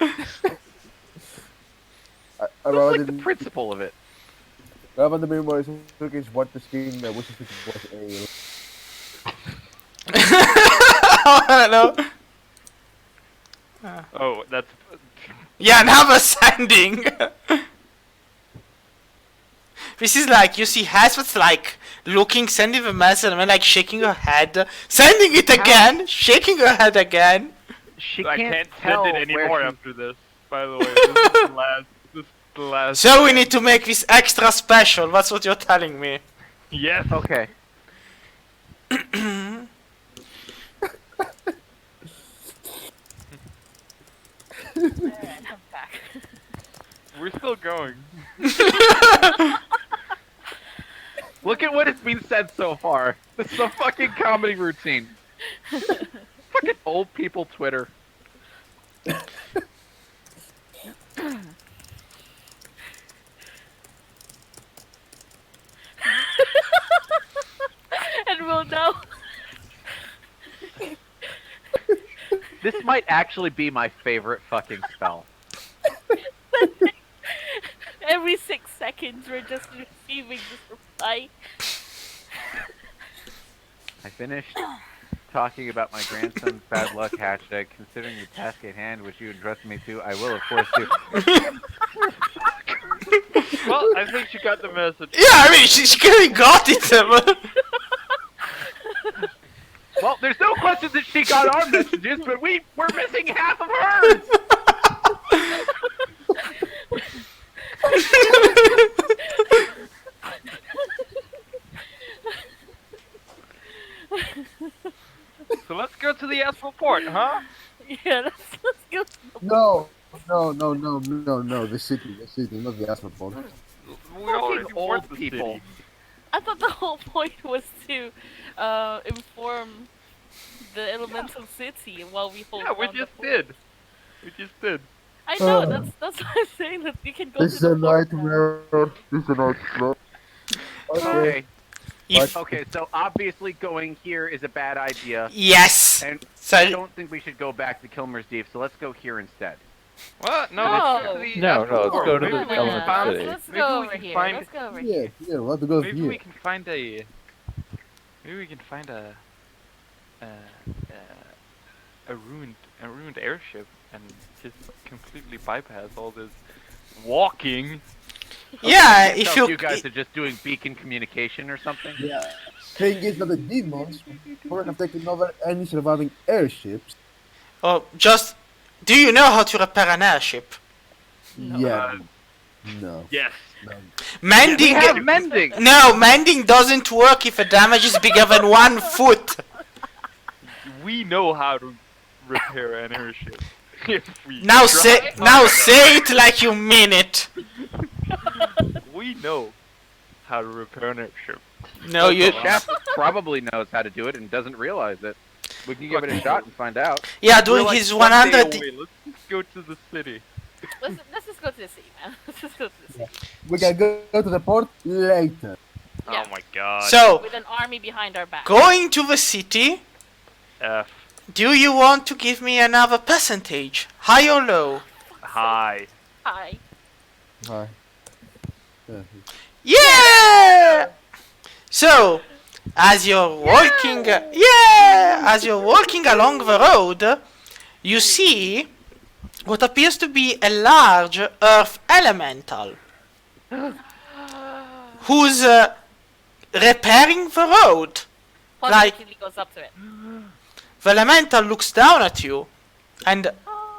I That's rather like the principle of it. the memories looking what the screen which is was no. Oh, that's. Yeah, now we're sending. This is like, you see Haswat's like looking, sending the message, and then like shaking her head, sending it again, shaking her head again. She I can't can't tell send it anymore where she... after this. By the way, this is the last. This is the last. So we need to make this extra special, that's what you're telling me. Yes. Okay. Alright, I'm back. We're still going. Look at what has been said so far. This is a fucking comedy routine. Fucking old people Twitter. And we'll know. This might actually be my favorite fucking spell. Every 6 seconds, we're just receiving this reply. I finished talking about my grandson's bad luck hashtag. Considering the task at hand, which you entrusted me to, I will of course do. Well, I think she got the message. Yeah, I mean, she clearly got it. Well, there's no question that she got our messages, but we're missing half of hers. So let's go to the Astral Port, huh? Yeah, let's go. no, the city, not the astroport. We already Fucking warned old the people. city. I thought the whole point was to inform the elemental city while we hold Yeah, we down the just fort. did. We just did. I know, Uh. that's why I'm saying that you can go This is to a the fort now. nightmare. This is a nightmare. Okay. Okay. If, Okay, so obviously going here is a bad idea, yes. and I So, don't think we should go back to Kilmer's Deep, so let's go here instead. What? No, No. let's go to the No, Astral let's Port. go to Maybe the we can Elemental find- City. Let's maybe go we over can here. find- Let's go over Yeah, here. yeah, we have to go Maybe here. we can find a. Maybe we can find a. ruined airship and just completely bypass all this walking. Yeah, Can't if tell you, you guys are just doing beacon communication or something. Yeah. Thing is that the demons would have taken over any surviving airships. or just, do you know how to repair an airship? Yeah. No. Yes. Mending, We have mending. no, mending doesn't work if the damage is bigger than 1 foot. We know how to repair an airship. If we Now try. say it like you mean it. We know how to repair an airship. No, you. Chef probably knows how to do it and doesn't realize it. We can give it a shot and find out. Yeah, We're doing like his 1 day 100. away. Let's just go to the city. Let's just go to the city, man. Let's just go to the city. We can go to the port later. Yeah. Oh my god. So, With an army behind our back. going to the city, F. do you want to give me another percentage? High or low? Hi. Hi. Hi. Yeah. Yeah! So, as you're walking, as you're walking along the road, you see what appears to be a large earth elemental who's repairing the road. Positively goes up to it. The elemental looks down at you and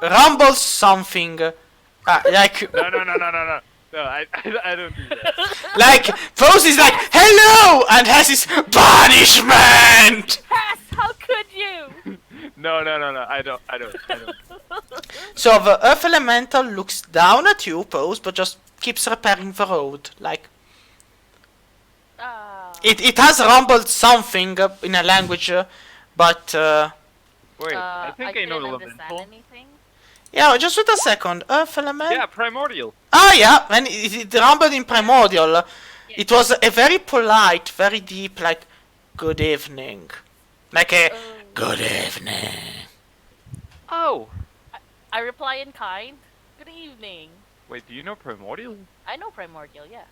rumbles something like No, I don't do that. like Pose is like hello and has his punishment. Pass! How could you? No, I don't. So the earth elemental looks down at you, Pose, but just keeps repairing the road. Like it has rumbled something in a language, but Wait, I think I know didn't understand elemental. anything. yeah, just wait a second. Earth element. Yeah, primordial. Ah, yeah, when it rumbled in Primordial, it was a very polite, very deep, like, good evening. Like a, good evening. Oh. I reply in kind. Good evening. Wait, do you know primordial? I know primordial, yeah.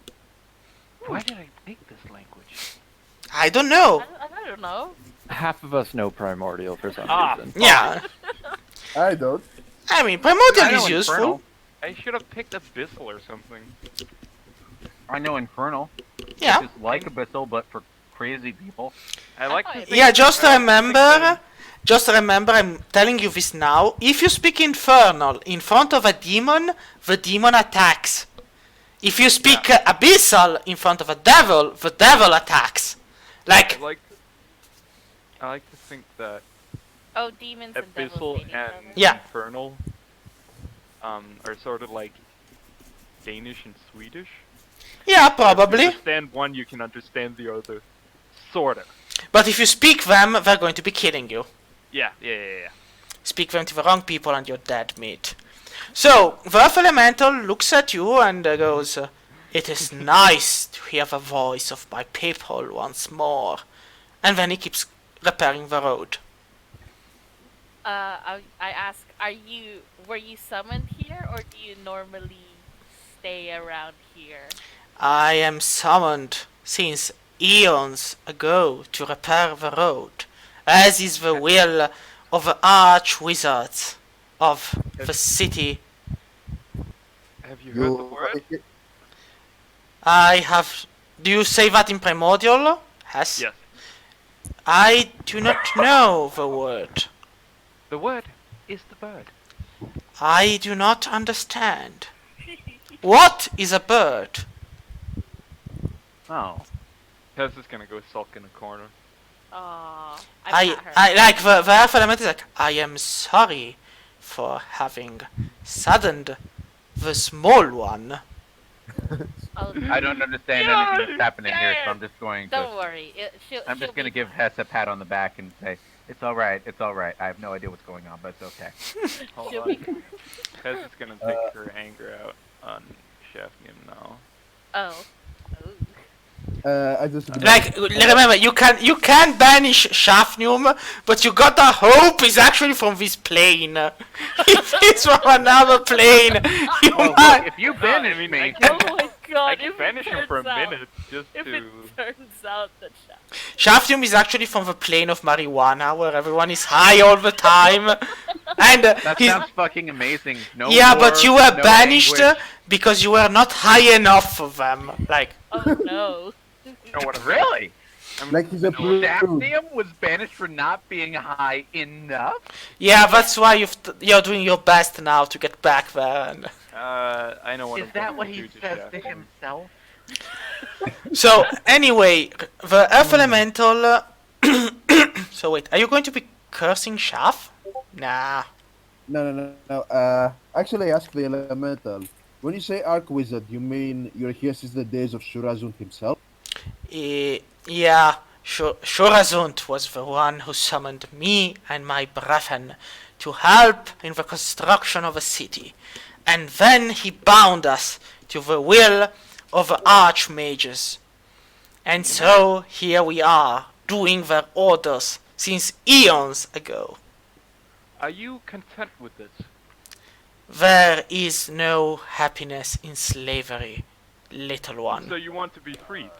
Why did I take this language? I don't know. I don't know. Half of us know primordial for some reason. Yeah, I don't. I mean, Primordial I know is useful. Infernal. I should have picked abyssal or something. I know Infernal. Yeah. It's like Abyssal, but for crazy people. I like thought to it- think Yeah, just I remember, I'm telling you this now. If you speak Infernal in front of a demon, the demon attacks. If you speak Abyssal in front of a devil, the devil attacks. Like, I like to think that Oh, demons and devils abyssal hate each other. and Yeah. infernal are sort of like Danish and Swedish. yeah, If you probably. understand one, you can understand the other. Sorta. But if you speak them, they're going to be killing you. Yeah. Speak them to the wrong people and you're dead meat. So, the Earth Elemental looks at you and goes, it is nice to hear the voice of my people once more. And then he keeps repairing the road. I ask, were you summoned here, or do you normally stay around here? I am summoned since eons ago to repair the road, as is the will of the arch-wizards of the city. Have you heard the word? I have... Do you say that in Primordial? Yes. Yes. I do not know the word. The word is the bird. I do not understand. What is a bird? Oh. Tess is gonna go sulk in a corner. Oh, I like the Earth Element is like, I am sorry for having saddened the small one. I don't understand anything that's happening here, so I'm just going Don't to. worry. I'm just gonna give Hess a pat on the back and say, "It's all right. It's all right. I have no idea what's going on, but it's okay." Hold She'll on. be- Tess is gonna take her anger out on Shafnium now. Oh. Ooh. I just Like, remember, you can banish Shafnium, but you gotta hope it's actually from this plane. If it's from another plane, you Well, might. look, if you banish me, Oh my God, I can banish him for a minute just If to. it turns out that Shaftium is actually from the plane of marijuana, where everyone is high all the time. And That he's... sounds fucking amazing. No Yeah, war, but you were no banished anguish. because you were not high enough for them. Like, oh no. No, what I'm Really? Like he's a No, prude. Daphnium was banished for not being high enough? yeah, that's why you're doing your best now to get back there. And... I know what Is I'm that going what to he do to says Chef. to himself? So, anyway, the Earth Elemental... so wait, are you going to be cursing Shaf? Nah. No. Actually, I asked the elemental. When you say Arc Wizard, you mean your hears is the days of Shurazund himself? Yeah, Shurazund was the one who summoned me and my brethren to help in the construction of a city, and then he bound us to the will of the archmages. And so here we are, doing their orders since eons ago. Are you content with this? There is no happiness in slavery, little one. So you want to be freed?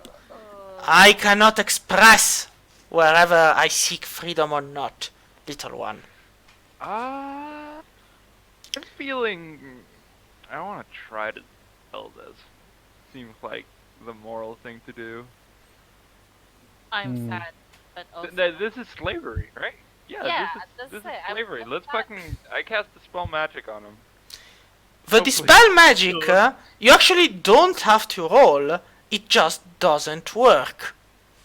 I cannot express wherever I seek freedom or not, little one. I'm feeling. I want to try to tell this. Seems like the moral thing to do. I'm sad, but also This is slavery, right? Yeah, this is say, I slavery. would Let's love that. fucking. I cast the spell magic on him. The Oh, dispel magic, you actually don't have to roll, it just doesn't work.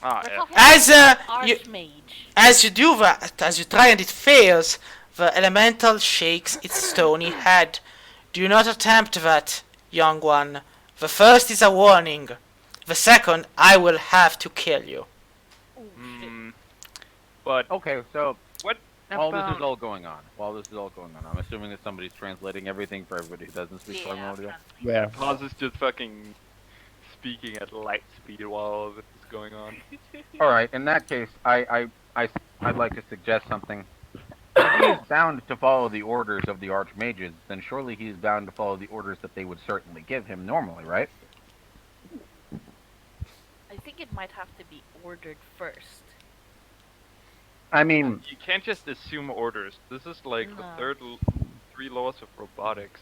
Ah, we're yeah. talking As you, Archmage. as you do that, as you try and it fails, the elemental shakes its stony head. Do not attempt that, young one. The first is a warning. The second, I will have to kill you. But Okay, so what while this about? is all going on, I'm assuming that somebody's translating everything for everybody who doesn't speak primordial. Yeah. Paz is just fucking speaking at light speed while all of this is going on. All right, in that case, I'd like to suggest something. If he is bound to follow the orders of the archmages, then surely he is bound to follow the orders that they would certainly give him normally, right? I think it might have to be ordered first. I mean, You can't just assume orders. This is like the No. three laws of robotics.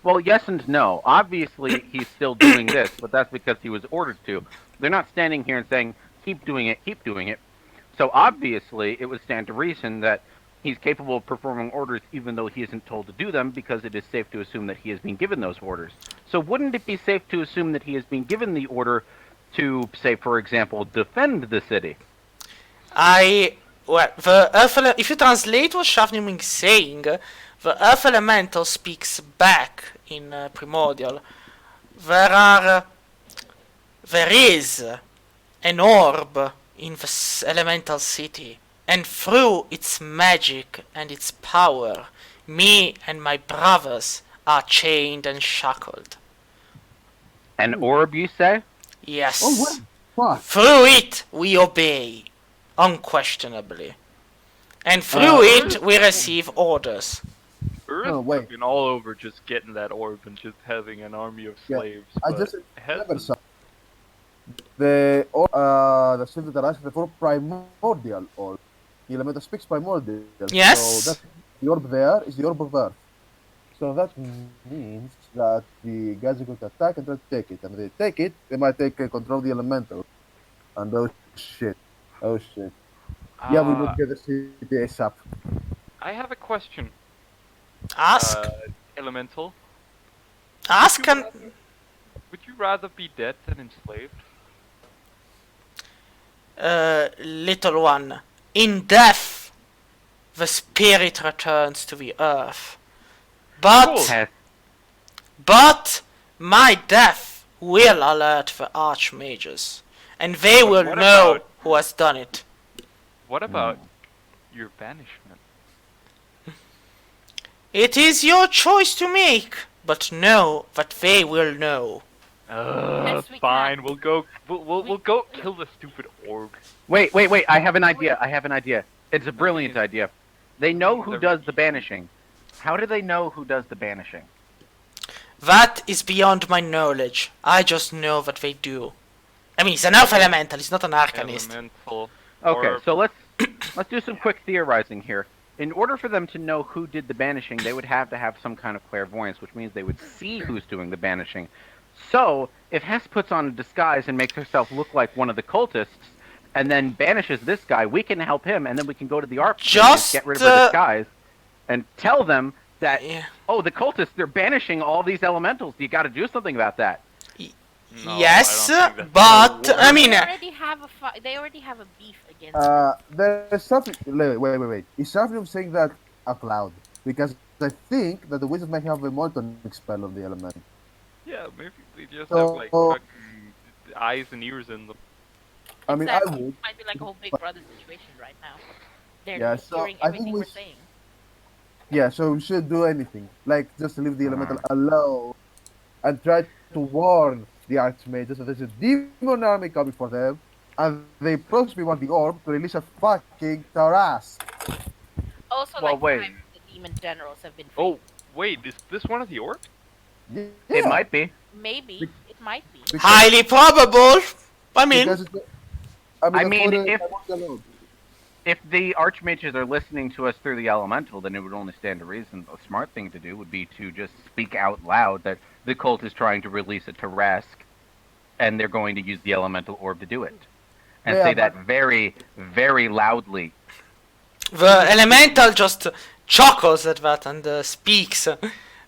well, yes and no. Obviously, he's still doing this, but that's because he was ordered to. They're not standing here and saying, keep doing it, keep doing it. So obviously, it would stand to reason that he's capable of performing orders even though he isn't told to do them, because it is safe to assume that he has been given those orders. So wouldn't it be safe to assume that he has been given the order to, say, for example, defend the city? Well, if you translate what Shafnim is saying, the Earth Elemental speaks back in Primordial. There is an orb in the elemental city, and through its magic and its power, me and my brothers are chained and shackled. An orb, you say? Yes. Oh, what? Fuck. Through it we obey, unquestionably. And through it we receive orders. Earth Oh, wait. fucking all over just getting that orb and just having an army of Yeah, slaves. I but just Hess remember is- something. The Silver that asked for primordial orb. The elemental speaks primordial. Yes. So that the orb there is the orb of Earth. So that means that the guys are going to attack and try to take it. And if they take it, they might take control of the elemental. And oh shit. Yeah, we will get the city ASAP. I have a question, Ask. Elemental. Ask and... Would you rather be dead than enslaved? Little one. In death, the spirit returns to the earth. But... Hess, But my death will alert the archmages, and they But will what know about- who has done it. What about your banishment? It is your choice to make, but know that they will know. Yes, we Fine. can. We'll go. We'll go kill the stupid orb. wait, I have an idea. It's a brilliant idea. They know who does the banishing. How do they know who does the banishing? That is beyond my knowledge. I just know what they do. I mean, he's an elf elemental, he's not an arcanist. Elemental. Okay, Or- so let's do some quick theorizing here. In order for them to know who did the banishing, they would have to have some kind of clairvoyance, which means they would see who's doing the banishing. So, if Hess puts on a disguise and makes herself look like one of the cultists, and then banishes this guy, we can help him, and then we can go to the Archmage, Just, get rid of her disguise, and tell them that, Yeah. oh, the cultists, they're banishing all these elementals. You got to do something about that. No, I Yes, don't think that's but gonna I work. mean, They already have a beef against. There's something. Wait. Is something saying that out loud? Because I think that the wizard might have a monotonic spell on the element. Yeah, maybe they just So- have like fucking eyes and ears in them. I mean, I Exactly. would. Might be like a whole Big Brother situation right now. They're Yeah, so hearing I think everything we we're sh- saying. Yeah, so we should do anything. Like, just leave the elemental alone and try to warn the archmages that there's a demon army coming for them, and they possibly want the orb to release a fucking Taras. Also, Well, like wait. 5 of the demon generals have been freed. Oh, wait, is this one of the orbs? Yeah, It might be. Maybe. It might be. because- highly probable. I mean, because it's, I mean, that's what if- I want alone. If the archmages are listening to us through the elemental, then it would only stand to reason. A smart thing to do would be to just speak out loud that the cult is trying to release a Tarask, and they're going to use the elemental orb to do it. And Yeah, say that but- very, very loudly. the elemental just chuckles at that and speaks.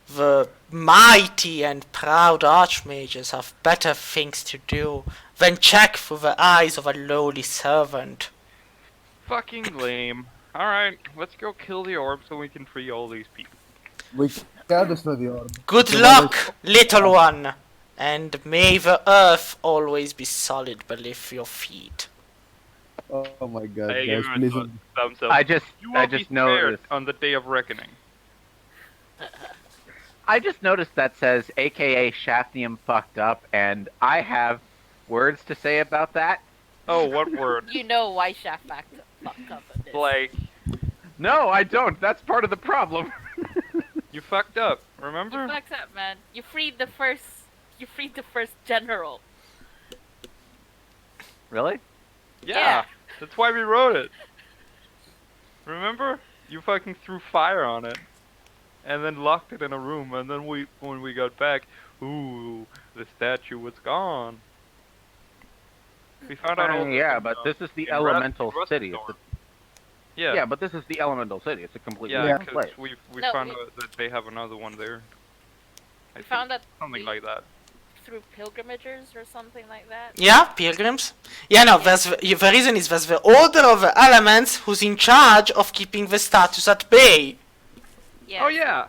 The mighty and proud archmages have better things to do than check through the eyes of a lowly servant. Fucking lame. Alright, let's go kill the orb so we can free all these people. We can destroy the orb. Good The luck, little one, and may the earth always be solid beneath your feet. Oh my god, I guys, give him please. a thumbs up. I just You will be noticed. spared on the day of reckoning. I just noticed that says AKA Shaftium fucked up, and I have words to say about that. Oh, what word? You know why Shaft fucked up at this. Like, No, I don't. That's part of the problem. you fucked up, You remember? fucked up, man. You freed the first. You freed the first general. Really? Yeah, that's why we wrote it. Remember? You fucking threw fire on it. And then locked it in a room, and then when we got back, ooh, the statue was gone. We found out all this Yeah, in, but this is the in elemental Rust city. Storm. It's Yeah, yeah, but this is the elemental city. It's a completely yeah, different because place. we No, found we- out that they have another one there. We found that something we- like that. through pilgrimages or something like that. Yeah, pilgrims. Yeah, no, the reason is there's the order of the elements who's in charge of keeping the status at bay. Yeah. Oh yeah,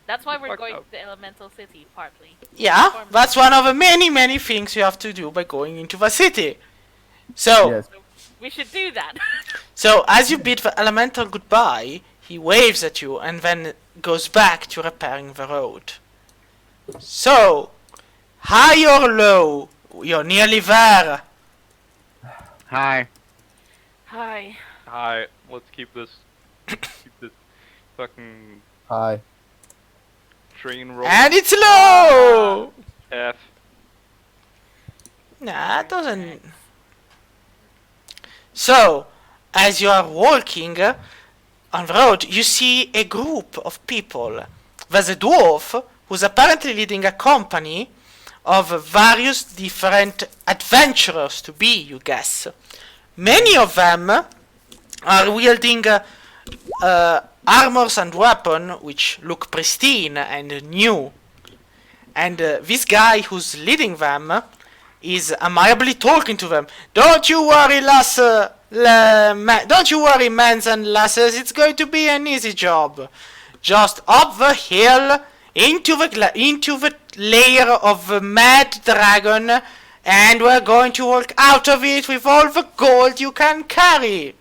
That's why we're Fucked going up. to the elemental city, partly. Yeah, that's one of the many, many things you have to do by going into the city. So, Yes. We should do that. so as you bid the elemental goodbye, he waves at you and then goes back to repairing the road. So, high or low, you're nearly there. Hi. Hi. hi. Let's keep this fucking Hi. train rolling. And it's low! F. Nah, it doesn't. So, as you are walking on the road, you see a group of people. There's a dwarf who's apparently leading a company of various different adventurers to be, you guess. Many of them are wielding armors and weapons which look pristine and new. And this guy who's leading them is amiably talking to them. Don't you worry, don't you worry, mans and lasses. It's going to be an easy job. Just up the hill into the lair of the mad dragon, and we're going to walk out of it with all the gold you can carry.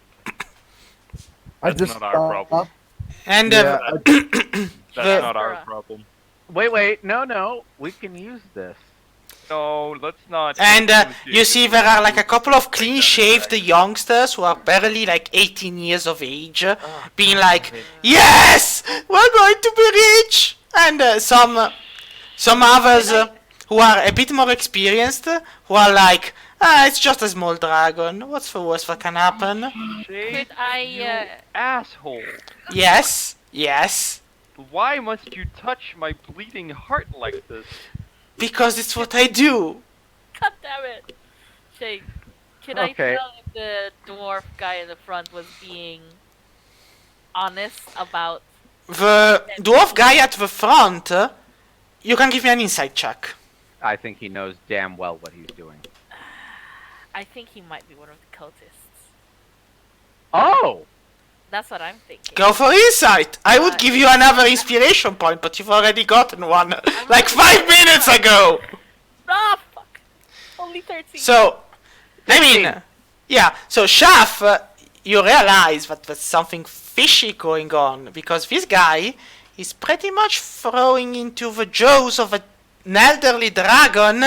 I That's just not our problem. And Yeah, That's The- not our Bruh. problem. Wait, no. We can use this. No, let's not. And you see there are like a couple of clean-shaved youngsters who are barely like 18 years of age, being like, yes, we're going to be rich! And some Some others who are a bit more experienced, who are like, it's just a small dragon. What's the worst that can happen? Shade, Could I, you asshole. Yes, yes, Why must you touch my bleeding heart like this? because it's what I do. God damn it! Shay, can Okay. I tell if the dwarf guy in the front was being honest about... The dwarf guy at the front, you can give me an insight check. I think he knows damn well what he's doing. I think he might be one of the cultists. Oh! That's what I'm thinking. Go for insight. I would give you another inspiration point, but you've already gotten one like 5 minutes ago. Ah, fuck! Only 13. So, I mean, yeah. So, Shaf, you realize that there's something fishy going on because this guy is pretty much throwing into the jaws of an elderly dragon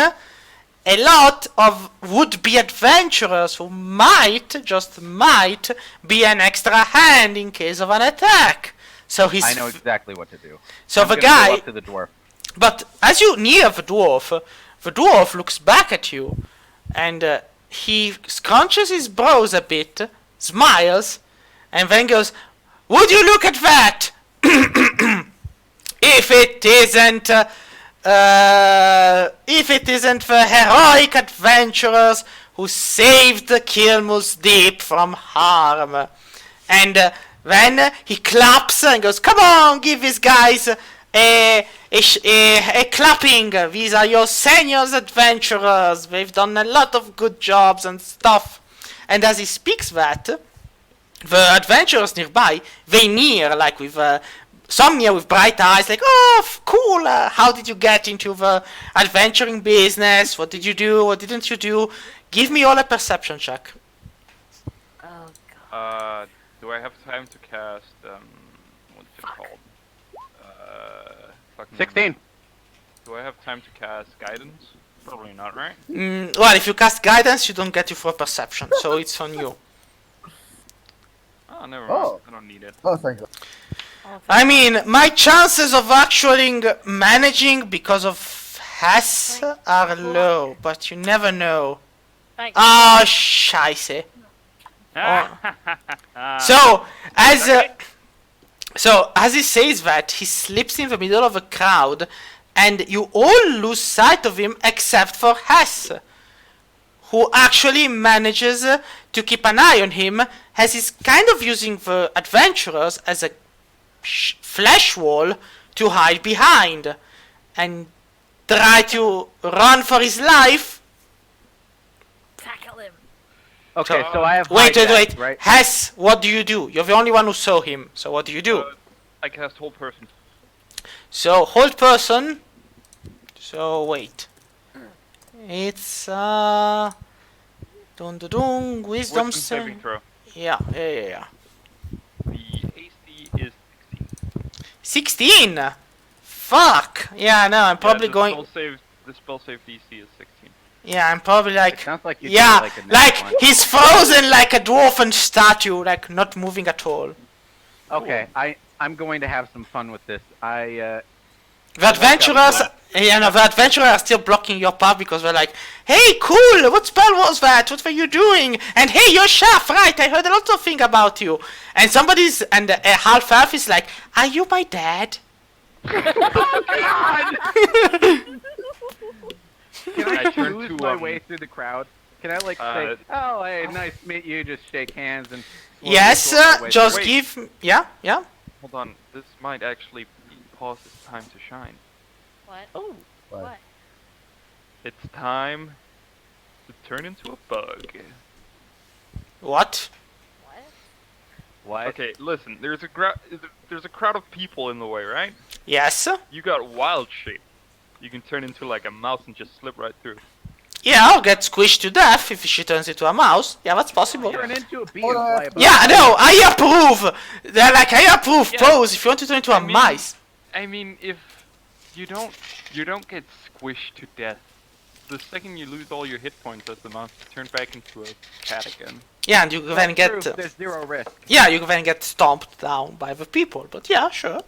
a lot of would-be adventurers who might, just might, be an extra hand in case of an attack. So he's. I know exactly what to do. So I'm the gonna go guy. up to the dwarf. But as you near the dwarf looks back at you, and he scrunches his brows a bit, smiles, and then goes, "Would you look at that? If it isn't the heroic adventurers who saved the Kilmul's Deep from harm." And then he claps and goes, "Come on, give these guys a clapping. These are your seniors adventurers. They've done a lot of good jobs and stuff." And as he speaks that, the adventurers nearby, they near, like with some near with bright eyes, like, "Oh, cool, how did you get into the adventuring business? What did you do? What didn't you do?" Give me all a perception check. Oh, God. Do I have time to cast, what's it called? Fucking 16. Do I have time to cast guidance? Probably not, right? Well, if you cast guidance, you don't get you for perception, so it's on you. Oh, never mind. Oh. I don't need it. Oh, thank God. I mean, my chances of actually managing because of Hess are low, but you never know. Thanks. Ah, scheiße. So as he says that, he slips in the middle of a crowd, and you all lose sight of him except for Hess, who actually manages to keep an eye on him, as he's kind of using the adventurers as a flesh wall to hide behind, and try to run for his life. Tackle him. Okay, so I have Wait, hijacked, right? Hess, what do you do? You're the only one who saw him, so what do you do? I cast hold person. So, hold person. So, wait. It's, dun dun dun, wisdom saving throw. Yeah. The AC is 16! Fuck! Yeah, no, I'm probably the going. The spell save DC is 16. Yeah, I'm probably It like. sounds like you Yeah, did, like a next like one. he's frozen like a dwarfen statue, like not moving at all. Okay, I'm going to have some fun with this. The adventurers, the adventurers are still blocking your path because they're like, "Hey, cool! What spell was that? What were you doing? And hey, you're Shaf, right? I heard a lot of things about you." And a half elf is like, "Are you my dad?" Can I turn lose to, my way through the crowd? Can I like say, "Oh, hey, nice to meet you," just shake hands and... slowly Yes, sort my way just Wait. give. Yeah. Hold on, this might actually pause its time to shine. What? Oh, What? what? It's time to turn into a bug. What? What? What? Okay, listen, there's a crowd of people in the way, right? Yes. You got wild shape. You can turn into like a mouse and just slip right through. Yeah, I'll get squished to death if she turns into a mouse. Yeah, that's possible. Turn into a bee Hold and on. fly above. Yeah, no, I approve. They're like, I approve. Yeah. Pose if you want to turn into a I mean- mice. I mean, if you don't get squished to death. The second you lose all your hit points as the monster, turn back into a cat again. Yeah, and you then get. Proof, there's zero risk. Yeah, you then get stomped down by the people. But yeah, sure.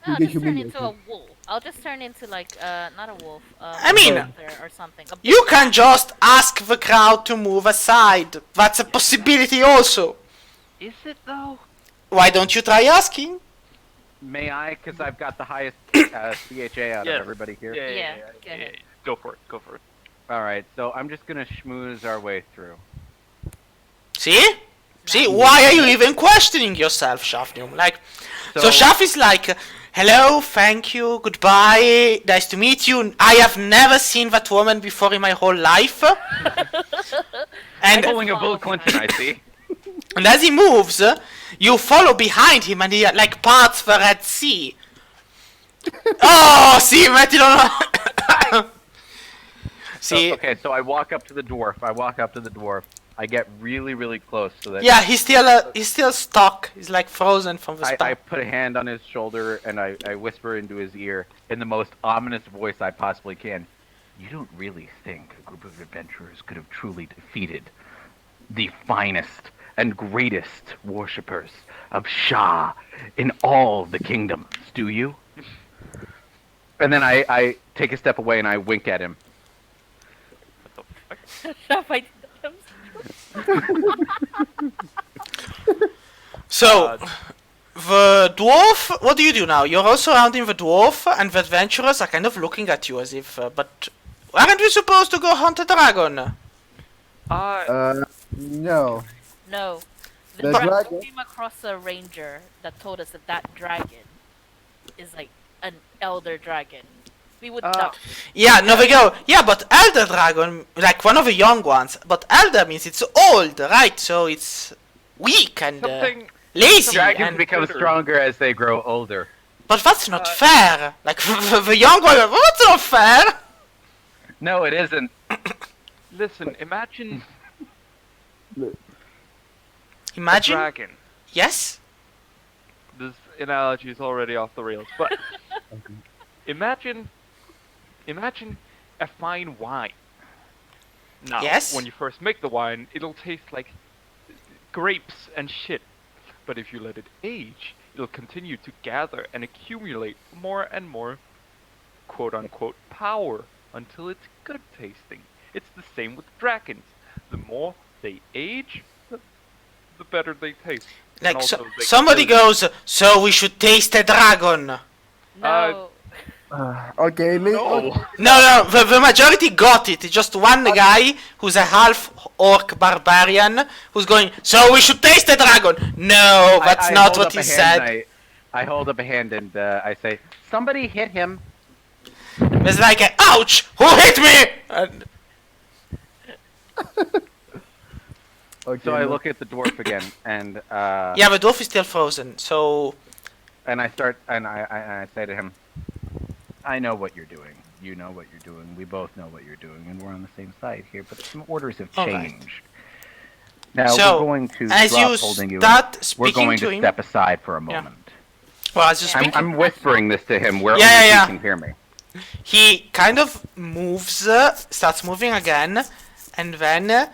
No, You get just turn into a humiliated. wolf. I'll just turn into like not a wolf, I mean, a panther or something. A you big can cat. just ask the crowd to move aside. That's a possibility also. Is it though? Why don't you try asking? May I? Because I've got the highest CHA out Yeah. of everybody here. Yeah, go ahead. Go for it. Go for it. All right, so I'm just gonna schmooze our way through. See? See, why are you even questioning yourself, Shafnium? Like, so Shaf is like, hello, thank you, goodbye, nice to meet you. I have never seen that woman before in my whole life. and, Pulling a Bill Clinton, I see. and as he moves, you follow behind him and he like parts the Red Sea. Oh, see, Matty don't know. See, Okay, so I walk up to the dwarf. I get really, really close so that yeah, he's still stuck. He's like frozen from the I spell. put a hand on his shoulder and I whisper into his ear in the most ominous voice I possibly can. You don't really think a group of adventurers could have truly defeated the finest and greatest worshippers of Shah in all the kingdoms, do you? And then I take a step away and I wink at him. I So, the dwarf, what do you do now? You're also surrounding the dwarf, and the adventurers are kind of looking at you as if, but aren't we supposed to go hunt a dragon? No. No. The dragon dragon- came across a ranger that told us that that dragon is like an elder dragon. We would duck. Yeah, no, they go, yeah, but elder dragon, like one of the young ones, but elder means it's old, right? So it's weak and Something. lazy, Dragons and, become stronger as they grow older. but that's not fair. Like, the young one, well, that's not fair. No, it isn't. Listen. Imagine Imagine, a dragon. yes? This analogy is already off the rails, but imagine a fine wine. Now, Yes? when you first make the wine, it'll taste like grapes and shit. But if you let it age, it'll continue to gather and accumulate more and more quote-unquote power until it's good tasting. It's the same with dragons. The more they age, the better they taste. And Like, also they somebody kill you. goes, so we should taste a dragon. No. Okay, No, the majority got it. It's just one guy who's a half orc barbarian who's going, so we should taste the dragon. No, that's I not hold what up he a said. hand, I hold up a hand and I say, somebody hit him. There's like a, ouch, who hit me? And Okay, So I look at the dwarf again and yeah, the dwarf is still frozen, so and I start and I say to him, I know what you're doing. You know what you're doing. We both know what you're doing, and we're on the same side here. But some orders have All right. changed. Now So, we're going to as drop you holding you. start We're speaking going to to him, step aside for a Yeah. moment. well, as you speak, I'm whispering this to him where Yeah, only yeah, he can hear me. he kind of moves, starts moving again, and then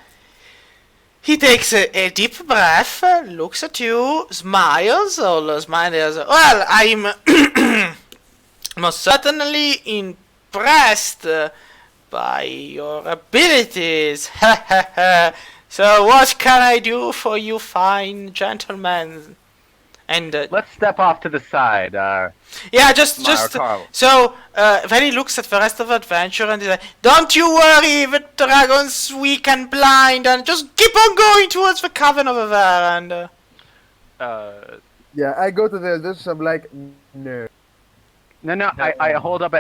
he takes a deep breath, looks at you, smiles, well, I'm most certainly impressed by your abilities. So what can I do for you fine gentlemen? And Let's step off to the side. yeah, just Carl. so then he looks at the rest of the adventure and he's like, "Don't you worry, the dragon's weak and blind, and just keep on going towards the cavern over there." And Yeah, I go to the elders. I'm like, no. No, I hold up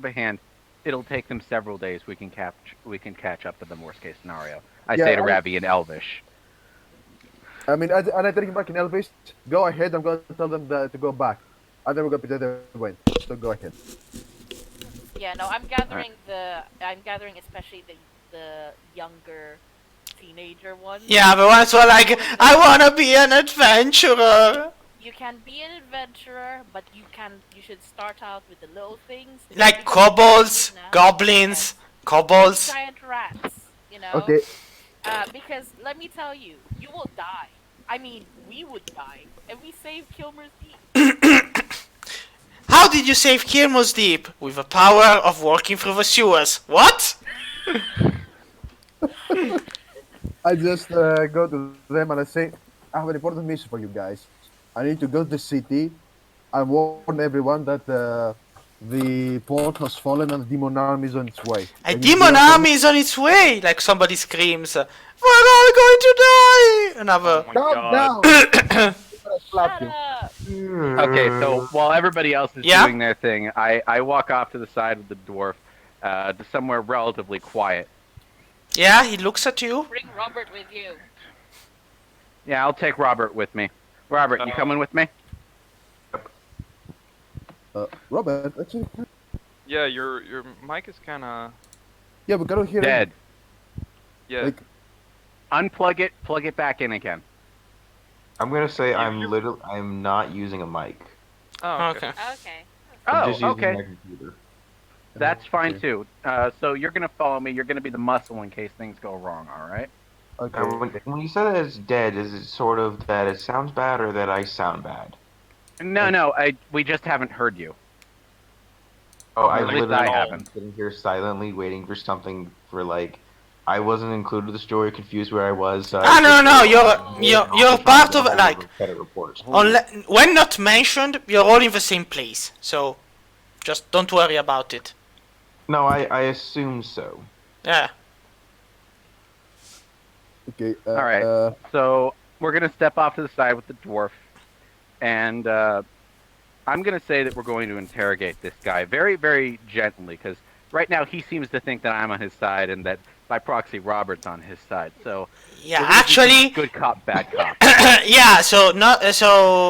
a hand. It'll take them several days. We can catch up to them worst case scenario. I Yeah, say to I- Ravi in Elvish. I mean, and I tell him back in Elvish, go ahead. I'm going to tell them to go back. And then we're going to pretend they went. So go ahead. Yeah, no, I'm gathering especially the younger teenager ones. yeah, the ones who are like, "I wanna be an adventurer," You can be an adventurer, but you should start out with the little things. like You can- kobolds, Nah. goblins, Yes. kobolds. Giant rats, you know? Okay. Because let me tell you, you will die. I mean, we would die. And we saved Kilmer's Deep. How did you save Kilmul's Deep? With the power of walking through the sewers. What? I just go to them and I say, I have an important mission for you guys. I need to go to the city and warn everyone that the port has fallen and the demon army is on its way. A Can you do demon that for me? army is on its way! Like somebody screams, we're all going to die! Another. Oh my Calm god. down! I slap Shut you. up! Okay, so while everybody else is Yeah? doing their thing, I walk off to the side of the dwarf, to somewhere relatively quiet. Yeah, he looks at you. Bring Robert with you. Yeah, I'll take Robert with me. Robert, you coming with me? Robert, actually, Yeah, your mic is kind of yeah, we gotta hear Dead. yeah. Like, Unplug it, plug it back in again. I'm gonna say You- I'm not using a mic. Oh, Okay. Okay. I'm Oh, just using okay. my computer. That's fine Okay. too. So you're gonna follow me. You're gonna be the muscle in case things go wrong. All right. Okay. When you said that it's dead, is it sort of that it sounds bad or that I sound bad? No. We just haven't heard you. Oh, I At least literally I am haven't. sitting here silently waiting for something for like. I wasn't included in the story, confused where I was. So Ah, no, you're part of, like, credit reports. when not mentioned, you're all in the same place. So, just don't worry about it. No, I assume so. Yeah. Okay. All right. So we're gonna step off to the side with the dwarf, and I'm gonna say that we're going to interrogate this guy very, very gently, because right now he seems to think that I'm on his side, and that by proxy Robert's on his side. So Yeah, we're gonna do some actually, good cop, bad cop. yeah, so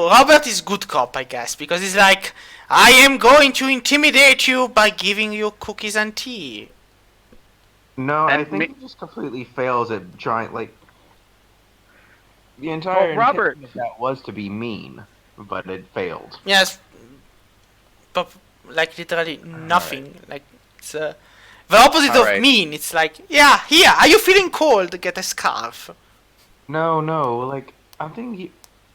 Robert is good cop, I guess, because he's like, I am going to intimidate you by giving you cookies and tea. No, I And think me- he just completely fails at trying. Like the entire Robert- intention of that was to be mean, but it failed. Yes, but like literally nothing. Like it's the opposite of Alright. mean. It's like, yeah, here, are you feeling cold? Get a scarf. No, like I'm thinking.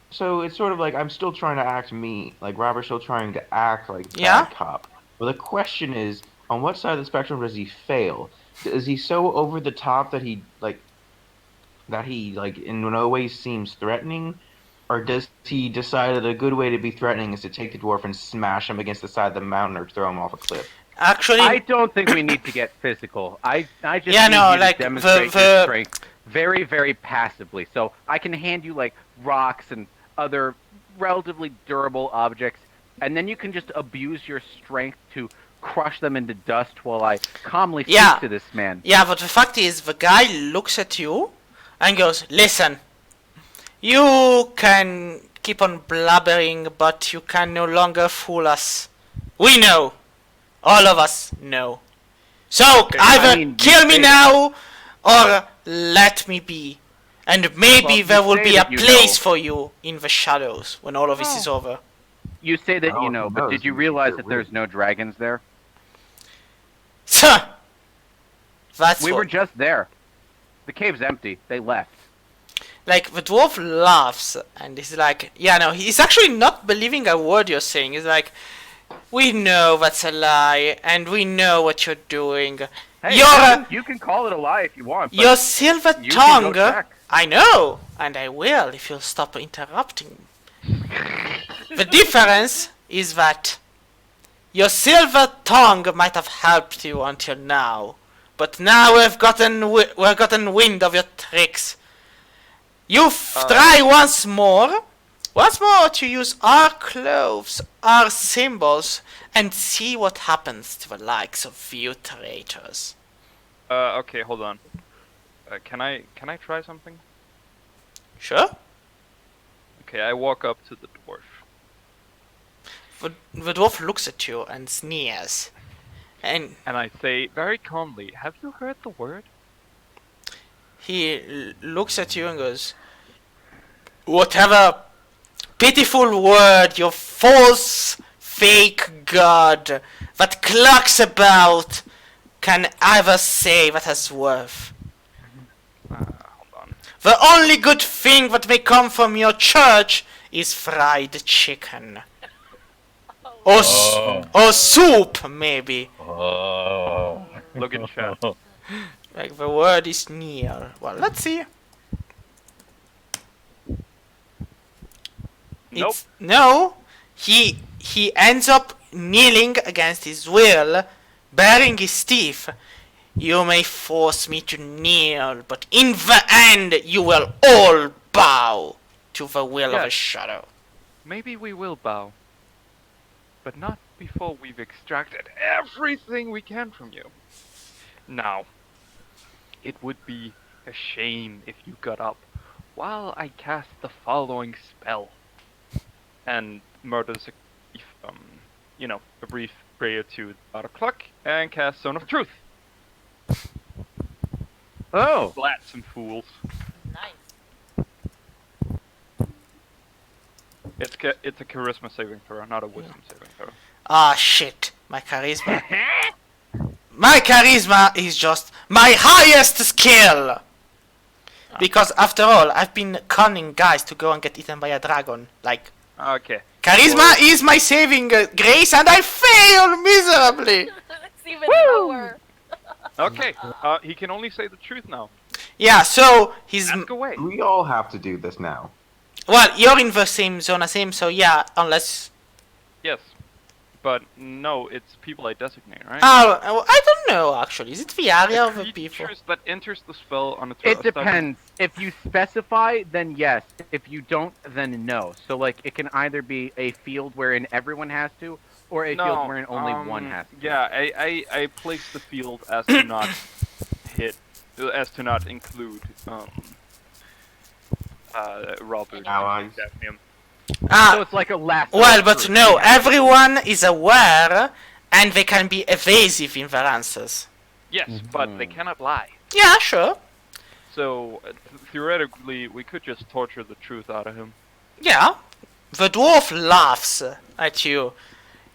So it's sort of like I'm still trying to act mean, like Robert's still trying to act like Yeah? bad cop. But the question is, on what side of the spectrum does he fail? Is he so over the top that he in no way seems threatening, or does he decide that a good way to be threatening is to take the dwarf and smash him against the side of the mountain or throw him off a cliff? Actually, I don't think we need to get physical. I just Yeah, need no, you like, to demonstrate the- your strength very, very passively. So I can hand you like rocks and other relatively durable objects, and then you can just abuse your strength to crush them into dust while I calmly speak Yeah. to this man. yeah, but the fact is, the guy looks at you and goes, "Listen, you can keep on blabbering, but you can no longer fool us. We know. All of us know. So Okay, either I mean, you kill me say now, or let me be. And maybe Well, you there will say be a that you place know. for you in the shadows when all of this is over." You say that Oh, you know, who but knows? did you You realize secret that there's no dragons there? Huh. That's We what. were just there. The cave's empty. They left. Like, the dwarf laughs, and he's like, yeah, no, he's actually not believing a word you're saying. He's like, we know that's a lie, and we know what you're doing. Hey, Your you can call it a lie if you want. But your silver you can tongue, go check. I know, and I will if you'll stop interrupting. The difference is that your silver tongue might have helped you until now, but now we've gotten wind of your tricks. You try once more to use our clothes, our symbols, and see what happens to the likes of you traitors. Okay, hold on. Can I try something? Sure? Okay, I walk up to the dwarf. The dwarf looks at you and sneers. And And I say very calmly, "Have you heard the word?" he looks at you and goes, "Whatever pitiful word your false, fake god that clucks about can ever say that has worth. Hold on. The only good thing that may come from your church is fried chicken." Oh or soup, maybe. Look in chat. Like the word is near. Well, let's see. Nope. It's no. He ends up kneeling against his will, baring his teeth. You may force me to kneel, but in the end you will all bow to the will of a Yes. shadow. Maybe we will bow. But not before we've extracted everything we can from you. Now, it would be a shame if you got up while I cast the following spell. And murders a brief prayer to the god of clock and cast Zone of Truth. Oh, Splat some fools. Nice. It's a charisma saving throw, not a wisdom saving throw. Ah, shit. My charisma. My charisma is just my highest skill! Because after all, I've been conning guys to go and get eaten by a dragon. Like, Okay. charisma is my saving grace and I fail miserably! It's even lower. Okay. He can only say the truth now. Yeah, so he's... Ask away. We all have to do this now. Well, you're in the same zone as him, so yeah, unless... Yes. But no, it's people I designate, right? Oh, I don't know, actually. Is it the area of the people? Creatures that enters the spell on a it depends. If you specify, then yes. If you don't, then no. So like, it can either be a field wherein everyone has to, or a field wherein only one has to. Yeah, I place the field as to not as to not include Robert. Allies. Daphnium. So it's like a last. Well, but no, everyone is aware, and they can be evasive in their answers. Yes, but they cannot lie. Yeah, sure. So theoretically, we could just torture the truth out of him. Yeah. The dwarf laughs at you.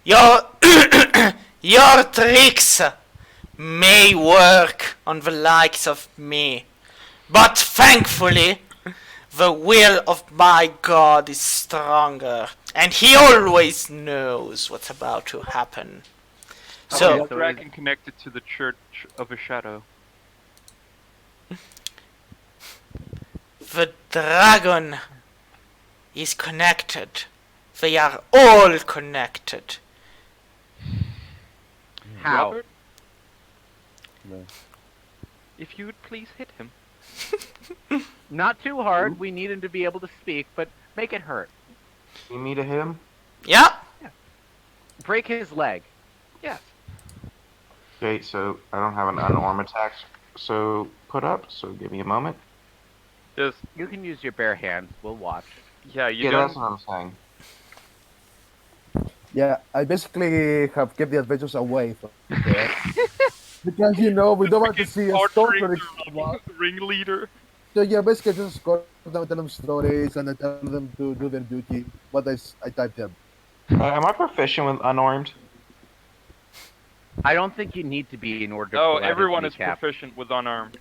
Your your tricks may work on the likes of me, but thankfully, the will of my god is stronger, and he always knows what's about to happen. So, The dragon connected to the Church of a Shadow. the dragon is connected. They are all connected. How? Robert, No. if you would please hit him. Not too hard. We need him to be able to speak, but make it hurt. You me to him? Yeah. Break his leg. Yes. Okay, so I don't have an unarmed attack. So put up. So give me a moment. Just You can use your bare hands. We'll watch. yeah, you Yeah, don't. that's what I'm saying. Yeah, I basically have kept the adventures away from there. Because, we don't want to see a Torturing story come the up. ringleader. So, yeah, basically just escort them, tell them stories, and I tell them to do their duty. What I type them. Am I proficient with unarmed? I don't think you need to be in order to. Oh, pull out everyone his is kneecap. proficient with unarmed.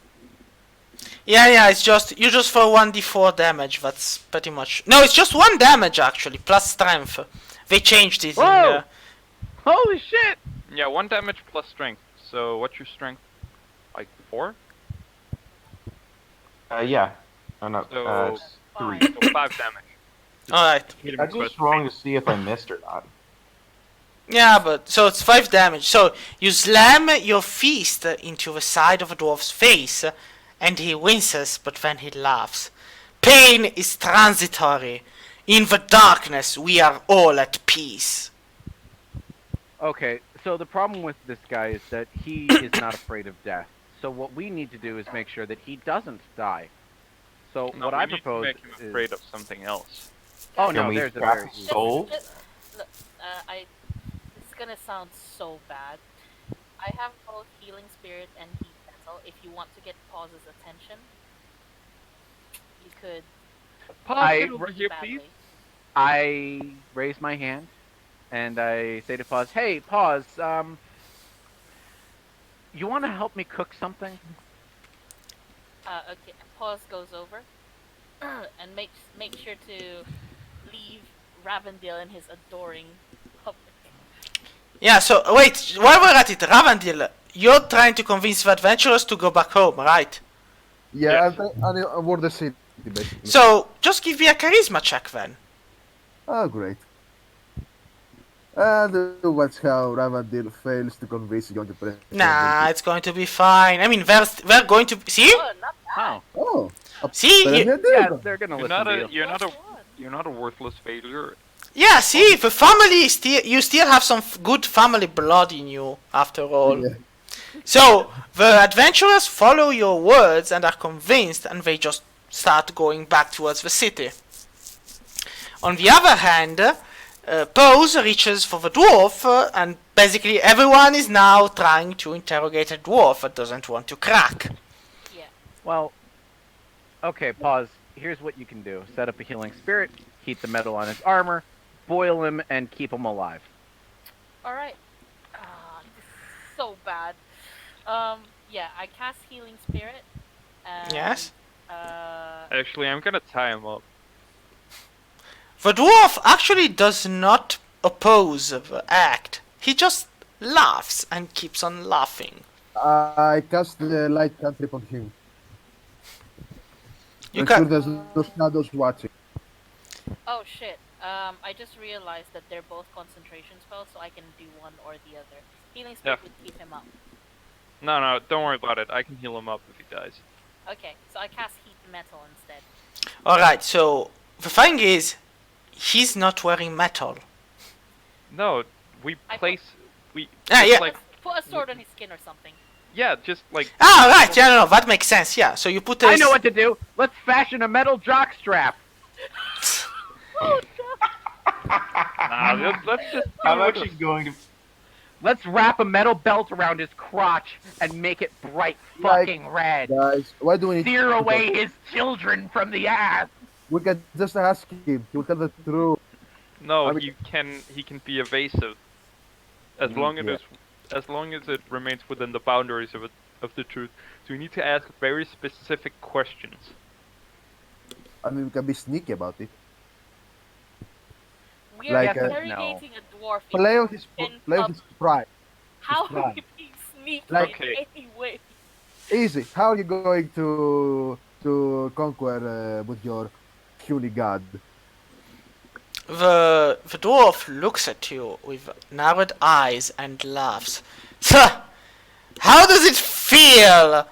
Yeah, it's just, you just for 1d4 damage, that's pretty much... No, it's just 1 damage actually, plus strength. They changed it in... Whoa! Holy shit! Yeah, 1 damage plus strength. So what's your strength? Like 4? Yeah. Oh no. So It's 3. So 5 damage. Alright. Hit him I with just wrong to see if I missed or not. Yeah, but, so it's 5 damage. So, you slam your fist into the side of a dwarf's face, and he winces, but then he laughs. Pain is transitory. In the darkness, we are all at peace. Okay, so the problem with this guy is that he is not afraid of death. So what we need to do is make sure that he doesn't die. So No, what we I need to propose make him is... afraid of something else. Oh Can no, we there's a trap very... his soul? Look, it's gonna sound so bad. I have both healing spirit and heat metal. If you want to get Pause's attention, you could. Pause, I- get over here, please. I raise my hand, and I say to Pause, "Hey, Pause, you want to help me cook something?" Okay. Pause goes over and make sure to leave Ravendale and his adoring public. Yeah, so wait, while we're at it, Ravandil, you're trying to convince the adventurers to go back home, right? Yeah, Yes. and avoid the city, basically. So just give me a charisma check then. Oh, great. And watch how Ravandil fails to convince young president. Nah, it's going to be fine. I mean, they're going to see. Oh, not bad. Oh, Oh, See, apparently you, I yeah, did. they're gonna You're listen not to a you. you're not a worthless failure. yeah. See, the family still, you still have some good family blood in you after all. Yeah. So the adventurers follow your words and are convinced, and they just start going back towards the city. On the other hand, Pose reaches for the dwarf, and basically everyone is now trying to interrogate a dwarf that doesn't want to crack. Yeah. Well, okay, pause. Here's what you can do. Set up a healing spirit, heat the metal on his armor, boil him, and keep him alive. Alright. This is so bad. Yeah, I cast Healing Spirit. And, Yes? Actually, I'm gonna tie him up. The dwarf actually does not oppose the act. He just laughs and keeps on laughing. I cast the light cantrip on him. You I'm sure can. there's no shadows watching. Oh shit. I just realized that they're both concentration spells, so I can do one or the other. Healing Spirit Yeah. would keep him up. No, don't worry about it. I can heal him up if he dies. Okay, so I cast Heat Metal instead. Alright, so the thing is, he's not wearing metal. No, we I place we Ah, just yeah. like Put a sword on his skin or something. yeah, just like Ah, right, yeah, no, that makes sense, yeah. So you put I this. know what to do. Let's fashion a metal jockstrap. Oh let's just do I'm what actually going to. Let's wrap a metal belt around his crotch and make it bright Like- fucking red. Guys, why do we need Steer to away talk? his children from the ass. We can just ask him. He will tell the truth. No, I mean- he can be evasive. As long as it remains within the boundaries of the truth. So we need to ask very specific questions. I mean, we can be sneaky about it. We are Like, interrogating a dwarf. in Play on his in pride. How are right. we being sneaky Like- in any way? Easy. How are you going to conquer with your puny god? The dwarf looks at you with narrowed eyes and laughs. How does it feel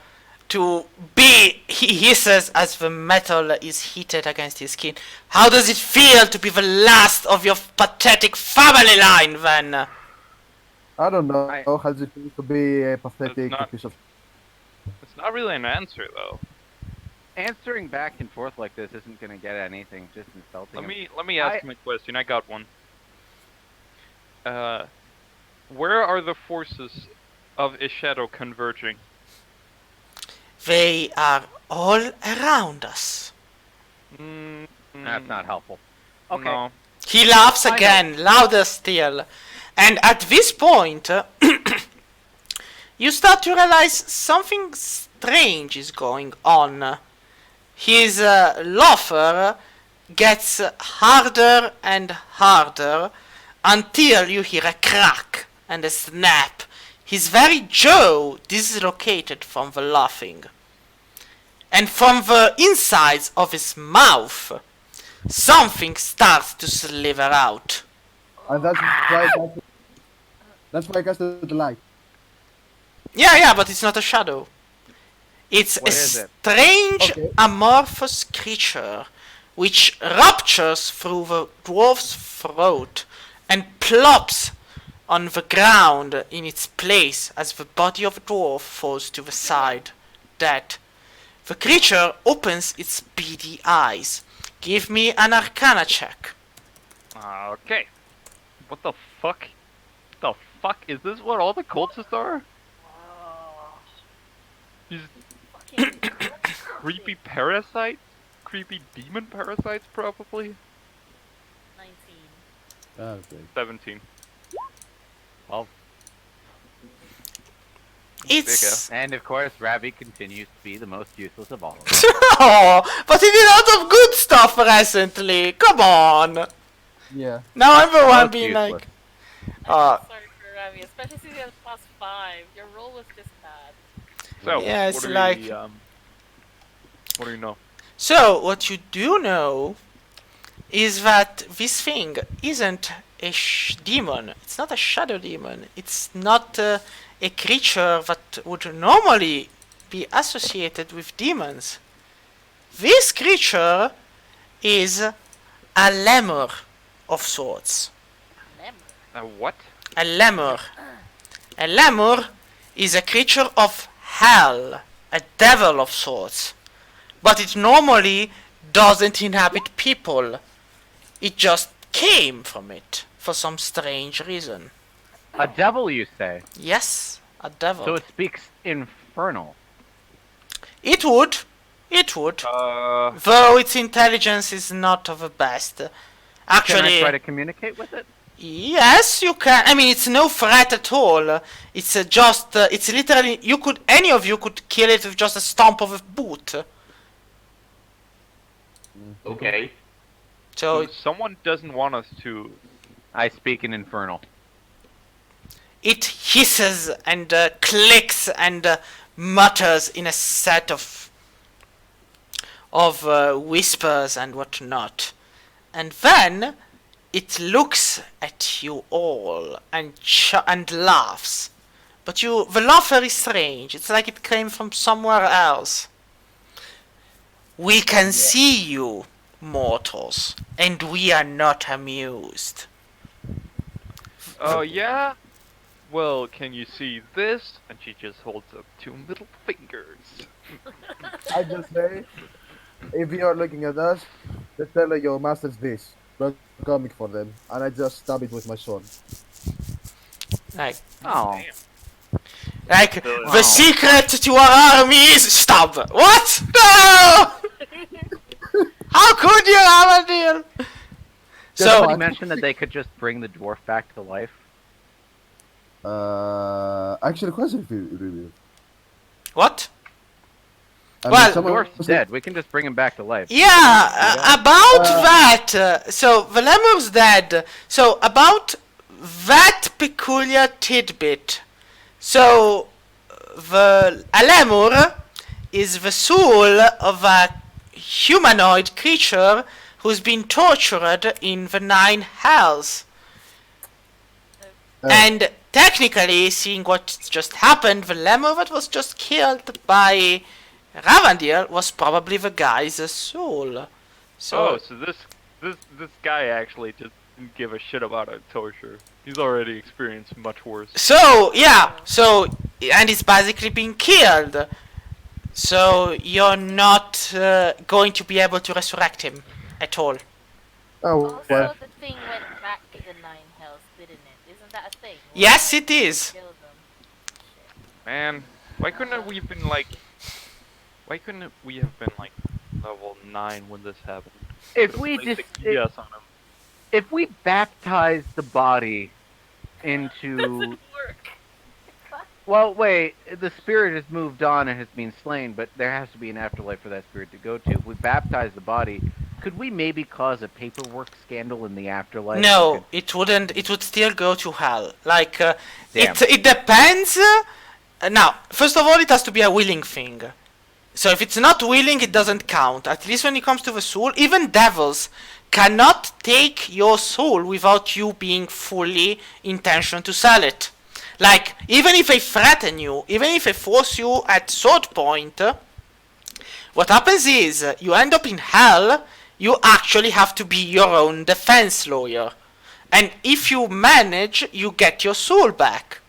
to be, he hisses as the metal is heated against his skin. How does it feel to be the last of your pathetic family line then? I don't know. How does it feel to be a pathetic not- piece of... It's not really an answer though. Answering back and forth like this isn't gonna get anything. Just insulting him. Let me ask my question. I got one. Where are the forces of Ishadow converging? They are all around us. That's not helpful. Okay. No. He laughs I know. again, louder still. And at this point, you start to realize something strange is going on. His loafer gets harder and harder until you hear a crack and a snap. His very jaw dislocated from the laughing. And from the insides of his mouth, something starts to sliver out. And that's why I casted the light. Yeah, but it's not a shadow. It's What a is it? strange Okay. amorphous creature which ruptures through the dwarf's throat and plops on the ground in its place as the body of the dwarf falls to the side, dead. The creature opens its beady eyes. Give me an arcana check. Okay. What the fuck? The fuck is this? What all the cultists are? These Fucking creepy parasites? Creepy demon parasites, probably. 19. Okay. 17. Well, It's and of course, Ravi continues to be the most useless of all. oh, but he did a lot of good stuff recently. Come on. Yeah. Now everyone Most being useless. like, I'm sorry for Rami, especially since you had +5. Your roll was just bad. So, Yeah, it's what do like. we, what do you know? So, what you do know is that this thing isn't a demon. It's not a shadow demon. It's not a creature that would normally be associated with demons. This creature is a lemur of sorts. Lemur. What? A lemur. A lemur is a creature of hell, a devil of sorts. But it normally doesn't inhabit people. It just came from it for some strange reason. A devil, you say? Yes, a devil. So it speaks infernal. It would. It would. Uh, Though its intelligence is not of the best. Can Actually, I try to communicate with it? yes, you can. I mean, it's no threat at all. It's just. It's literally. You could. Any of you could kill it with just a stomp of a boot. Okay. So someone doesn't want us to. I speak in infernal. it hisses and clicks and mutters in a set of whispers and whatnot, and then it looks at you all and and laughs. But the laughter is strange. It's like it came from somewhere else. We can see you, mortals, and we are not amused. Oh, yeah? Well, can you see this? And she just holds up 2 middle fingers. I just say, if you are looking at us, just tell your masters this. We're coming for them, and I just stab it with my sword. Like, Oh. Like, Wow. the secret to our army is stab. What? No! How could you have a deal? Somebody So, mentioned that they could just bring the dwarf back to life. Actually, question for you. what? I Well, The someone dwarf's was dead. We can just bring him back to life. Yeah, about that. So, the lemur's dead. So, about that peculiar tidbit. So, a lemur is the soul of a humanoid creature who's been tortured in the 9 hells. And technically, seeing what just happened, the lemur that was just killed by Ravandil was probably the guy's soul. So this guy actually just didn't give a shit about a torture. He's already experienced much worse. So, yeah, and he's basically being killed. So, you're not going to be able to resurrect him at all. Oh, Also, well. the thing went back to the 9 hells, didn't it? Isn't that a thing? Yes, it is. Kill them. Man, why couldn't we have been like level 9 when this happened? If Could've we placed just a yes on him. if we baptize the body into Doesn't work. well, wait, the spirit has moved on and has been slain, but there has to be an afterlife for that spirit to go to. If we baptize the body, could we maybe cause a paperwork scandal in the afterlife? No, it wouldn't. It would still go to hell. Like, Damn. it depends. Now, first of all, it has to be a willing thing. So if it's not willing, it doesn't count. At least when it comes to the soul, even devils cannot take your soul without you being fully intention to sell it. Like, even if they threaten you, even if they force you at sword point, what happens is, you end up in hell, you actually have to be your own defense lawyer. And if you manage, you get your soul back.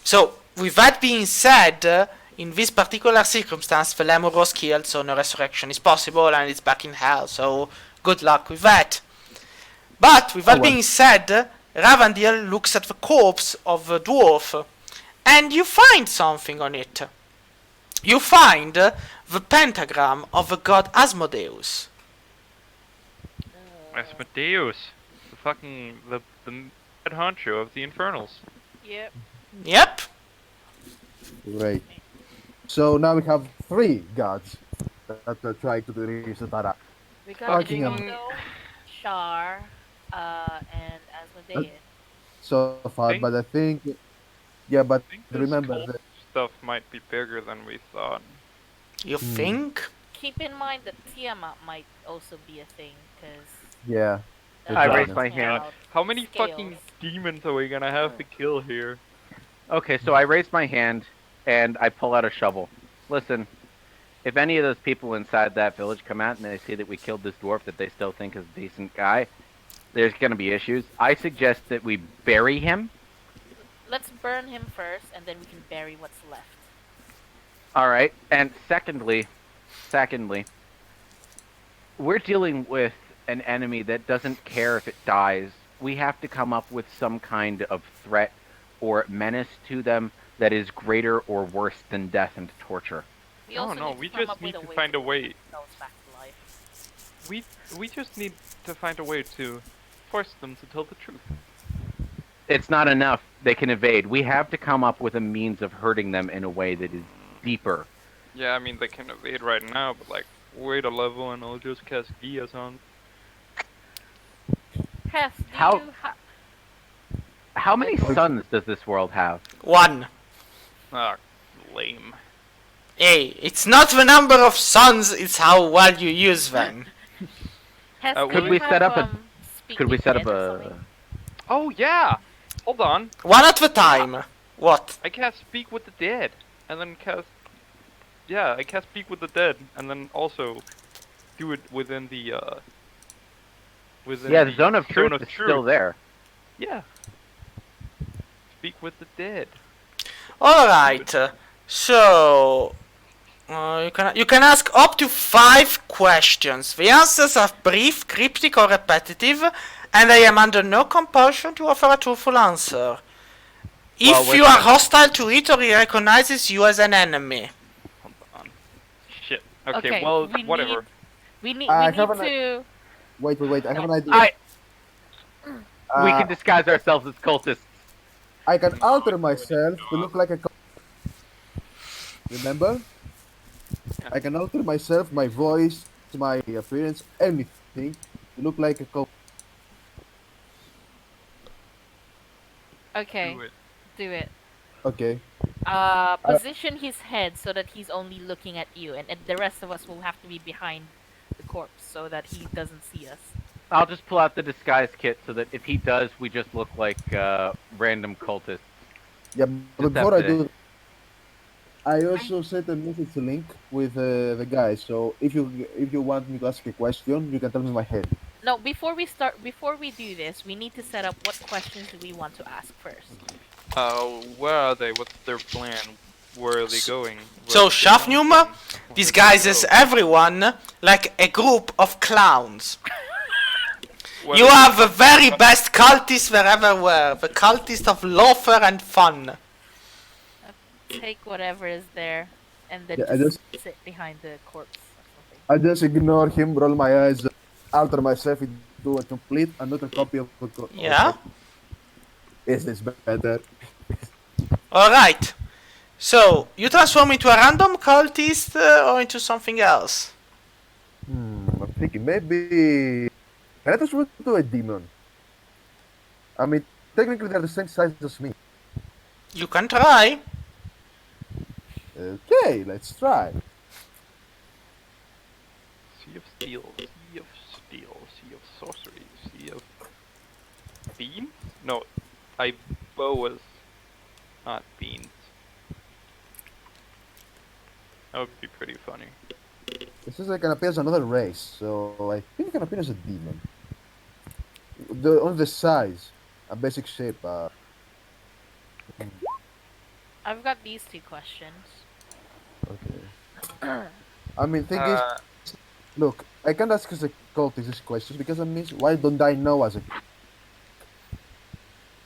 So, with that being said, in this particular circumstance, the lemur was killed, so no resurrection is possible, and it's back in hell, so good luck with that. But, with that being said, Ravandil looks at the corpse of the dwarf, and you find something on it. You find the pentagram of the god Asmodeus. Asmodeus, the head honcho of the Infernals. Yep. Yep. Great. So now we have 3 gods that are trying to reach the Tara. We got Fucking Jingo, Shar, and Asmodeus. so far, Think- but I think, yeah, but I think this remember cult that. stuff might be bigger than we thought. You think? Keep in mind that Tiamat might also be a thing, because Yeah, the I we're raised giant. my talking hand. about How many scales. fucking demons are we gonna have to kill here? Okay, so I raise my hand and I pull out a shovel. Listen, if any of those people inside that village come out and they see that we killed this dwarf that they still think is a decent guy, there's going to be issues. I suggest that we bury him. Let's burn him first, and then we can bury what's left. All right. And secondly, we're dealing with an enemy that doesn't care if it dies. We have to come up with some kind of threat or menace to them that is greater or worse than death and torture. We No, also no, need to we come just up need with to a way find a bring way. ourselves back to life. We just need to find a way to force them to tell the truth. It's not enough. They can evade. We have to come up with a means of hurting them in a way that is deeper. Yeah, I mean they can evade right now, but like wait a level and I'll just cast Gias on. Hess, do How- you How many suns does this world have? One. Ah, lame. Hey, it's not the number of suns, it's how well you use them. Hess, Could do you we have, set up a- speak Could we with set up dead or a? something? Oh yeah. Hold on. One at a time. What? I cast Speak with the Dead, and then cast. Yeah, I cast Speak with the Dead, and then also do it within the. Within Yeah, the zone of truth is truth. still there. Yeah. Speak with the Dead. Alright, so... you can ask up to 5 questions. The answers are brief, cryptic or repetitive, and I am under no compulsion to offer a truthful answer. Well, If we're you are gonna- hostile to it or he recognizes you as an enemy. Hold on. Shit. Okay, Okay, well, we whatever. We need I we have need an- to. Wait, I have an idea. We Uh, can disguise ourselves as cultists. I can alter myself to look like a cult. Remember? I can alter myself, my voice, my appearance, anything to look like a cult. Okay, Do it. do it. Okay. Position his head so that he's only looking at you, and the rest of us will have to be behind the corpse so that he doesn't see us. I'll just pull out the disguise kit so that if he does, we just look like random cultists. Yeah, but Just before I after do, I also sent a message link with the guys. So if you want me to ask a question, you can tell me my head. No, before we do this, we need to set up what questions do we want to ask first. Where are they? What's their plan? Where are they going? So Where's the Shafnum mountain? Where disguises do they go? everyone like a group of clowns. Where You do they are the go? very best cultist there ever were. The cultist of laughter and fun. Take whatever is there, and then Yeah, I just sit behind the corpse or something. I just ignore him, roll my eyes, alter myself into a complete another copy of the Yeah? Is this better? Alright. So, you transform into a random cultist or into something else? I'm thinking maybe. Can I transform into a demon? I mean, technically they're the same size as me. You can try. Okay, let's try. Sea of Steel, Sea of Steel, Sea of Sorcery, Sea of Beans? No, boas, not beans. That would be pretty funny. It says I can appear as another race, so I think I can appear as a demon. On the size, a basic shape. I've got these 2 questions. Okay. I mean, thing is, look, I can't ask as a cultist these questions because I mean, why don't I know as a?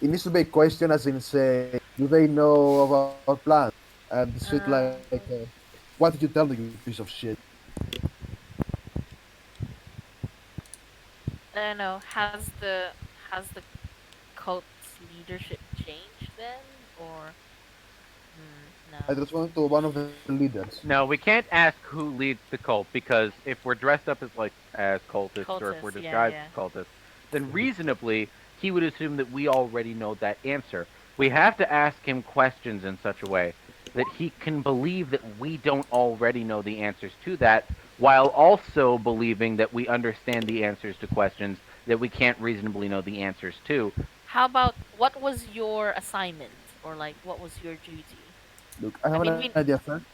It needs to be a question, as in say, do they know about our plan? And shit like, what did you tell them, you piece of shit? I don't know. Has the cult's leadership changed then, or I no? just went to one of the leaders. No, we can't ask who leads the cult because if we're dressed up as cultists or if we're Cultists, yeah, disguised yeah. as cultists, then reasonably he would assume that we already know that answer. We have to ask him questions in such a way that he can believe that we don't already know the answers to that, while also believing that we understand the answers to questions that we can't reasonably know the answers to. How about what was your assignment, or like what was your duty? Look, I I have mean, an idea first.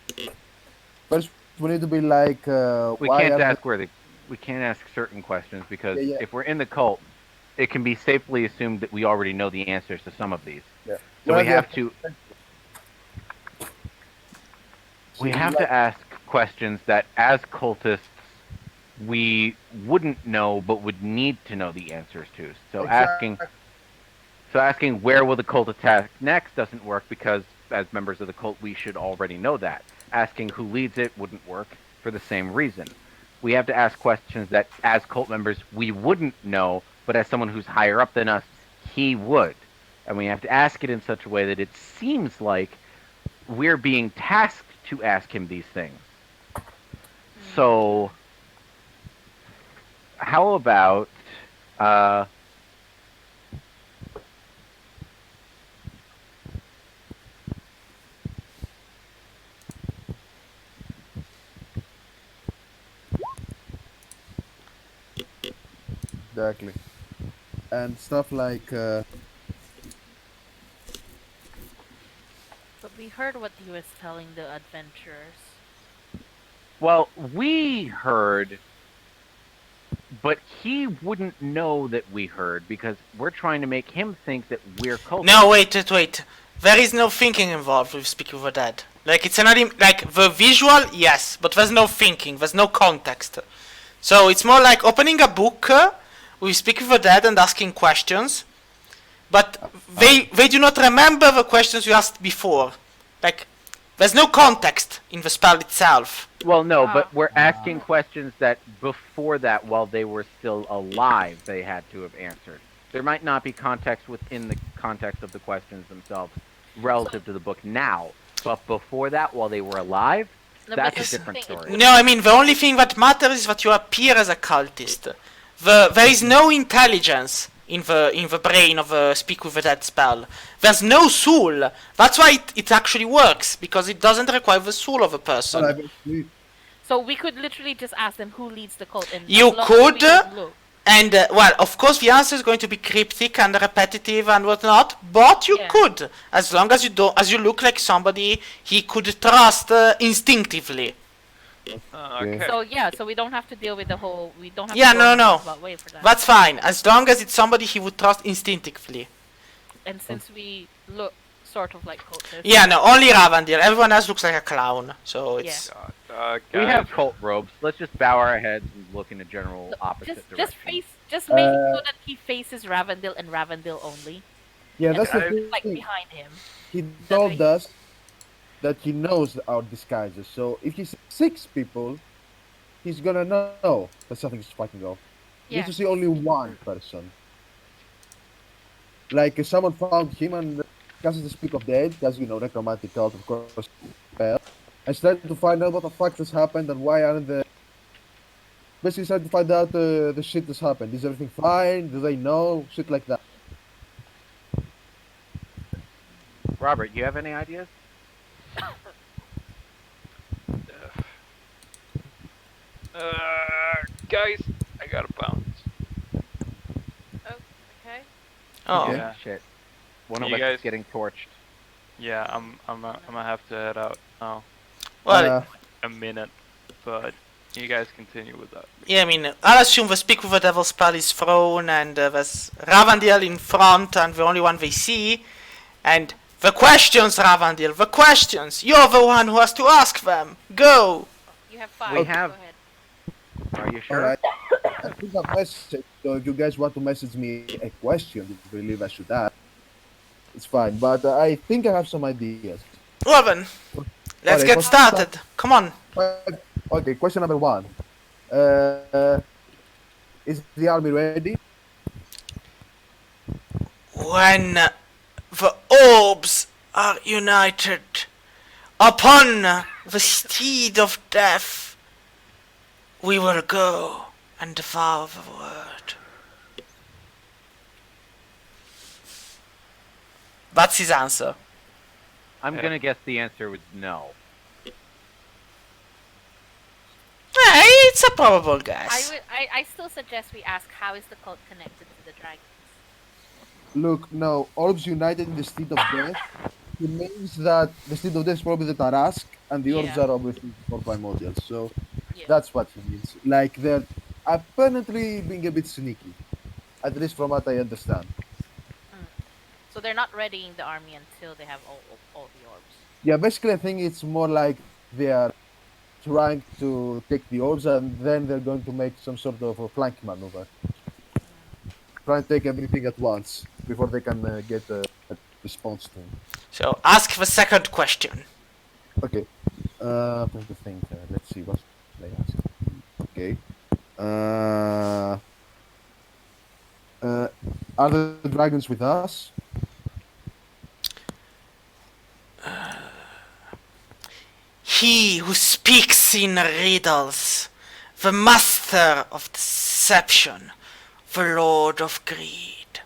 First, we need to be like, We why can't are ask we can't ask certain questions because Yeah, yeah. if we're in the cult, it can be safely assumed that we already know the answers to some of these. Yeah. So What we are have the- to like, ask questions that as cultists we wouldn't know but would need to know the answers to. So asking where will the cult attack next doesn't work because as members of the cult we should already know that. Asking who leads it wouldn't work for the same reason. We have to ask questions that as cult members we wouldn't know, but as someone who's higher up than us, he would. And we have to ask it in such a way that it seems like we're being tasked to ask him these things. So how about exactly. And stuff like, but we heard what he was telling the adventurers. well, we heard, but he wouldn't know that we heard because we're trying to make him think that we're cultists. No, wait. There is no thinking involved with speaking with the dead. Like, it's not like the visual, yes, but there's no thinking, there's no context. So it's more like opening a book with speaking with the dead and asking questions, but they do not remember the questions you asked before. Like, there's no context in the spell itself. Well, no, but we're asking questions that before that, while they were still alive, they had to have answered. There might not be context within the context of the questions themselves relative to the book now, but before that, while they were alive, No, that's because a different the thing- story. No, I mean, the only thing that matters is that you appear as a cultist. There is no intelligence in the brain of a speak with the dead spell. There's no soul. That's why it actually works, because it doesn't require the soul of a person. well, I- So we could literally just ask them who leads the cult, and You as long as could, we don't look. And, well, of course the answer is going to be cryptic and repetitive and whatnot, but you Yeah. could, as long as you look like somebody he could trust instinctively. Okay. So yeah, so we don't have to deal with the whole. We don't have Yeah, to go no. about way for that. That's fine, as long as it's somebody he would trust instinctively. And since we look sort of like cultists. Yeah, no, only Ravandil. Everyone else looks like a clown, so it's... We Guys, have cult robes. Let's just bow our heads and look in a general opposite direction. Just make it so that he faces Ravandil and Ravandil only, yeah, and that's the the like thing. behind him. He told us that he knows our disguises. So if he sees 6 people, he's gonna know that something's fucking off. He Yeah. needs to see only one person. Like if someone found him and cast the Speak of Dead, because necromantic cult, of course, spell, and started to find out what the fuck has happened and why aren't the. Basically, started to find out the shit that's happened. Is everything fine? Do they know? Shit like that. Robert, you have any ideas? guys, I gotta bounce. Okay. Oh, Yeah. Shit. One of You us guys- is getting torched. Yeah, I'm gonna have to head out now. well, A minute, but you guys continue with that. yeah, I mean, I'll assume the Speak with the Devil spell is thrown, and there's Ravandil in front, and the only one they see, and the questions, Ravandil, the questions! You're the one who has to ask them! Go! You have 5. We have- Go ahead. Are you sure? Alright. I think a message. So if you guys want to message me a question, you believe I should ask, it's fine. But I think I have some ideas. Well then, let's Alright, get what's- started. Come on. Okay, question number 1. Is the army ready? When the orbs are united upon the steed of death, we will go and devour the word. That's his answer. I'm Yeah. gonna guess the answer was no. It's a probable I guess. would. I still suggest we ask how is the cult connected to the dragons. Look, no, orbs united in the state of death. It means that the state of death is probably the Tarask, and the orbs Yeah. are obviously for primordials. So Yeah. that's what he means. Like they're apparently being a bit sneaky, at least from what I understand. So they're not readying the army until they have all the orbs. Yeah, basically, I think it's more like they are trying to take the orbs, and then they're going to make some sort of a flank maneuver. Try and take everything at once before they can get a response to him. So ask the second question. Okay. I'm trying to think. Let's see. What should I ask? Okay. Uh, are the dragons with us? He who speaks in riddles, the master of deception, the lord of greed.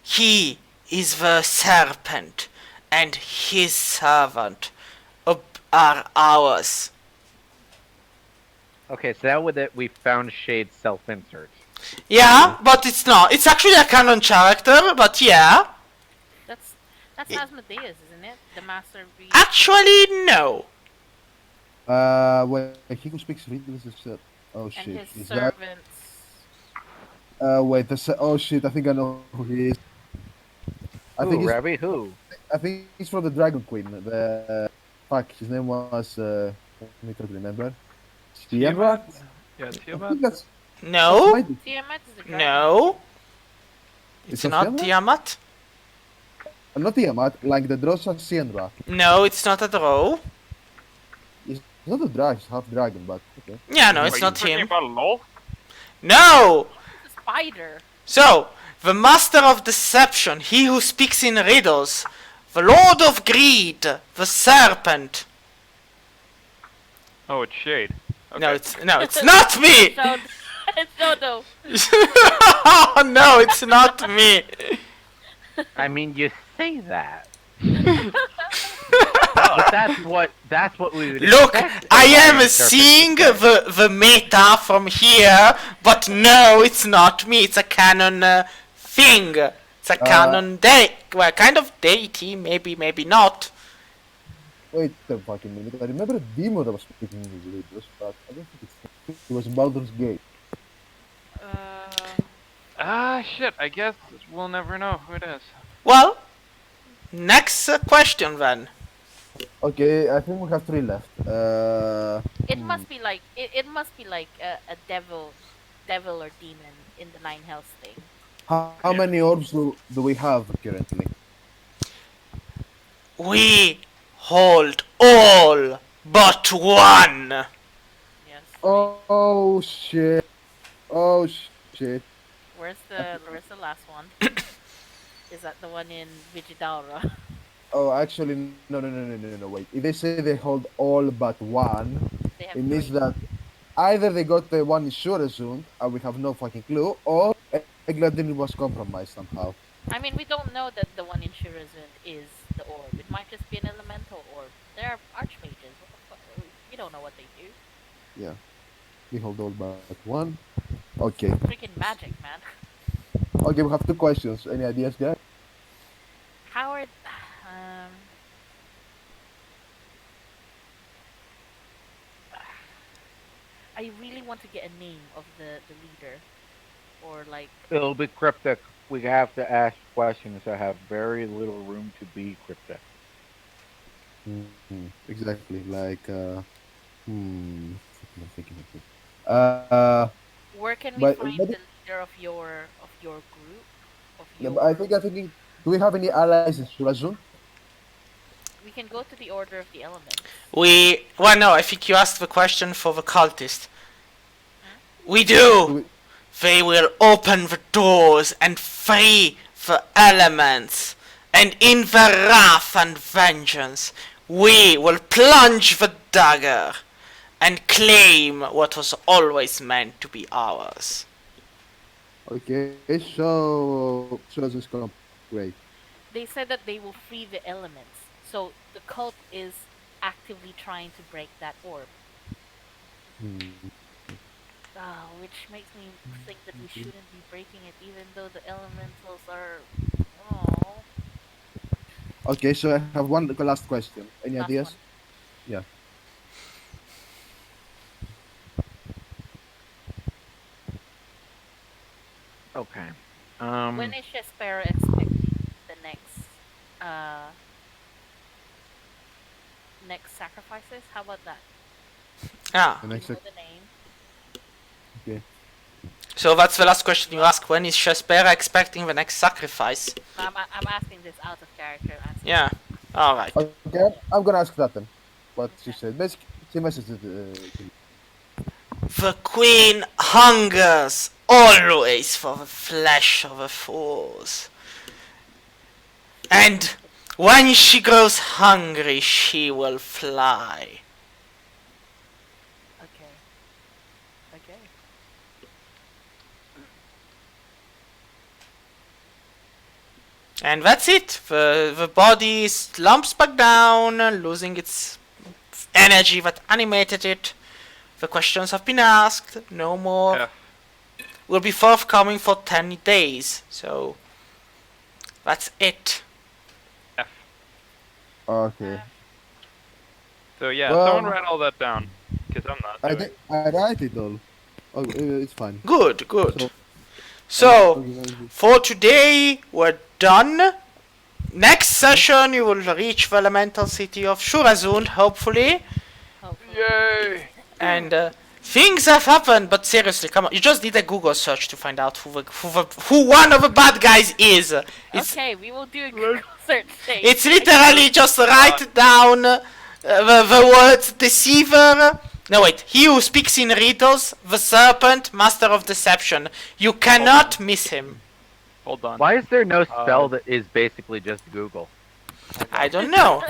He is the serpent, and his servant are ours. Okay, so that would that we found Shade's self-insert. Yeah, but it's not. It's actually a canon character, but yeah. That's Asmodeus, isn't it? The master of greed. Actually, no. Wait, he who speaks riddles is oh And shit. his Is that servants. wait, oh shit, I think I know who he is. I think Who, he's Rabbi? Who? I think he's from the Dragon Queen. The fuck, his name was let me try to remember. Tiamat? Yeah, I Tiamat. think that's No, might be- Tiamat is the dragon. no. It's It's not not Tiamat. not Tiamat, like the Drosa Sienra. No, it's not a drow. It's not a drag, it's half dragon, but okay. Yeah, no, Are it's you not talking him. about LOL? No! It's a spider. So, the master of deception, he who speaks in riddles, the lord of greed, the serpent. Oh, it's Shade. Okay. No, it's not me. So it's Dodo. No, it's not me. I mean, you say that. But that's what we would Look, expect I a am lion serpent seeing to say. the meta from here, but no, it's not me. It's a canon thing. It's a canon well, kind of deity, maybe not. Wait a fucking minute. I remember a demon that was speaking in his riddles, but I don't think it's him. It was Baldur's Gate. Shit. I guess we'll never know who it is. Well, next question then. Okay, I think we have 3 left. It must be like it must be like a devil or demon in the Nine Hells thing. How many orbs do we have currently? We hold all but one. Yes. Oh shit! Oh shit! Where's the last one? Is that the one in Vigidaura? Oh, actually, no. Wait. If they say they hold all but one, They have it means three. that either they got the one in Shurazund, and we have no fucking clue, or Egladin was compromised somehow. I mean, we don't know that the one in Shurazund is the orb. It might just be an elemental orb. They're archmages. What the fuck? We don't know what they do. Yeah. We hold all but one. Okay. Freaking magic, man. Okay, we have 2 questions. Any ideas, guys? Howard. I really want to get a name of the leader, or like It'll be cryptic. We have to ask questions that have very little room to be cryptic. Exactly. Like, I'm thinking of it. where can we But- find but- the leader of your group? Of Yeah, your, but I think, do we have any allies in Shurazun? we can go to the Order of the Elements. Well, no, I think you asked the question for the cultist. We Do do. we- They will open the doors and free the elements. And in the wrath and vengeance, we will plunge the dagger and claim what was always meant to be ours. Okay, so Shurazun's great. they said that they will free the elements. So the cult is actively trying to break that orb. Which makes me think that we shouldn't be breaking it, even though the elementals are. Oh, Okay, so I have one last question. Any last ideas? one. Yeah. Okay. When is Shespera expecting the uh next sacrifices? How about that? Ah, The Do you next. know the name? Okay. so that's the last question you ask. When is Shespera expecting the next sacrifice? I'm asking this out of character. Answer. Yeah. All right. Okay, I'm gonna ask that then. What she Okay. said. Basically, she messaged it to me. The queen hungers always for the flesh of the foes. And when she grows hungry, she will fly. Okay. Okay. And that's it. The body slumps back down, losing its energy that animated it. The questions have been asked. No more. F. Will be forthcoming for 10 days. So that's it. F. Okay. So yeah, Well- someone write all that down, because I'm not I doing. I write it all. Oh, it's fine. Good, good. So- So, for today, we're done. Next session, you will reach the elemental city of Shurazund, hopefully. Hopefully. Yay! And things have happened, but seriously, come on. You just did a Google search to find out who one of the bad guys is. Okay, we will do a Google search. It's literally just write down the words deceiver. No, wait. He who speaks in riddles, the serpent, master of deception. You cannot miss him. Hold on. Why is there no spell that is basically just Google? I don't know.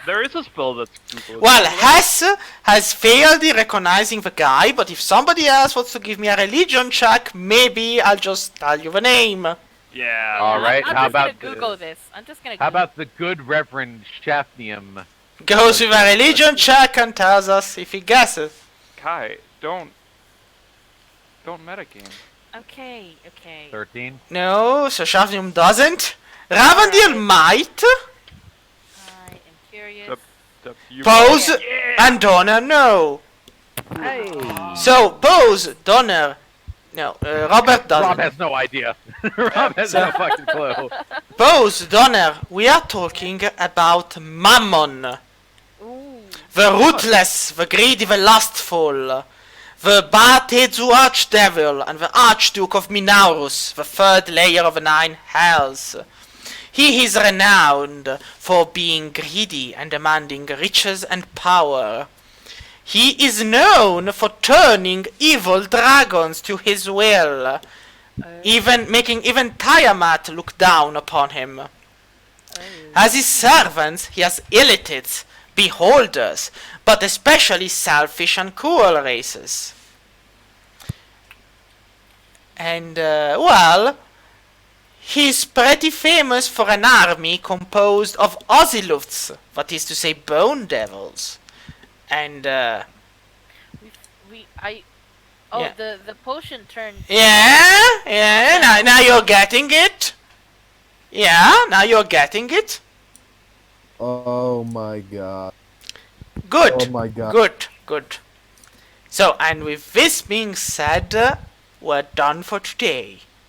There is a spell that's Google. Well, Hess has failed in recognizing the guy, but if somebody else wants to give me a religion check, maybe I'll just tell you the name. Yeah. All right, I'm how just gonna about Google this. I'm just gonna. How Google about the good Reverend Shafnium? Goes with a religion check and tells us if he guesses. Kai, don't metagame. Okay. Okay. 13. No, so Shavnium doesn't. Ravandil might. I am curious. You Pose and Donner no. Hey! So Pose, Donner, no, Robert doesn't. Rob has no idea. Rob has no fucking clue. Pose, Donner, we are talking about Mammon. Ooh. The ruthless, the greedy, the lustful. The Batezu Archdevil and the Archduke of Minaurus, the third layer of the 9 hells. He is renowned for being greedy and demanding riches and power. He is known for turning evil dragons to his will, making even Tiamat look down upon him. As his servants, he has illitids, beholders, but especially selfish and cruel races. And, well, he's pretty famous for an army composed of Ozilufts, that is to say bone devils. And, Oh, Yeah. the potion turned. yeah, now you're getting it. Yeah, now you're getting it. Oh my god. Good. Oh my god. Good. So, and with this being said, we're done for today.